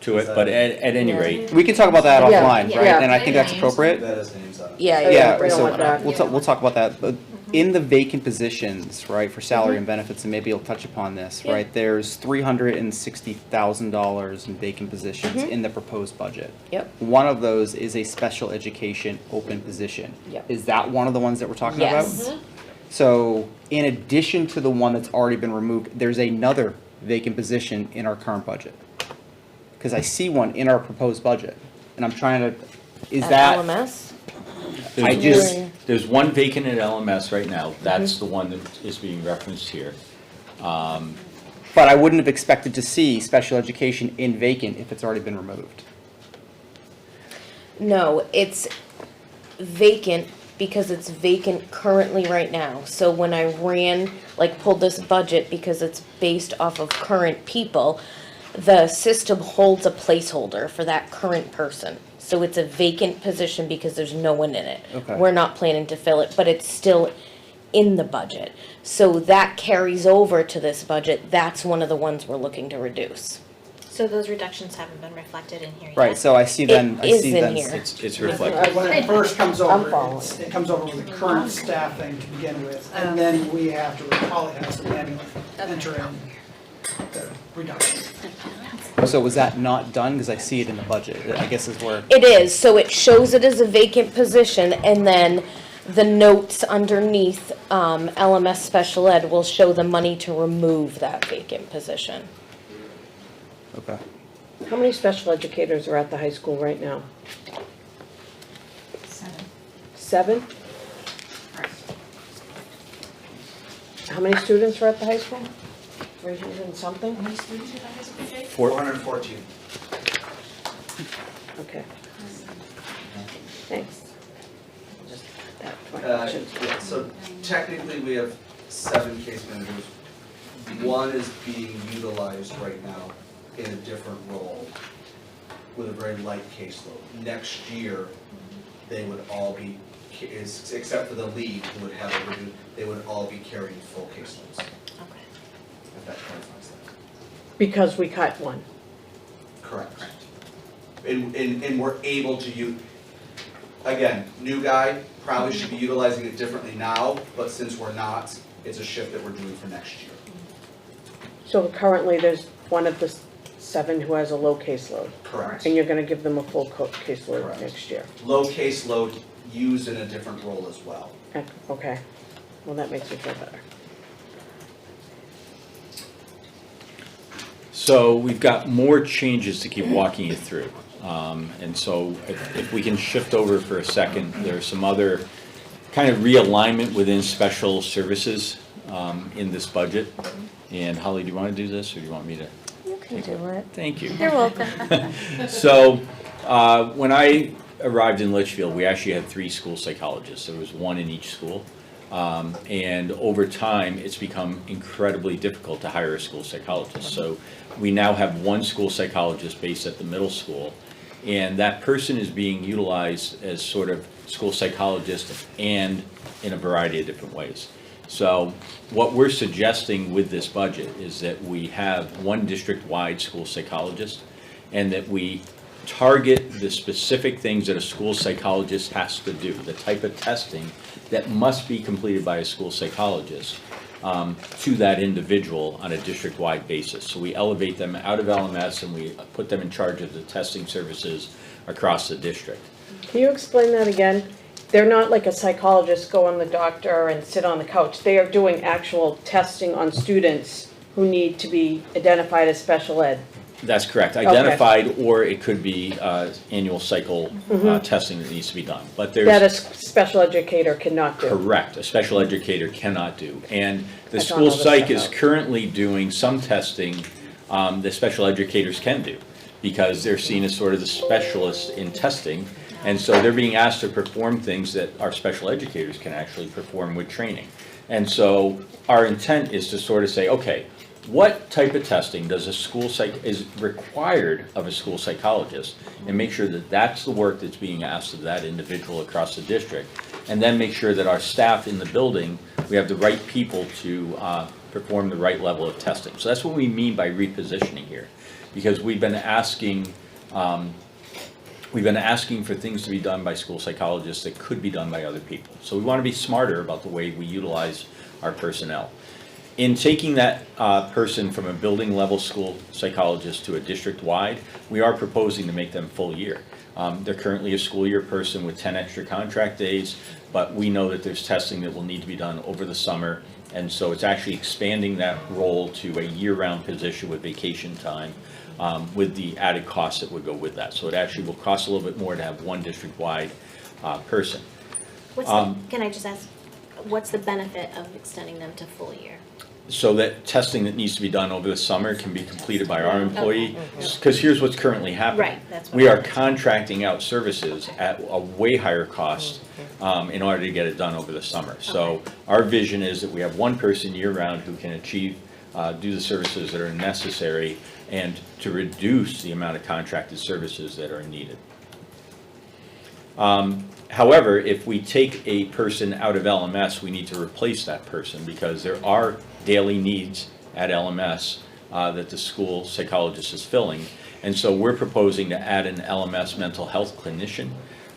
to it, but at any Yeah. rate, We can talk about that Yeah, offline, right? yeah. And I think that's appropriate. That has names on it. Yeah, Yeah, we don't so want that. we'll talk about that, but in the vacant positions, right, for salary and benefits, and maybe you'll touch upon this, Yeah. right? There's $360,000 in vacant positions in the proposed budget. Yep. One of those is a special education open position. Yep. Is that one of the ones that we're talking about? Yes. So in addition to the one that's already been removed, there's another vacant position in our current budget. Because I see one in our proposed budget, and I'm trying to, is At that? LMS? I just, there's one vacant at LMS right now. That's the one that is being referenced here. but I wouldn't have expected to see special education in vacant if it's already been removed. No, it's vacant because it's vacant currently right now. So when I pulled this budget, because it's based off of current people, the system holds a placeholder for that current person. So it's a vacant position because there's no one in it. Okay. We're not planning to fill it, but it's still in the budget. So that carries over to this budget. That's one of the ones we're looking to reduce. So those reductions haven't been reflected in here yet? Right, so I see then, I is see in then. here. It's reflected. When it first comes I'm over, following. it comes over with the current staffing to begin with, and then we have to, Holly has to manually enter in the reduction. So was that not done? Because I see it in the budget, I guess is where. It is, so it shows it as a vacant position, and then the notes underneath, LMS Special Ed will show the money to remove that vacant position. Okay. How many special educators are at the high school right now? 7? How many students are at the high school? 300 and something? 414. Okay. Thanks. Just add that to my Yeah, questions. so technically, we have 7 case managers. One is being utilized right now in a different role with a very light caseload. Next year, they would all be, except for the lead who would have a reduced, they would all be carrying full caseloads, Okay. if that clarifies that. Because we cut one. Correct. And we're able to use, again, new guy, probably should be utilizing it differently now, but since we're not, it's a shift that we're doing for next year. So currently, there's one of the 7 who has a low caseload. Correct. And you're gonna give them a full caseload Correct. next year. Low caseload used in a different role as well. Okay, well, that makes me feel better. So we've got more changes to keep walking you through. And so if we can shift over for a second, there's some other kind of realignment within special services in this budget. And Holly, do you want to do this, or do you want me to? You can do it. Thank you. You're welcome. So, when I arrived in Litchfield, we actually had 3 school psychologists. There was 1 in each school. And over time, it's become incredibly difficult to hire a school psychologist. So we now have 1 school psychologist based at the middle school. And that person is being utilized as sort of school psychologist and in a variety of different ways. So what we're suggesting with this budget is that we have 1 district-wide school psychologist, and that we target the specific things that a school psychologist has to do, the type of testing that must be completed by a school psychologist to that individual on a district-wide basis. So we elevate them out of LMS and we put them in charge of the testing services across the district. Can you explain that again? They're not like a psychologist, go on the doctor and sit on the couch. They are doing actual testing on students who need to be identified as special ed. That's correct, Okay. identified, or it could be annual cycle testing that needs to be done. But there's. That a special educator cannot do. Correct, a special educator cannot do. And the I found school all this psych stuff is out. currently doing some testing that special educators can do, because they're seen as sort of the specialists in testing. And so they're being asked to perform things that our special educators can actually perform with training. And so our intent is to sort of say, okay, what type of testing does a school psych, is required of a school psychologist, and make sure that that's the work that's being asked of that individual across the district. And then make sure that our staff in the building, we have the right people to perform the right level of testing. So that's what we mean by repositioning here. because we've been asking for things to be done by school psychologists that could be done by other people. So we want to be smarter about the way we utilize our personnel. In taking that person from a building level school psychologist to a district-wide, we are proposing to make them full year. They're currently a school year person with 10 extra contract days, but we know that there's testing that will need to be done over the summer, and so it's actually expanding that role to a year-round position with vacation time, with the added costs that would go with that. So it actually will cost a little bit more to have one district-wide person. Can I just ask, what's the benefit of extending them to full year? So that testing that needs to be done over the summer can be completed by our employee. Because here's what's currently happening. Right, that's what We I are was- contracting out services at a way higher cost in order to get it done over the summer. So our vision is that we have one person year-round who can achieve, do the services that are necessary and to reduce the amount of contracted services that are needed. However, if we take a person out of LMS, we need to replace that person because there are daily needs at LMS that the school psychologist is filling. And so we're proposing to add an LMS mental health clinician.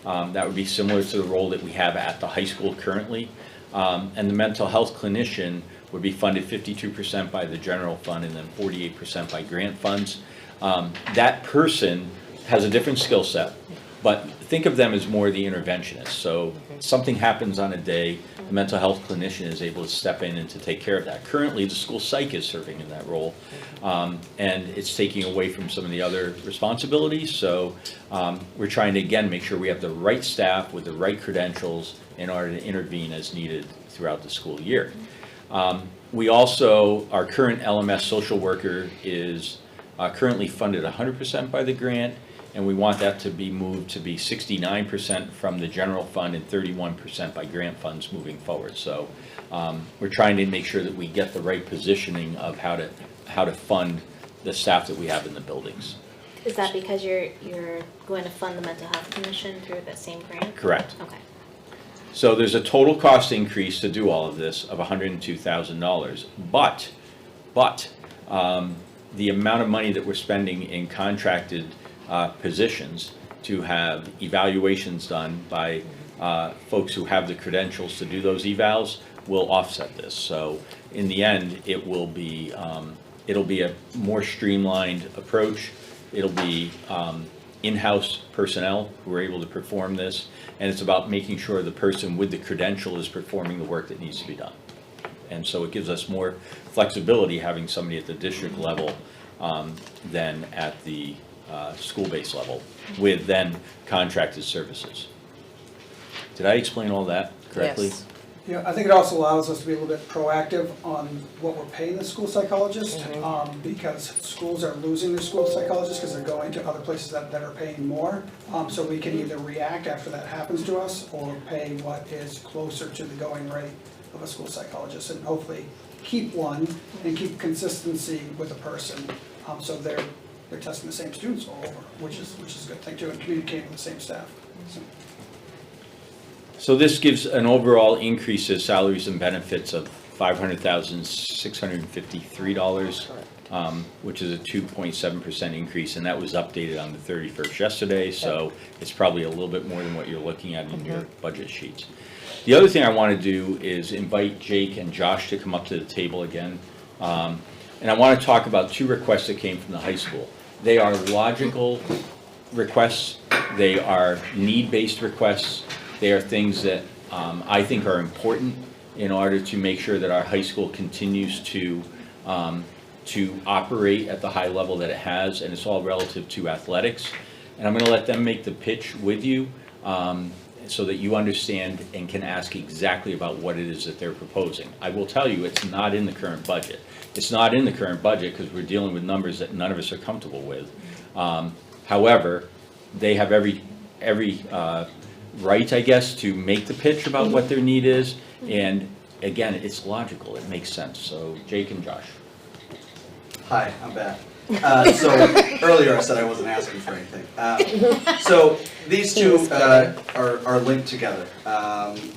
That would be similar to the role that we have at the high school currently. And the mental health clinician would be funded 52% by the general fund and then 48% by grant funds. That person has a different skill set, but think of them as more the interventionist. So something happens on a day, the mental health clinician is able to step in and to take care of that. Currently, the school psych is serving in that role, and it's taking away from some of the other responsibilities. So we're trying to, again, make sure we have the right staff with the right credentials in order to intervene as needed throughout the school year. We also, our current LMS social worker is currently funded 100% by the grant, and we want that to be moved to be 69% from the general fund and 31% by grant funds moving forward. So we're trying to make sure that we get the right positioning of how to fund the staff that we have in the buildings. Is that because you're going to fund the mental health commission through that same grant? Correct. Okay. So there's a total cost increase to do all of this of $102,000, but the amount of money that we're spending in contracted positions to have evaluations done by folks who have the credentials to do those evals will offset this. So in the end, it'll be a more streamlined approach. It'll be in-house personnel who are able to perform this, and it's about making sure the person with the credential is performing the work that needs to be done. And so it gives us more flexibility having somebody at the district level than at the school-based level with then contracted services. Did I explain all that correctly? Yes. Yeah, I think it also allows us to be a little bit proactive on what we're paying the school psychologist, because schools are losing their school psychologists because they're going to other places that are paying more. So we can either react after that happens to us or pay what is closer to the going rate of a school psychologist and hopefully keep one and keep consistency with a person. So they're testing the same students all over, which is a good thing too, and communicating with the same staff. So this gives an overall increase of salaries and benefits of $500,653, which is a 2.7% increase, and that was updated on the 31st yesterday, so it's probably a little bit more than what you're looking at in your budget sheets. The other thing I want to do is invite Jake and Josh to come up to the table again, and I want to talk about two requests that came from the high school. They are logical requests, they are need-based requests. They are things that I think are important in order to make sure that our high school continues to operate at the high level that it has, and it's all relative to athletics. And I'm going to let them make the pitch with you so that you understand and can ask exactly about what it is that they're proposing. I will tell you it's not in the current budget. It's not in the current budget because we're dealing with numbers that none of us are comfortable with. However, they have every right, I guess, to make the pitch about what their need is, and again, it's logical, it makes sense. So Jake and Josh. Hi, I'm back. So earlier I said I wasn't asking for anything. So these two are linked together.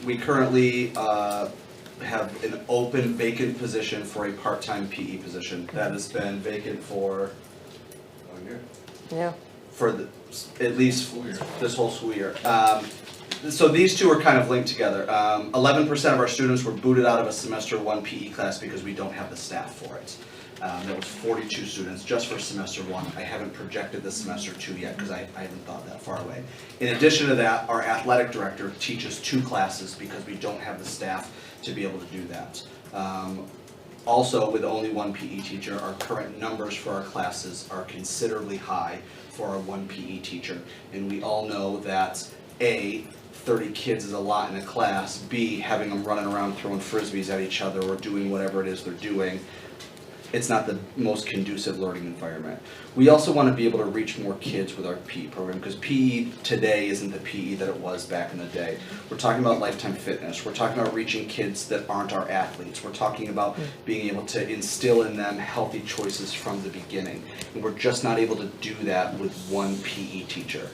We currently have an open vacant position for a part-time PE position that has been vacant for year. Yeah. For the, at least this whole school year. So these two are kind of linked together. 11% of our students were booted out of a semester 1 PE class because we don't have the staff for it. That was 42 students just for semester 1. I haven't projected the semester 2 yet because I haven't thought that far away. In addition to that, our athletic director teaches 2 classes because we don't have the staff to be able to do that. Also, with only 1 PE teacher, our current numbers for our classes are considerably high for our 1 PE teacher. And we all know that A, 30 kids is a lot in a class, B, having them running around throwing frisbees at each other or doing whatever it is they're doing, it's not the most conducive learning environment. We also want to be able to reach more kids with our PE program because PE today isn't the PE that it was back in the day. We're talking about lifetime fitness. We're talking about reaching kids that aren't our athletes. We're talking about being able to instill in them healthy choices from the beginning. And we're just not able to do that with 1 PE teacher.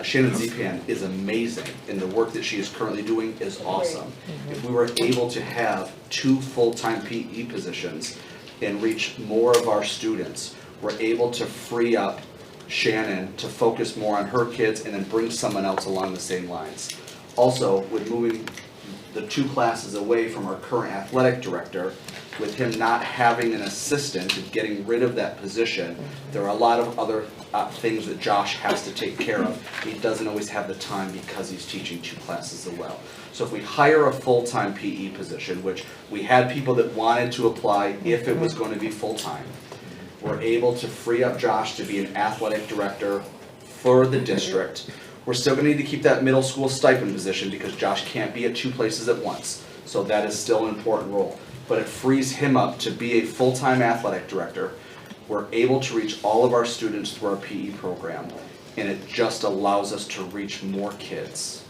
Shannon Zepan is amazing, and the work that she is currently doing is awesome. If we were able to have 2 full-time PE positions and reach more of our students, we're able to free up Shannon to focus more on her kids and then bring someone else along the same lines. Also, with moving the 2 classes away from our current athletic director, with him not having an assistant and getting rid of that position, there are a lot of other things that Josh has to take care of. He doesn't always have the time because he's teaching 2 classes as well. So if we hire a full-time PE position, which we had people that wanted to apply if it was going to be full-time, we're able to free up Josh to be an athletic director for the district. We're still going to need to keep that middle school stipend position because Josh can't be at 2 places at once. So that is still an important role. But it frees him up to be a full-time athletic director. We're able to reach all of our students through our PE program, and it just allows us to reach more kids.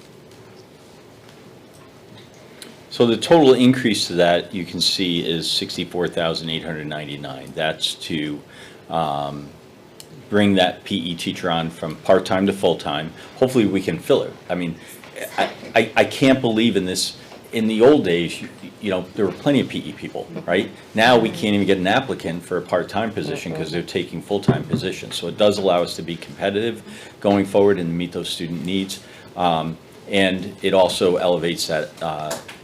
So the total increase to that, you can see, is 64,899. That's to bring that PE teacher on from part-time to full-time. Hopefully we can fill it. I mean, I can't believe in this. In the old days, you know, there were plenty of PE people, right? Now we can't even get an applicant for a part-time position because they're taking full-time positions. So it does allow us to be competitive going forward and meet those student needs. And it also elevates that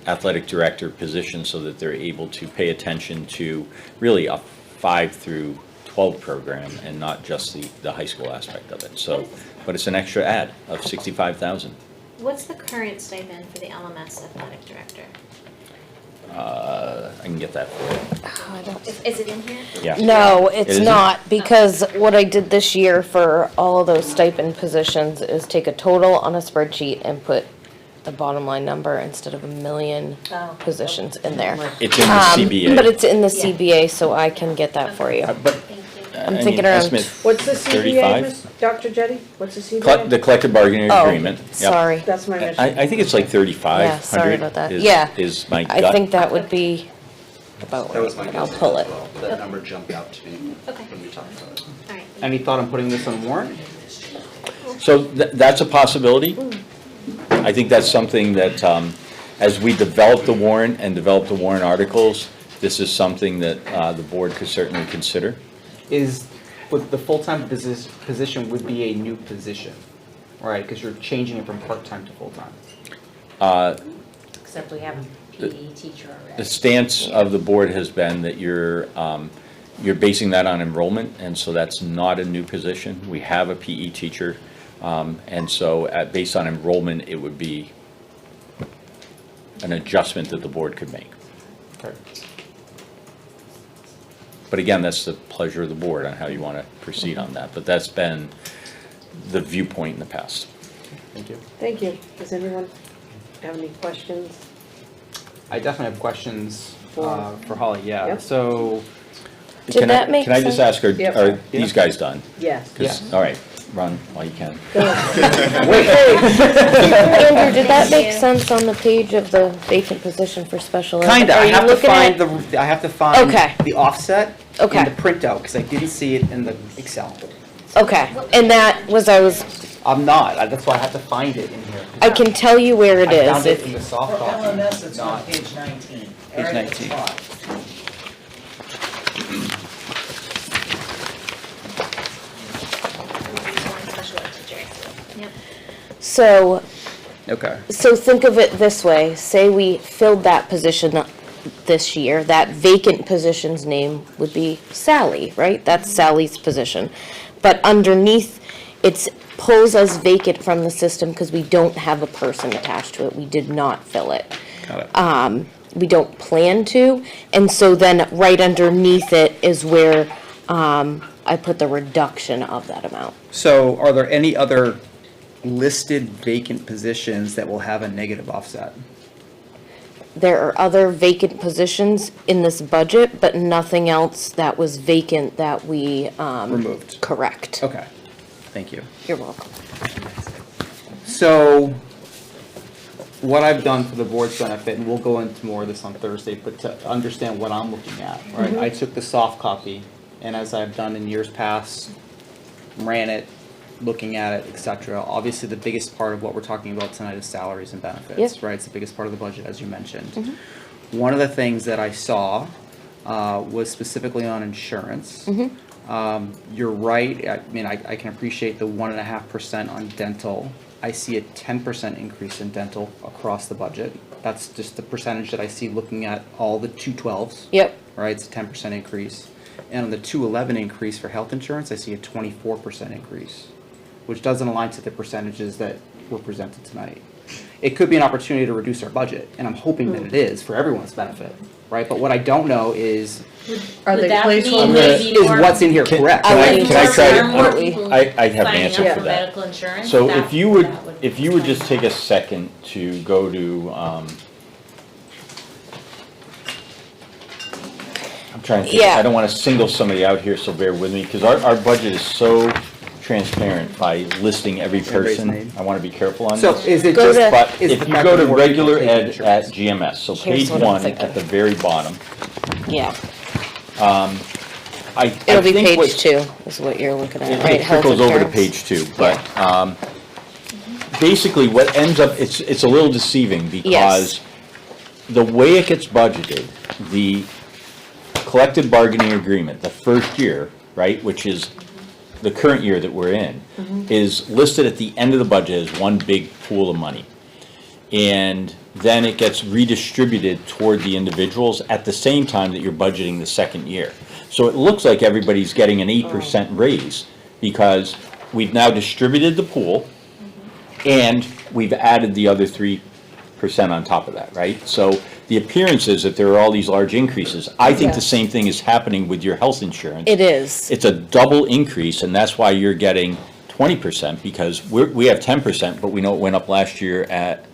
athletic director position so that they're able to pay attention to really a 5 through 12 program and not just the high school aspect of it. So, but it's an extra add of 65,000. What's the current stipend for the LMS athletic director? I can get that for you. Is it in here? Yeah. No, It it's isn't? not, because what I did this year for all of those stipend positions is take a total on a spreadsheet and put the bottom line number instead of a million positions in there. It's in the CBA. But it's in the CBA, so I can get that for you. But I'm thinking around What's the CBA, 35? Miss Dr. Jetty? What's the CBA? The collective bargaining Oh, agreement. Yep. sorry. That's my mission. I think it's like 3,500. Yeah, sorry about that. is- Yeah. Is my I gut. think that would be about That was right, my but I'll guess pull as it. well. That number jumped out to me Okay. when we talked about it. All right. Any thought on putting this on warrant? So that's a possibility. I think that's something that, as we develop the warrant and develop the warrant articles, this is something that the board could certainly consider. With the full-time position would be a new position, right? Because you're changing it from part-time to full-time. Except we have a PE teacher already. The stance of the board has been that you're basing that on enrollment, and so that's not a new position. We have a PE teacher, and so based on enrollment, it would be an adjustment that the board could make. Okay. But again, that's the pleasure of the board on how you want to proceed on that. But that's been the viewpoint in the past. Thank you. Thank you. Does anyone have any questions? I definitely have questions for Holly, yeah. Yep. Did So, Can that make Can I just sense? ask, are Yep. these guys done? Yes. 'Cause- all right, run while you can. Andrew, did that make sense on the page of the vacant position for special ed? kinda, Are I you have to looking find at- Okay. the offset Okay. and the printout, because I didn't see it in the Excel. Okay, and I'm not, that's why I have to find it in here. I can tell you where it I is. found it if- in the soft For copy, LMS, it's on not- page 19. Page right at the 19. top. Yep. So, Okay. so think of it this way, say we filled that position this year, that vacant position's name would be Sally, right? That's Sally's position. But underneath, it's pulls us vacant from the system because we don't have a person attached to it. We did not fill it. Got it. We don't plan to, and so then right underneath it is where I put the reduction of that amount. So are there any other listed vacant positions that will have a negative offset? There are other vacant positions in this budget, but nothing else that was vacant that we Removed. Correct. Okay, thank you. You're welcome. So, what I've done for the board's benefit, and we'll go into more of this on Thursday, but to understand what I'm looking at, right? I took the soft copy, and as I've done in years past, ran it, looking at it, et cetera. Obviously, the biggest part of what we're talking about tonight is salaries and benefits, Yep. right? It's the biggest part of the budget, as you mentioned. One of the things that I saw was specifically on insurance. You're right, I mean, I can appreciate the 1.5% on dental. I see a 10% increase in dental across the budget. That's just the percentage that I see looking at all the 212s. Yep. Right, it's a 10% increase. And on the 211 increase for health insurance, I see a 24% increase, which doesn't align to the percentages that were presented tonight. It could be an opportunity to reduce our budget, and I'm hoping that it is for everyone's benefit, right? But what I don't know is Are they Would that mean placeholders? maybe is more- what's in here correct? I Maybe would Can I more- try to- more people I have an signing answer up for for that. medical insurance? So That- if you would, that if you would just take a second to go to, I'm trying to think, Yeah. I don't wanna single somebody out here, so bear with me, because our budget is so transparent by listing every Everybody's person. name. I wanna be careful on So this. is it Go just, to- But is if the you fact go that to more people regular take ed insurance? at GMS, so Here's page what I'm one thinking. at the very bottom, Yeah. I It'll be think page what's- 2 is what you're looking at, It right? Health trickles over to insurance. page 2, but basically what ends up, it's a little deceiving because the way it gets budgeted, the collective bargaining agreement, the first year, right, which is the current year that we're in, is listed at the end of the budget as one big pool of money. And then it gets redistributed toward the individuals at the same time that you're budgeting the second year. So it looks like everybody's getting an 8% raise because we've now distributed the pool and we've added the other 3% on top of that, right? So the appearance is that there are all these large increases. I think the same thing is happening with your health insurance. It is. It's a double increase, and that's why you're getting 20%, because we have 10%, but we know it went up last year at,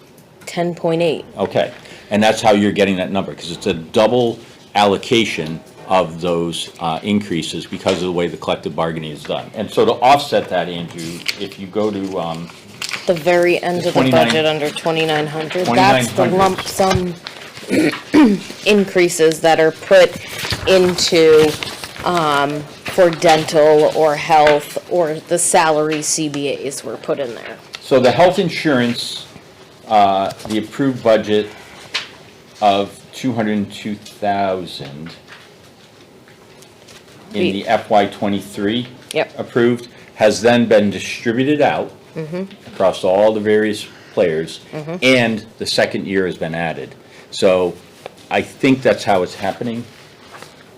10.8. okay. And that's how you're getting that number, because it's a double allocation of those increases because of the way the collective bargaining is done. And so to offset that, Andrew, if you go to, The very end The of the 29 budget under 2,900, that's the 2,900. lump sum increases that are put into, for dental or health, or the salary CBAs were put in there. so the health insurance, the approved budget of 202,000 in the FY '23 Yep. approved, has then been distributed out across all the various players, and the second year has been added. So I think that's how it's happening.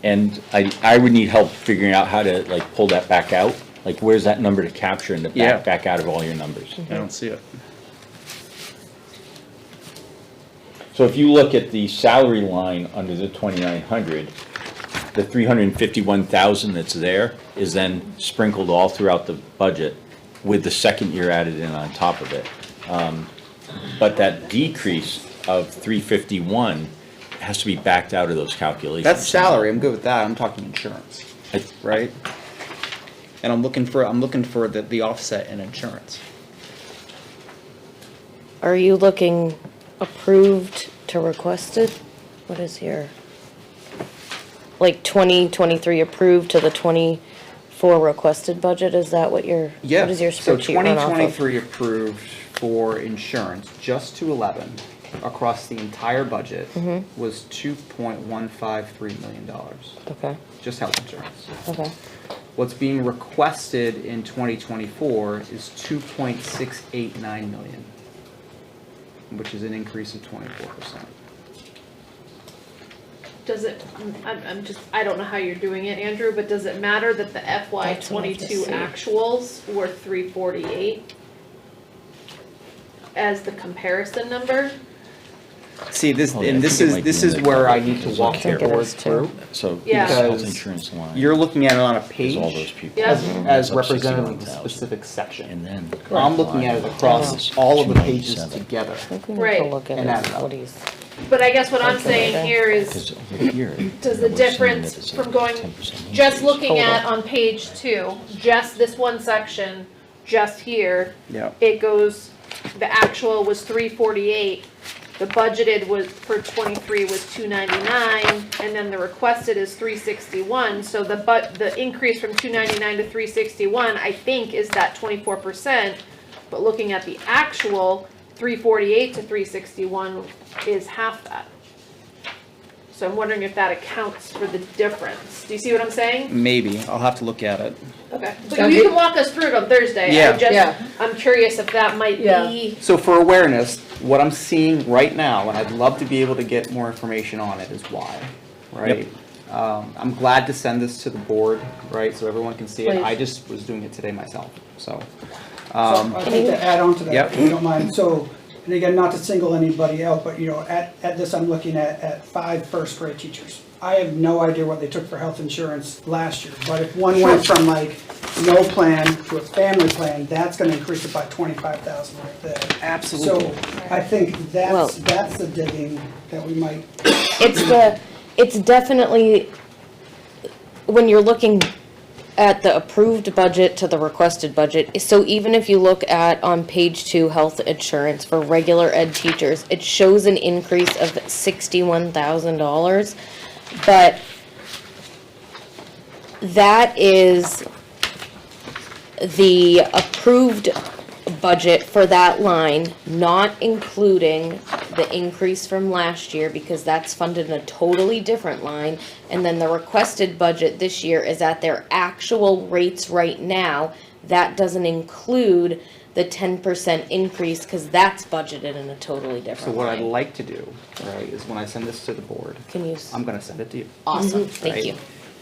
And I would need help figuring out how to like pull that back out. Like where's that number to capture and to Yeah. back out of all your numbers? I don't see it. So if you look at the salary line under the 2,900, the 351,000 that's there is then sprinkled all throughout the budget with the second year added in on top of it. But that decrease of 351 has to be backed out of those calculations. That's salary, I'm good with that, I'm talking insurance, right? And I'm looking for the offset in insurance. Are you looking approved to requested? What is here? Like 2023 approved to the 24 requested budget, is that what your, Yeah, what is your so spreadsheet run off of? 2023 approved for insurance, just to 11, across the entire budget, was $2.153 million, Okay, just health insurance. okay. What's being requested in 2024 is 2.689 million, which is an increase of 24%. Does it, I don't know how you're doing it, Andrew, but does it matter that the FY That's what I have to '22 see. actuals were 348 as the comparison number? See, this, Oh, yeah, I and this think it is, might this be in is the where I coverage need to as walk well. the I think it board is too. through. So Yeah. the health Because insurance line You're looking at it on a is page all those people. Yeah. as That's up representative of a 61,000. specific section. And then. I'm looking at it across all of the pages 297. together. I think we need Right. to look at And add it it, up. what he's, But I guess what I'm saying Calculator. here is, Because over here. does we're the saying difference that it's from a going, 10% just increase. looking at Total. on page 2, just this one section, just here, Yeah. it goes, the actual was 348, the budgeted was, for 23 was 299, and then the requested is 361, so the increase from 299 to 361, I think, is that 24%, but looking at the actual, 348 to 361 is half that. So I'm wondering if that accounts for the difference. Do you see what I'm saying? Maybe, I'll have to look at it. Okay, but you can walk us through it on Thursday. Yeah. Yeah. I'm curious if that might Yeah. be, So for awareness, what I'm seeing right now, and I'd love to be able to get more information on it, is why, right? I'm glad to send this to the board, right, so everyone can see it. I just was doing it today myself, so. So I think to add on to that, Yep. if you don't mind, so, and again, not to single anybody out, but you know, at this, I'm looking at 5 first grade teachers. I have no idea what they took for health insurance last year, but if one went from like no plan to a family plan, that's gonna increase it by 25,000 right there. Absolutely. So I think Well- that's the digging that we might, it's definitely, when you're looking at the approved budget to the requested budget, so even if you look at on page 2, health insurance for regular ed teachers, it shows an increase of $61,000, but that is the approved budget for that line, not including the increase from last year, because that's funded in a totally different line. And then the requested budget this year is at their actual rates right now. That doesn't include the 10% increase, because that's budgeted in a totally So different what I'd line. like to do, right, is when I send this to the board, Can you, I'm gonna send it to you. awesome, thank Right. you.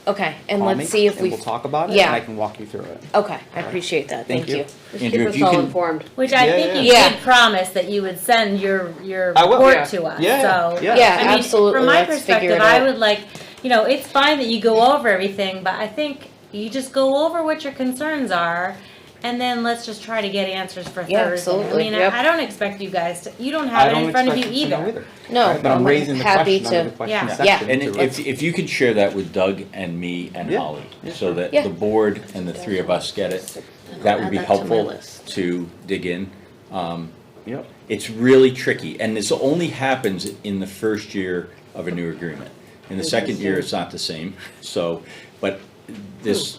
Okay, and Call me, let's see if and we, we'll talk about it, and yeah. I can walk you through it. okay, I appreciate that, Thank thank you. you. Just Andrew, keep if us you all can- informed. Which I Yeah, think yeah. you Yeah. did promise that you would send your I will, report yeah. to us, Yeah, so. yeah. Yeah, I mean, absolutely, from my let's figure perspective, it I out. would like, it's fine that you go over everything, but I think you just go over what your concerns are, and then let's just try to get answers for Yeah, Thursday. absolutely. I mean, Yep. I don't expect you guys to, you don't I have it don't in front of you expect to know either. No, Right, But I'm raising the happy question under to, the question Yeah. section. And too. if you could share that with Doug and me and Yeah. Holly, so that Yeah. the board and the 3 of us get it, that would be Add that to my helpful list. to dig in. Yep. It's really tricky, and this only happens in the first year of a new agreement. In the second year, it's not the same, so, but this,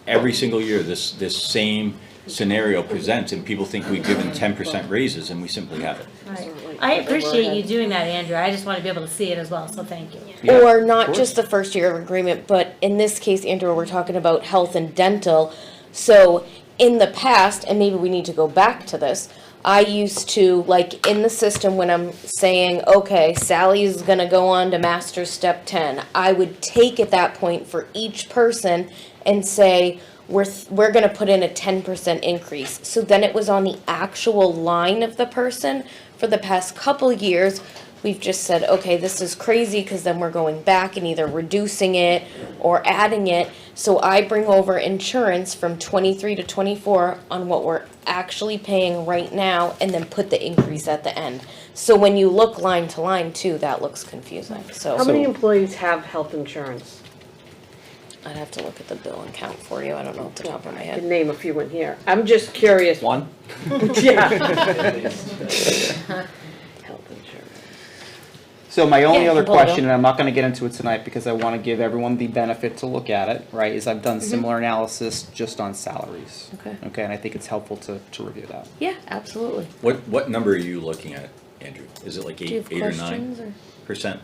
every single year, this same scenario presents, and people think we've given 10% raises, and we simply haven't. Right. I appreciate you doing that, Andrew, I just want to be able to see it as well, so thank you. Yeah, or of not course. just the first year of agreement, but in this case, Andrew, we're talking about health and dental. So in the past, and maybe we need to go back to this, I used to, like, in the system, when I'm saying, okay, Sally's gonna go on to master's step 10, I would take at that point for each person and say, we're gonna put in a 10% increase. So then it was on the actual line of the person. For the past couple years, we've just said, okay, this is crazy, because then we're going back and either reducing it or adding it. So I bring over insurance from 23 to 24 on what we're actually paying right now, and then put the increase at the end. So when you look line to line too, that looks confusing, How so many employees have health insurance? I'd have to look at the bill and count for you, I don't know off the top of my I head. can name a few in here. I'm just curious. One? Yeah. Health insurance. So my only Yeah, other pull it question, up. and I'm not gonna get into it tonight because I wanna give everyone the benefit to look at it, right, is I've done similar analysis just on salaries. Okay. Okay, and I think it's helpful to review that. Yeah, absolutely. What number are you looking at, Andrew? Is it like Do you 8 have or questions, or? 9%?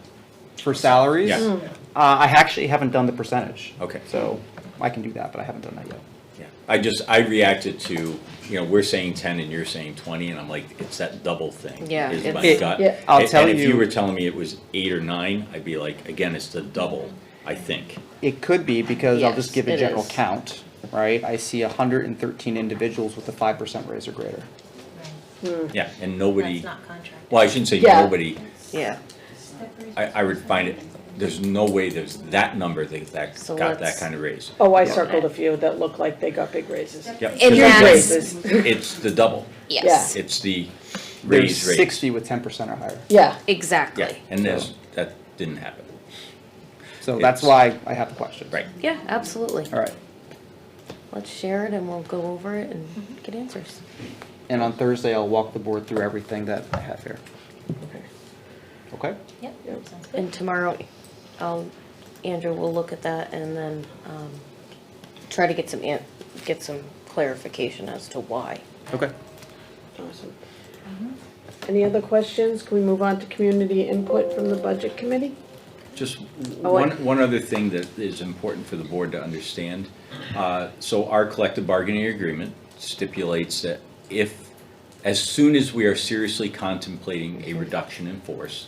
For salaries? Yeah. I actually haven't done the percentage. Okay. So I can do that, but I haven't done that yet. Yeah, I reacted to, we're saying 10 and you're saying 20, and I'm like, it's that double thing. Yeah, Is my it's- gut. yeah. I'll And- tell And if you you- were telling me it was 8 or 9, I'd be like, again, it's the double, I think. It could be, because I'll just Yes, give a it general is. count, right? I see 113 individuals with a 5% raise or greater. Yeah, and nobody, That's not contract. well, I shouldn't say Yeah. nobody, Yeah, I would find it, there's no way there's that number that So got that let's- kind of raise. Oh, I circled a few that look like they got big raises. Yep, And because Huge that's- raises. it's the double, yes, it's the There's raise. 60 with 10% or higher. Yeah, exactly. Yeah, and that didn't happen. So that's It's- why I have the question. Right. Yeah, absolutely. All right. Let's share it and we'll go over it and get answers. And on Thursday, I'll walk the board through everything that I have here. Okay? Yep, sounds good. And tomorrow, Andrew will look at that and then, try to get some clarification as to why. Okay. awesome. Any other questions? Can we move on to community input from the budget committee? Just Oh, one other thing that is important for the board to understand. So our collective bargaining agreement stipulates that as soon as we are seriously contemplating a reduction in force,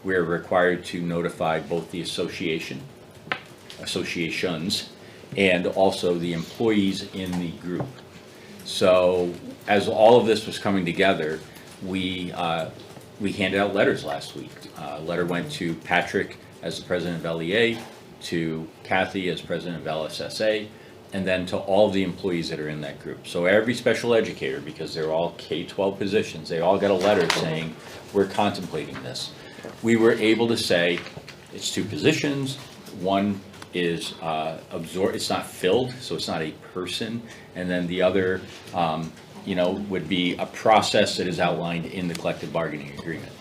we are required to notify both the associations, and also the employees in the group. So as all of this was coming together, we handed out letters last week. A letter went to Patrick as the president of LEA, to Kathy as president of LSSA, and then to all the employees that are in that group. So every special educator, because they're all K-12 positions, they all got a letter saying, we're contemplating this. We were able to say, it's 2 positions, one is it's not filled, so it's not a person, and then the other, would be a process that is outlined in the collective bargaining agreement.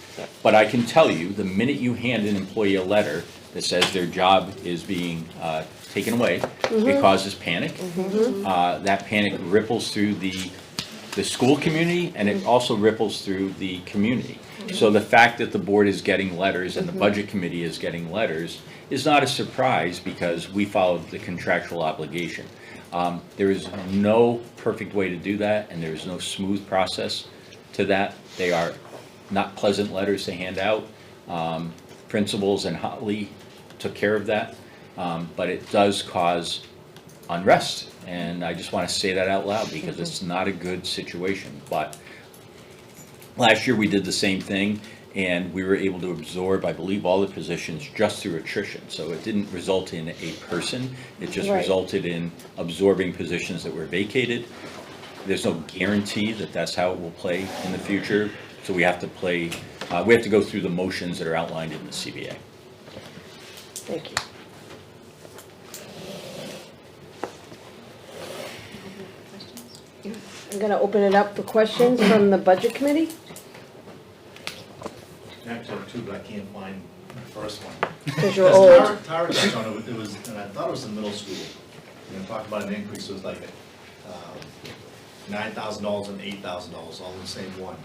But I can tell you, the minute you hand an employee a letter that says their job is being taken away, it causes panic. That panic ripples through the school community, and it also ripples through the community. So the fact that the board is getting letters and the budget committee is getting letters is not a surprise, because we followed the contractual obligation. There is no perfect way to do that, and there is no smooth process to that. They are not pleasant letters to hand out. Principals and Hotley took care of that, but it does cause unrest, and I just want to say that out loud, because it's not a good situation. But last year we did the same thing, and we were able to absorb, I believe, all the positions just through attrition. So it didn't result in a person, it just Right. resulted in absorbing positions that were vacated. There's no guarantee that that's how it will play in the future, so we have to go through the motions that are outlined in the CBA. Thank you. I'm gonna open it up for questions from the budget committee. Actually, two, but I can't find the first one. Because you're old. Tara touched on it, and I thought it was in middle school. Talked about an increase, it was like $9,000 and $8,000, all in the same one.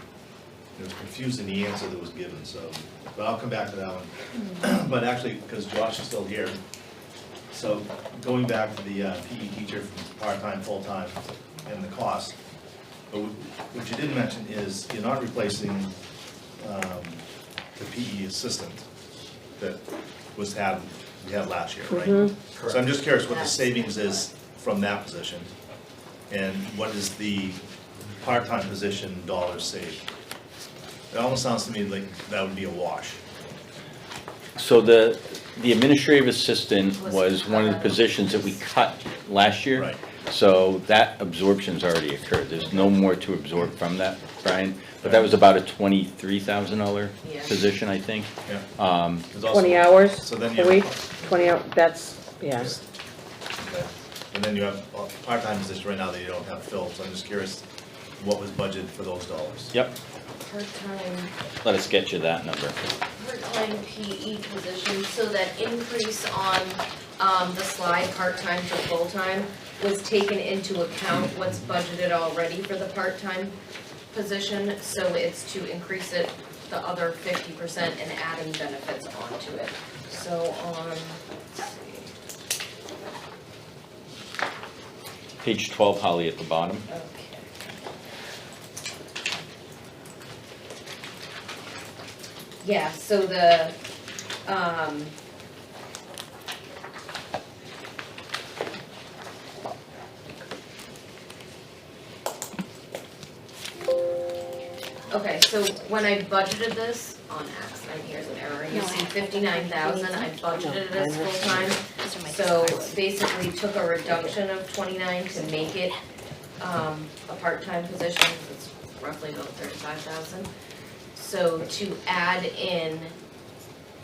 It was confusing, the answer that was given, so, but I'll come back to that one. But actually, because Josh is still here, so going back to the PE teacher from part-time, full-time, and the cost, but what you didn't mention is you're not replacing the PE assistant that we had last year, right? So I'm just curious what the savings is from that position, and what is the part-time position dollars saved? It almost sounds to me like that would be a wash. So the administrative assistant was one of the positions that we cut last year. Right. So that absorption's already occurred. There's no more to absorb from that, Brian. But that was about a $23,000 position, I think. Yeah. There's also- 20 hours So then a you week, have, 20 hours, that's, yeah. okay. And then you have a part-time position right now that you don't have filled, so I'm just curious, what was budgeted for those dollars? Yep. Part-time, Let us get you that number. part-time PE position, so that increase on, the slide, part-time to full-time, was taken into account what's budgeted already for the part-time position, so it's to increase it the other 50% and adding benefits onto it. So on, let's see, Page 12, Holly, at the bottom. okay. Yeah, so the, okay, so when I budgeted this on X, and here's an error, you see 59,000, I budgeted it as full-time. So basically took a reduction of 29 to make it, a part-time position, it's roughly about 35,000. So to add in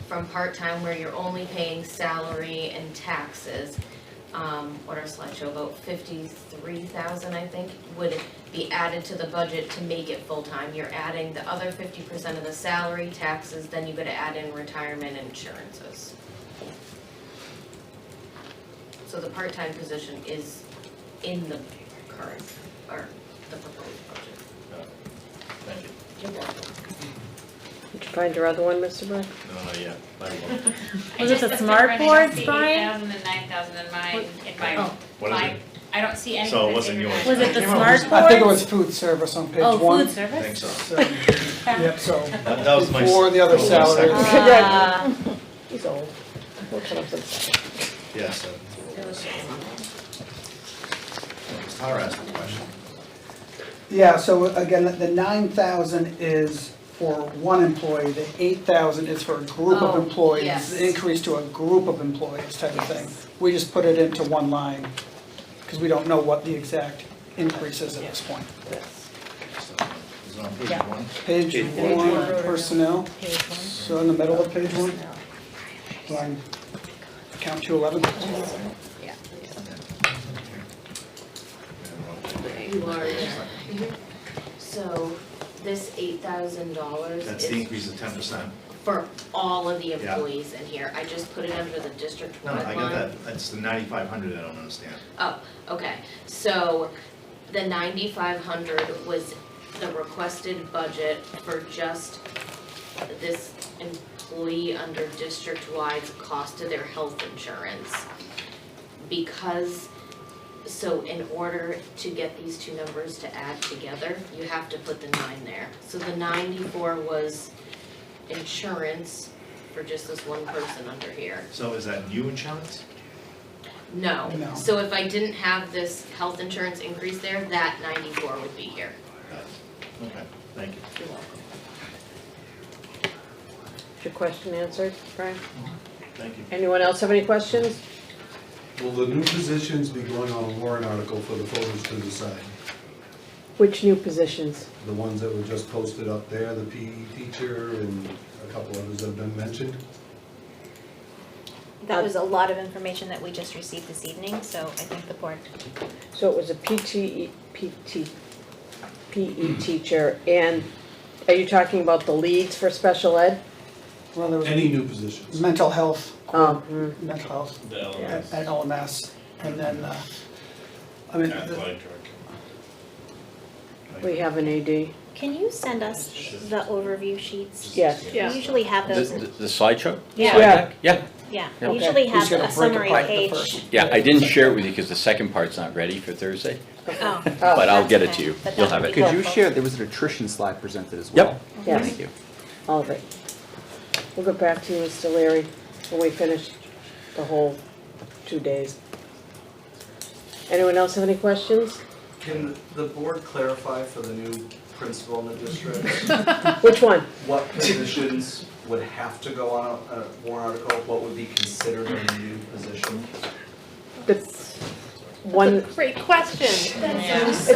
from part-time where you're only paying salary and taxes, what our slideshow, about 53,000, I think, would be added to the budget to make it full-time. You're adding the other 50% of the salary, taxes, then you gotta add in retirement insurances. So the part-time position is in the current, or the proposed budget. Thank you. You're welcome. Did you find your other one, Mr. Brian? No, not yet. Was it the smart boards, Brian? 8,000 and 9,000 in my, Oh. What is it? I don't see anything. So it that's wasn't in yours. Was it the I smart think it boards? was food service on page Oh, one. food I think service? so. So, yep, so That was my. before the other that was my salary. second. He's old. We'll cut up some. Yes. Tara asked the question. Yeah, so again, the 9,000 is for one employee, the 8,000 is for a group of Oh, employees. yes. The increase to a group of employees type of thing. We just put it into one line, because we don't know what the exact increase is at this point. Is it on page Yeah. one? Page one, personnel, Page one. so in the middle of page one, line, count 211. So this $8,000 That's the is increase of 10%. for all of the Yeah. employees in here. I just put it under the district-wide No, line. I got that. That's the 9,500 I don't understand. Oh, okay, so the 9,500 was the requested budget for just this employee under district-wide's cost of their health insurance. Because, so in order to get these two numbers to add together, you have to put the 9 there. So the 94 was insurance for just this one person under here. So is that new insurance? No. No. So if I didn't have this health insurance increase there, that 94 would be here. Got it. Okay, thank you. You're welcome. Is your question answered, Brian? Thank you. Anyone else have any questions? Will the new positions be going on a warrant article for the voters to decide? Which new positions? The ones that were just posted up there, the PE teacher and a couple others that have been mentioned? That was a lot of information that we just received this evening, so I think the board, So it was a PE teacher, and are you talking about the leads for special ed? Well, there was Any new positions? mental health, Oh, mental health The at LMS, and then, I mean, we have an AD. can you send us the overview sheets? Yes. Yeah. We usually have those, The slideshow? Yeah. Slide deck? Yeah, yeah, Okay. we usually Who's have gonna a break summary apart the page. first? yeah, I didn't share it with you because the second part's not ready for Thursday, Oh, but I'll that's get it okay. to you. But You'll that have would it. be Could you helpful. share, there was an attrition slide presented as Yep. well? Yes. Thank you. All of it. We'll get back to you, Mr. Leary, when we finish the whole 2 days. Anyone else have any questions? Can the board clarify for the new principal in the district Which one? what positions would have to go on a warrant article? What would be considered a new position? The one, Great question. it's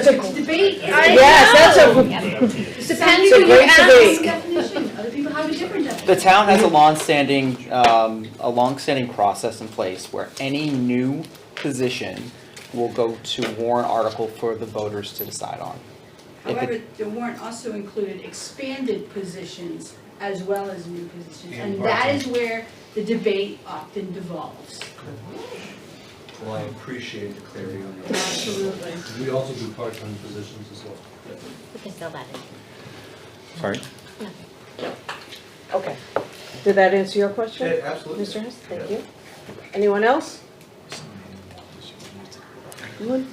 a, Debate. yes, that's a, Depends It's a who you great ask. debate. Definition. Other people have a different definition. The town has a longstanding process in place where any new position will go to warrant article for the voters to decide on. If it- However, the warrant also included expanded positions as well as new positions. And that is where the debate often devolves. Well, I appreciate the clarity on that. Absolutely. We also do part-time positions as well. We can fill that in. Sorry? Okay. Did that answer your question? Yeah, absolutely. Mr. Hess, thank you. Anyone else? Anyone?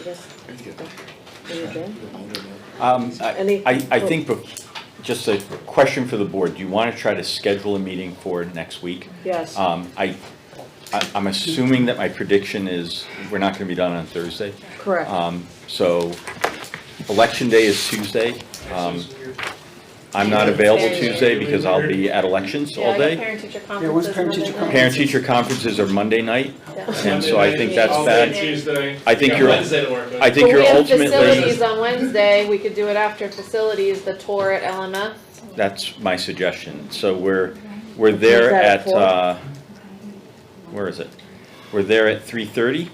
Yes. Are you done? I think, just a question for the board, do you want to try to schedule a meeting for next week? Yes. I'm assuming that my prediction is we're not going to be done on Thursday. Correct. So, Election Day is Tuesday. I'm not available Tuesday because I'll be at elections all day. Parent-teacher Yeah, when's parent-teacher conference? Parent-teacher conferences are Monday night, and so I think that's All day bad. Tuesday. I think Yeah, you're, Wednesday to work with. I think But you're we have ultimately, facilities on Wednesday, we could do it after facilities, the tour at LMS. that's my suggestion. So we're there that at, where is it? We're there at 3:30.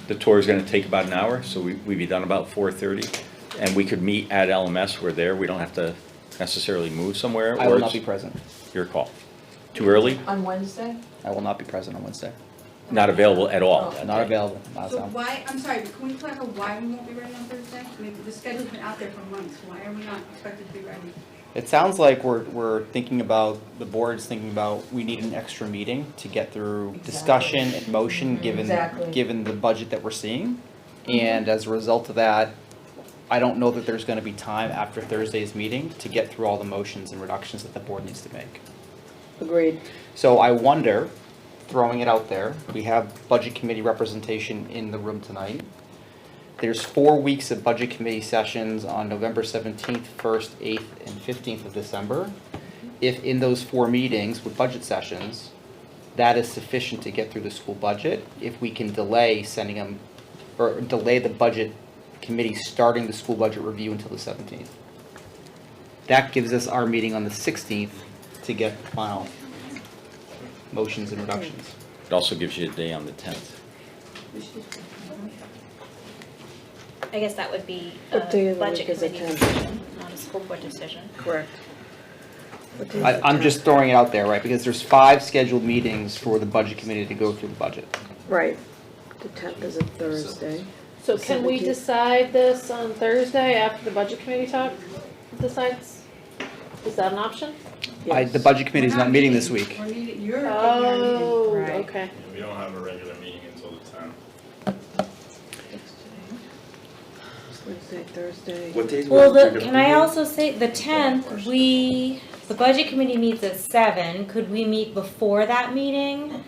The tour is gonna take about an hour, so we'd be done about 4:30. And we could meet at LMS, we're there, we don't have to necessarily move somewhere. I or will not it's be present. Your call. Too early? On Wednesday? I will not be present on Wednesday. Not available at all. Not available. So why, I'm sorry, can we clarify why we won't be ready on Thursday? I mean, the schedule's been out there for months, why are we not expected to be ready? It sounds like we're thinking about, the board's thinking about, we need an extra meeting to get through discussion and motion, given the budget that we're seeing. And as a result of that, I don't know that there's gonna be time after Thursday's meeting to get through all the motions and reductions that the board needs to make. Agreed. So I wonder, throwing it out there, we have budget committee representation in the room tonight. There's 4 weeks of budget committee sessions on November 17th, 1st, 8th, and 15th of December. If in those 4 meetings with budget sessions, that is sufficient to get through the school budget, if we can delay sending them, or delay the budget committee starting the school budget review until the 17th. That gives us our meeting on the 16th to get final motions and reductions. It also gives you a day on the 10th. I guess that would be What day a of the budget week is it, committee 10th? decision, not a school board decision. Correct. I'm just throwing it out there, right, because there's 5 scheduled meetings for the budget committee to go through the budget. Right. The 10th is a Thursday. So can we 17th. decide this on Thursday after the budget committee talk decides? Is that an option? The budget committee is not meeting this week. We're meeting, you're Oh, meeting, right. okay. We don't have a regular meeting until the 10th. Wednesday, Thursday. What days? Well, were you can gonna I do? also say, the 10th, the budget committee meets at 7, could we meet before that meeting?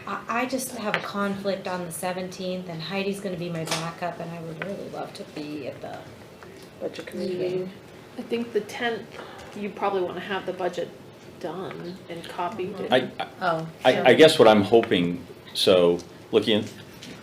I just have a conflict on the 17th, and Heidi's gonna be my backup, and I would really love to be at the Budget committee meeting. meeting. I think the 10th, you probably want to have the budget done and copied. I guess what I'm hoping, so looking at,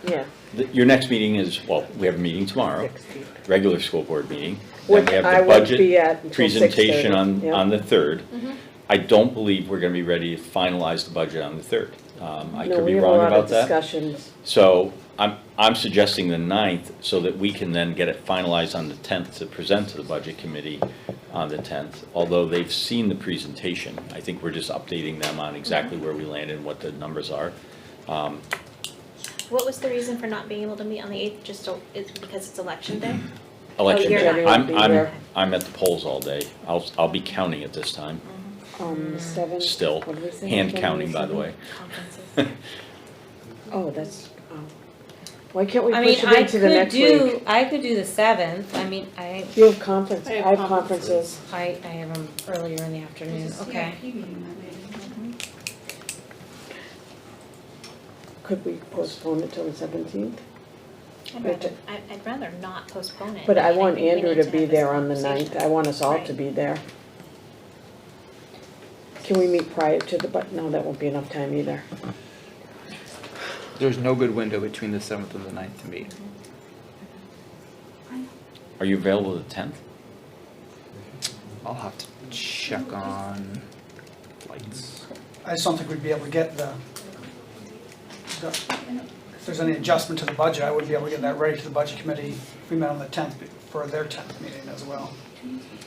Yeah. your next meeting is, well, we have a meeting tomorrow, 16th. regular school board meeting. Then Which we have I the won't be at budget until presentation 6:30, on the 3rd. Mhm. I don't believe we're gonna be ready to finalize the budget on the 3rd. I No, could we be have a wrong lot of about that. discussions. So I'm suggesting the 9th so that we can then get it finalized on the 10th to present to the budget committee on the 10th. Although they've seen the presentation, I think we're just updating them on exactly where we landed and what the numbers are. What was the reason for not being able to meet on the 8th, is because it's election day? Election you're day, not gonna be there. I'm at the polls all day. I'll be counting at this time, The 7th. still. What did we say? Hand January counting, by the 7th? way. Conferences. Oh, why can't we I push mean, it into the next week? I could do the 7th, I mean, You have conference, I I have have conferences. I have them earlier in the afternoon, There's a okay. CIP meeting that day. Could we postpone it till the 17th? I'd rather not postpone it. But I mean, want think we Andrew need to have be this there on the conversation. 9th. I want us all to Right. be there. Can we meet prior to the, no, that won't be enough time either. There's no good window between the 7th and the 9th to meet. Are you available the 10th? I'll have to check on flights. I just don't think we'd be able to get if there's any adjustment to the budget, I wouldn't be able to get that ready to the budget committee if we met on the 10th for their 10th meeting as well.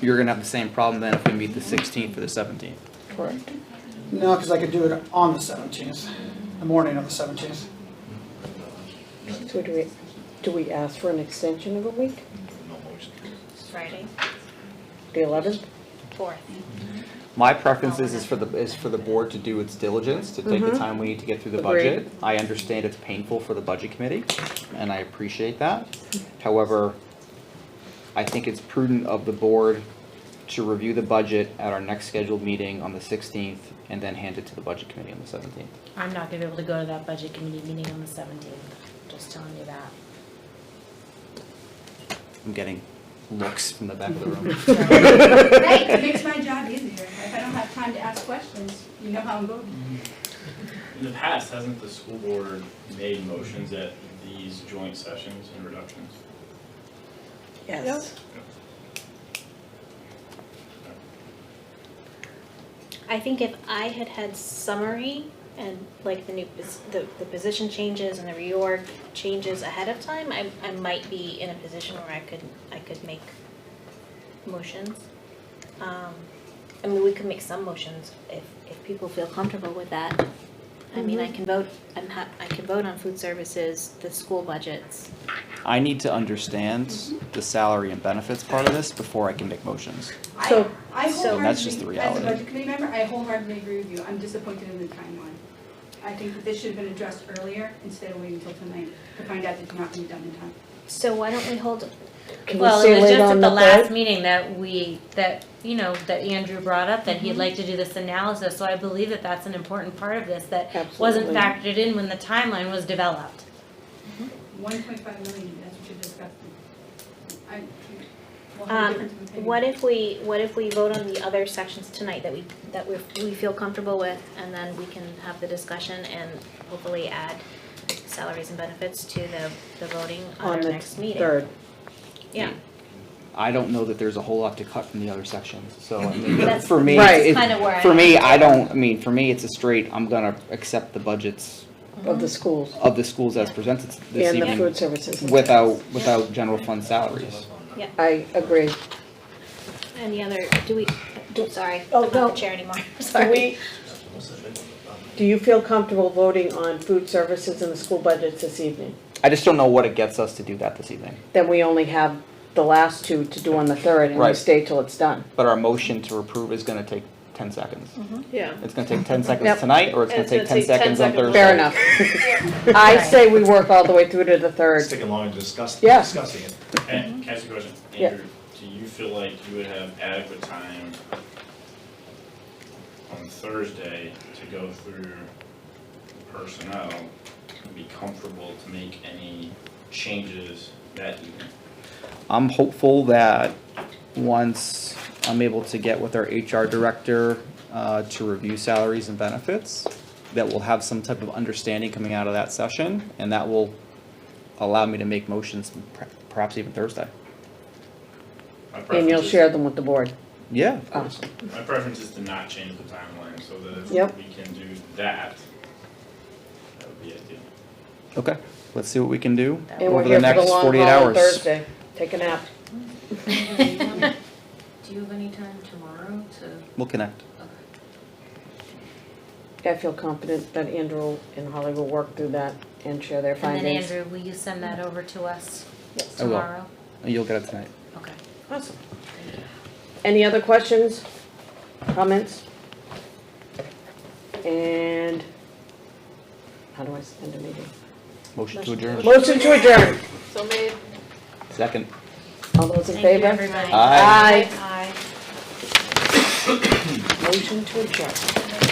You're gonna have the same problem then if we meet the 16th or the 17th. Correct. No, because I could do it on the 17th, the morning of the 17th. So do we ask for an extension of a week? Friday. The 11th? 4th. My preference is for the board to do its diligence, to take the time we need to get through the budget. Agreed. I understand it's painful for the budget committee, and I appreciate that. However, I think it's prudent of the board to review the budget at our next scheduled meeting on the 16th, and then hand it to the budget committee on the 17th. I'm not gonna be able to go to that budget committee meeting on the 17th, just telling you that. I'm getting looks from the back of the room. Hey, it makes my job easier. If I don't have time to ask questions, you know how I'm voting. In the past, hasn't the school board made motions at these joint sessions and reductions? Yes. I think if I had summary and like the the position changes and the reorg changes ahead of time, I might be in a position where I could make motions. I mean, we could make some motions if people feel comfortable with that. I mean, I can vote, I can vote on food services, the school budgets. I need to understand the salary and benefits part of this before I can make motions. So- I wholeheartedly, that's just the reality. as a budget committee member, I wholeheartedly agree with you. I'm disappointed in the timeline. I think that this should have been addressed earlier instead of waiting until tonight to find out that it's not going to be done in time. So why don't we hold, Well, it was just at the last meeting that Andrew brought up, that he'd like to do this analysis, so I believe that that's an important part of this, that wasn't Absolutely. factored in when the timeline was developed. 1.5 million, that's what you're discussing. We'll have a difference in opinion. what if we vote on the other sections tonight that we feel comfortable with, and then we can have the discussion and hopefully add salaries and benefits to the voting on our the next meeting? 3rd. Yeah. I don't know that there's a whole lot to cut from the other sections, so I mean, That's- for me, Right. it's, Kinda where I for me, am. for me, it's a straight, I'm gonna accept the budgets Of the schools of the schools as presented this and the evening food services. without general fund salaries. I agree. Any other, sorry, Oh, I'm no. not the chair anymore, Do sorry. do you feel comfortable voting on food services and the school budgets this evening? I just don't know what it gets us to do that this evening. Then we only have the last two to do on the 3rd, and we Right. stay till it's done. But our motion to approve is gonna take 10 seconds. Yeah. It's gonna take 10 seconds Yep. tonight, or it's gonna It's take gonna 10 take 10 seconds on seconds. Thursday. Fair enough. I say we work all the way through to the 3rd. Sticking along and discussing it. And can I ask you a question? Yeah. Andrew, do you feel like you would have adequate time on Thursday to go through personnel and be comfortable to make any changes that evening? I'm hopeful that once I'm able to get with our HR director to review salaries and benefits, that we'll have some type of understanding coming out of that session, and that will allow me to make motions perhaps even Thursday. My And preference you'll is- share them with the board. Yeah, of course. Awesome. My preference is to not change the timeline, so that if Yep. we can do that, that would be ideal. Okay, let's see what we can do And we're over here the for the next long 48 haul on hours. Thursday. Take a nap. Do you have any time tomorrow to? We'll connect. I feel confident that Andrew and Holly will work through that and share their And then findings. Andrew, will you send that over to us I will. tomorrow? You'll get it tonight. Okay. Awesome. Any other questions, comments? And how do I end a meeting? Motion to adjourn. Motion to adjourn. So made. Second. All those in Thank you, favor? everybody. Aye. Aye. Motion to adjourn.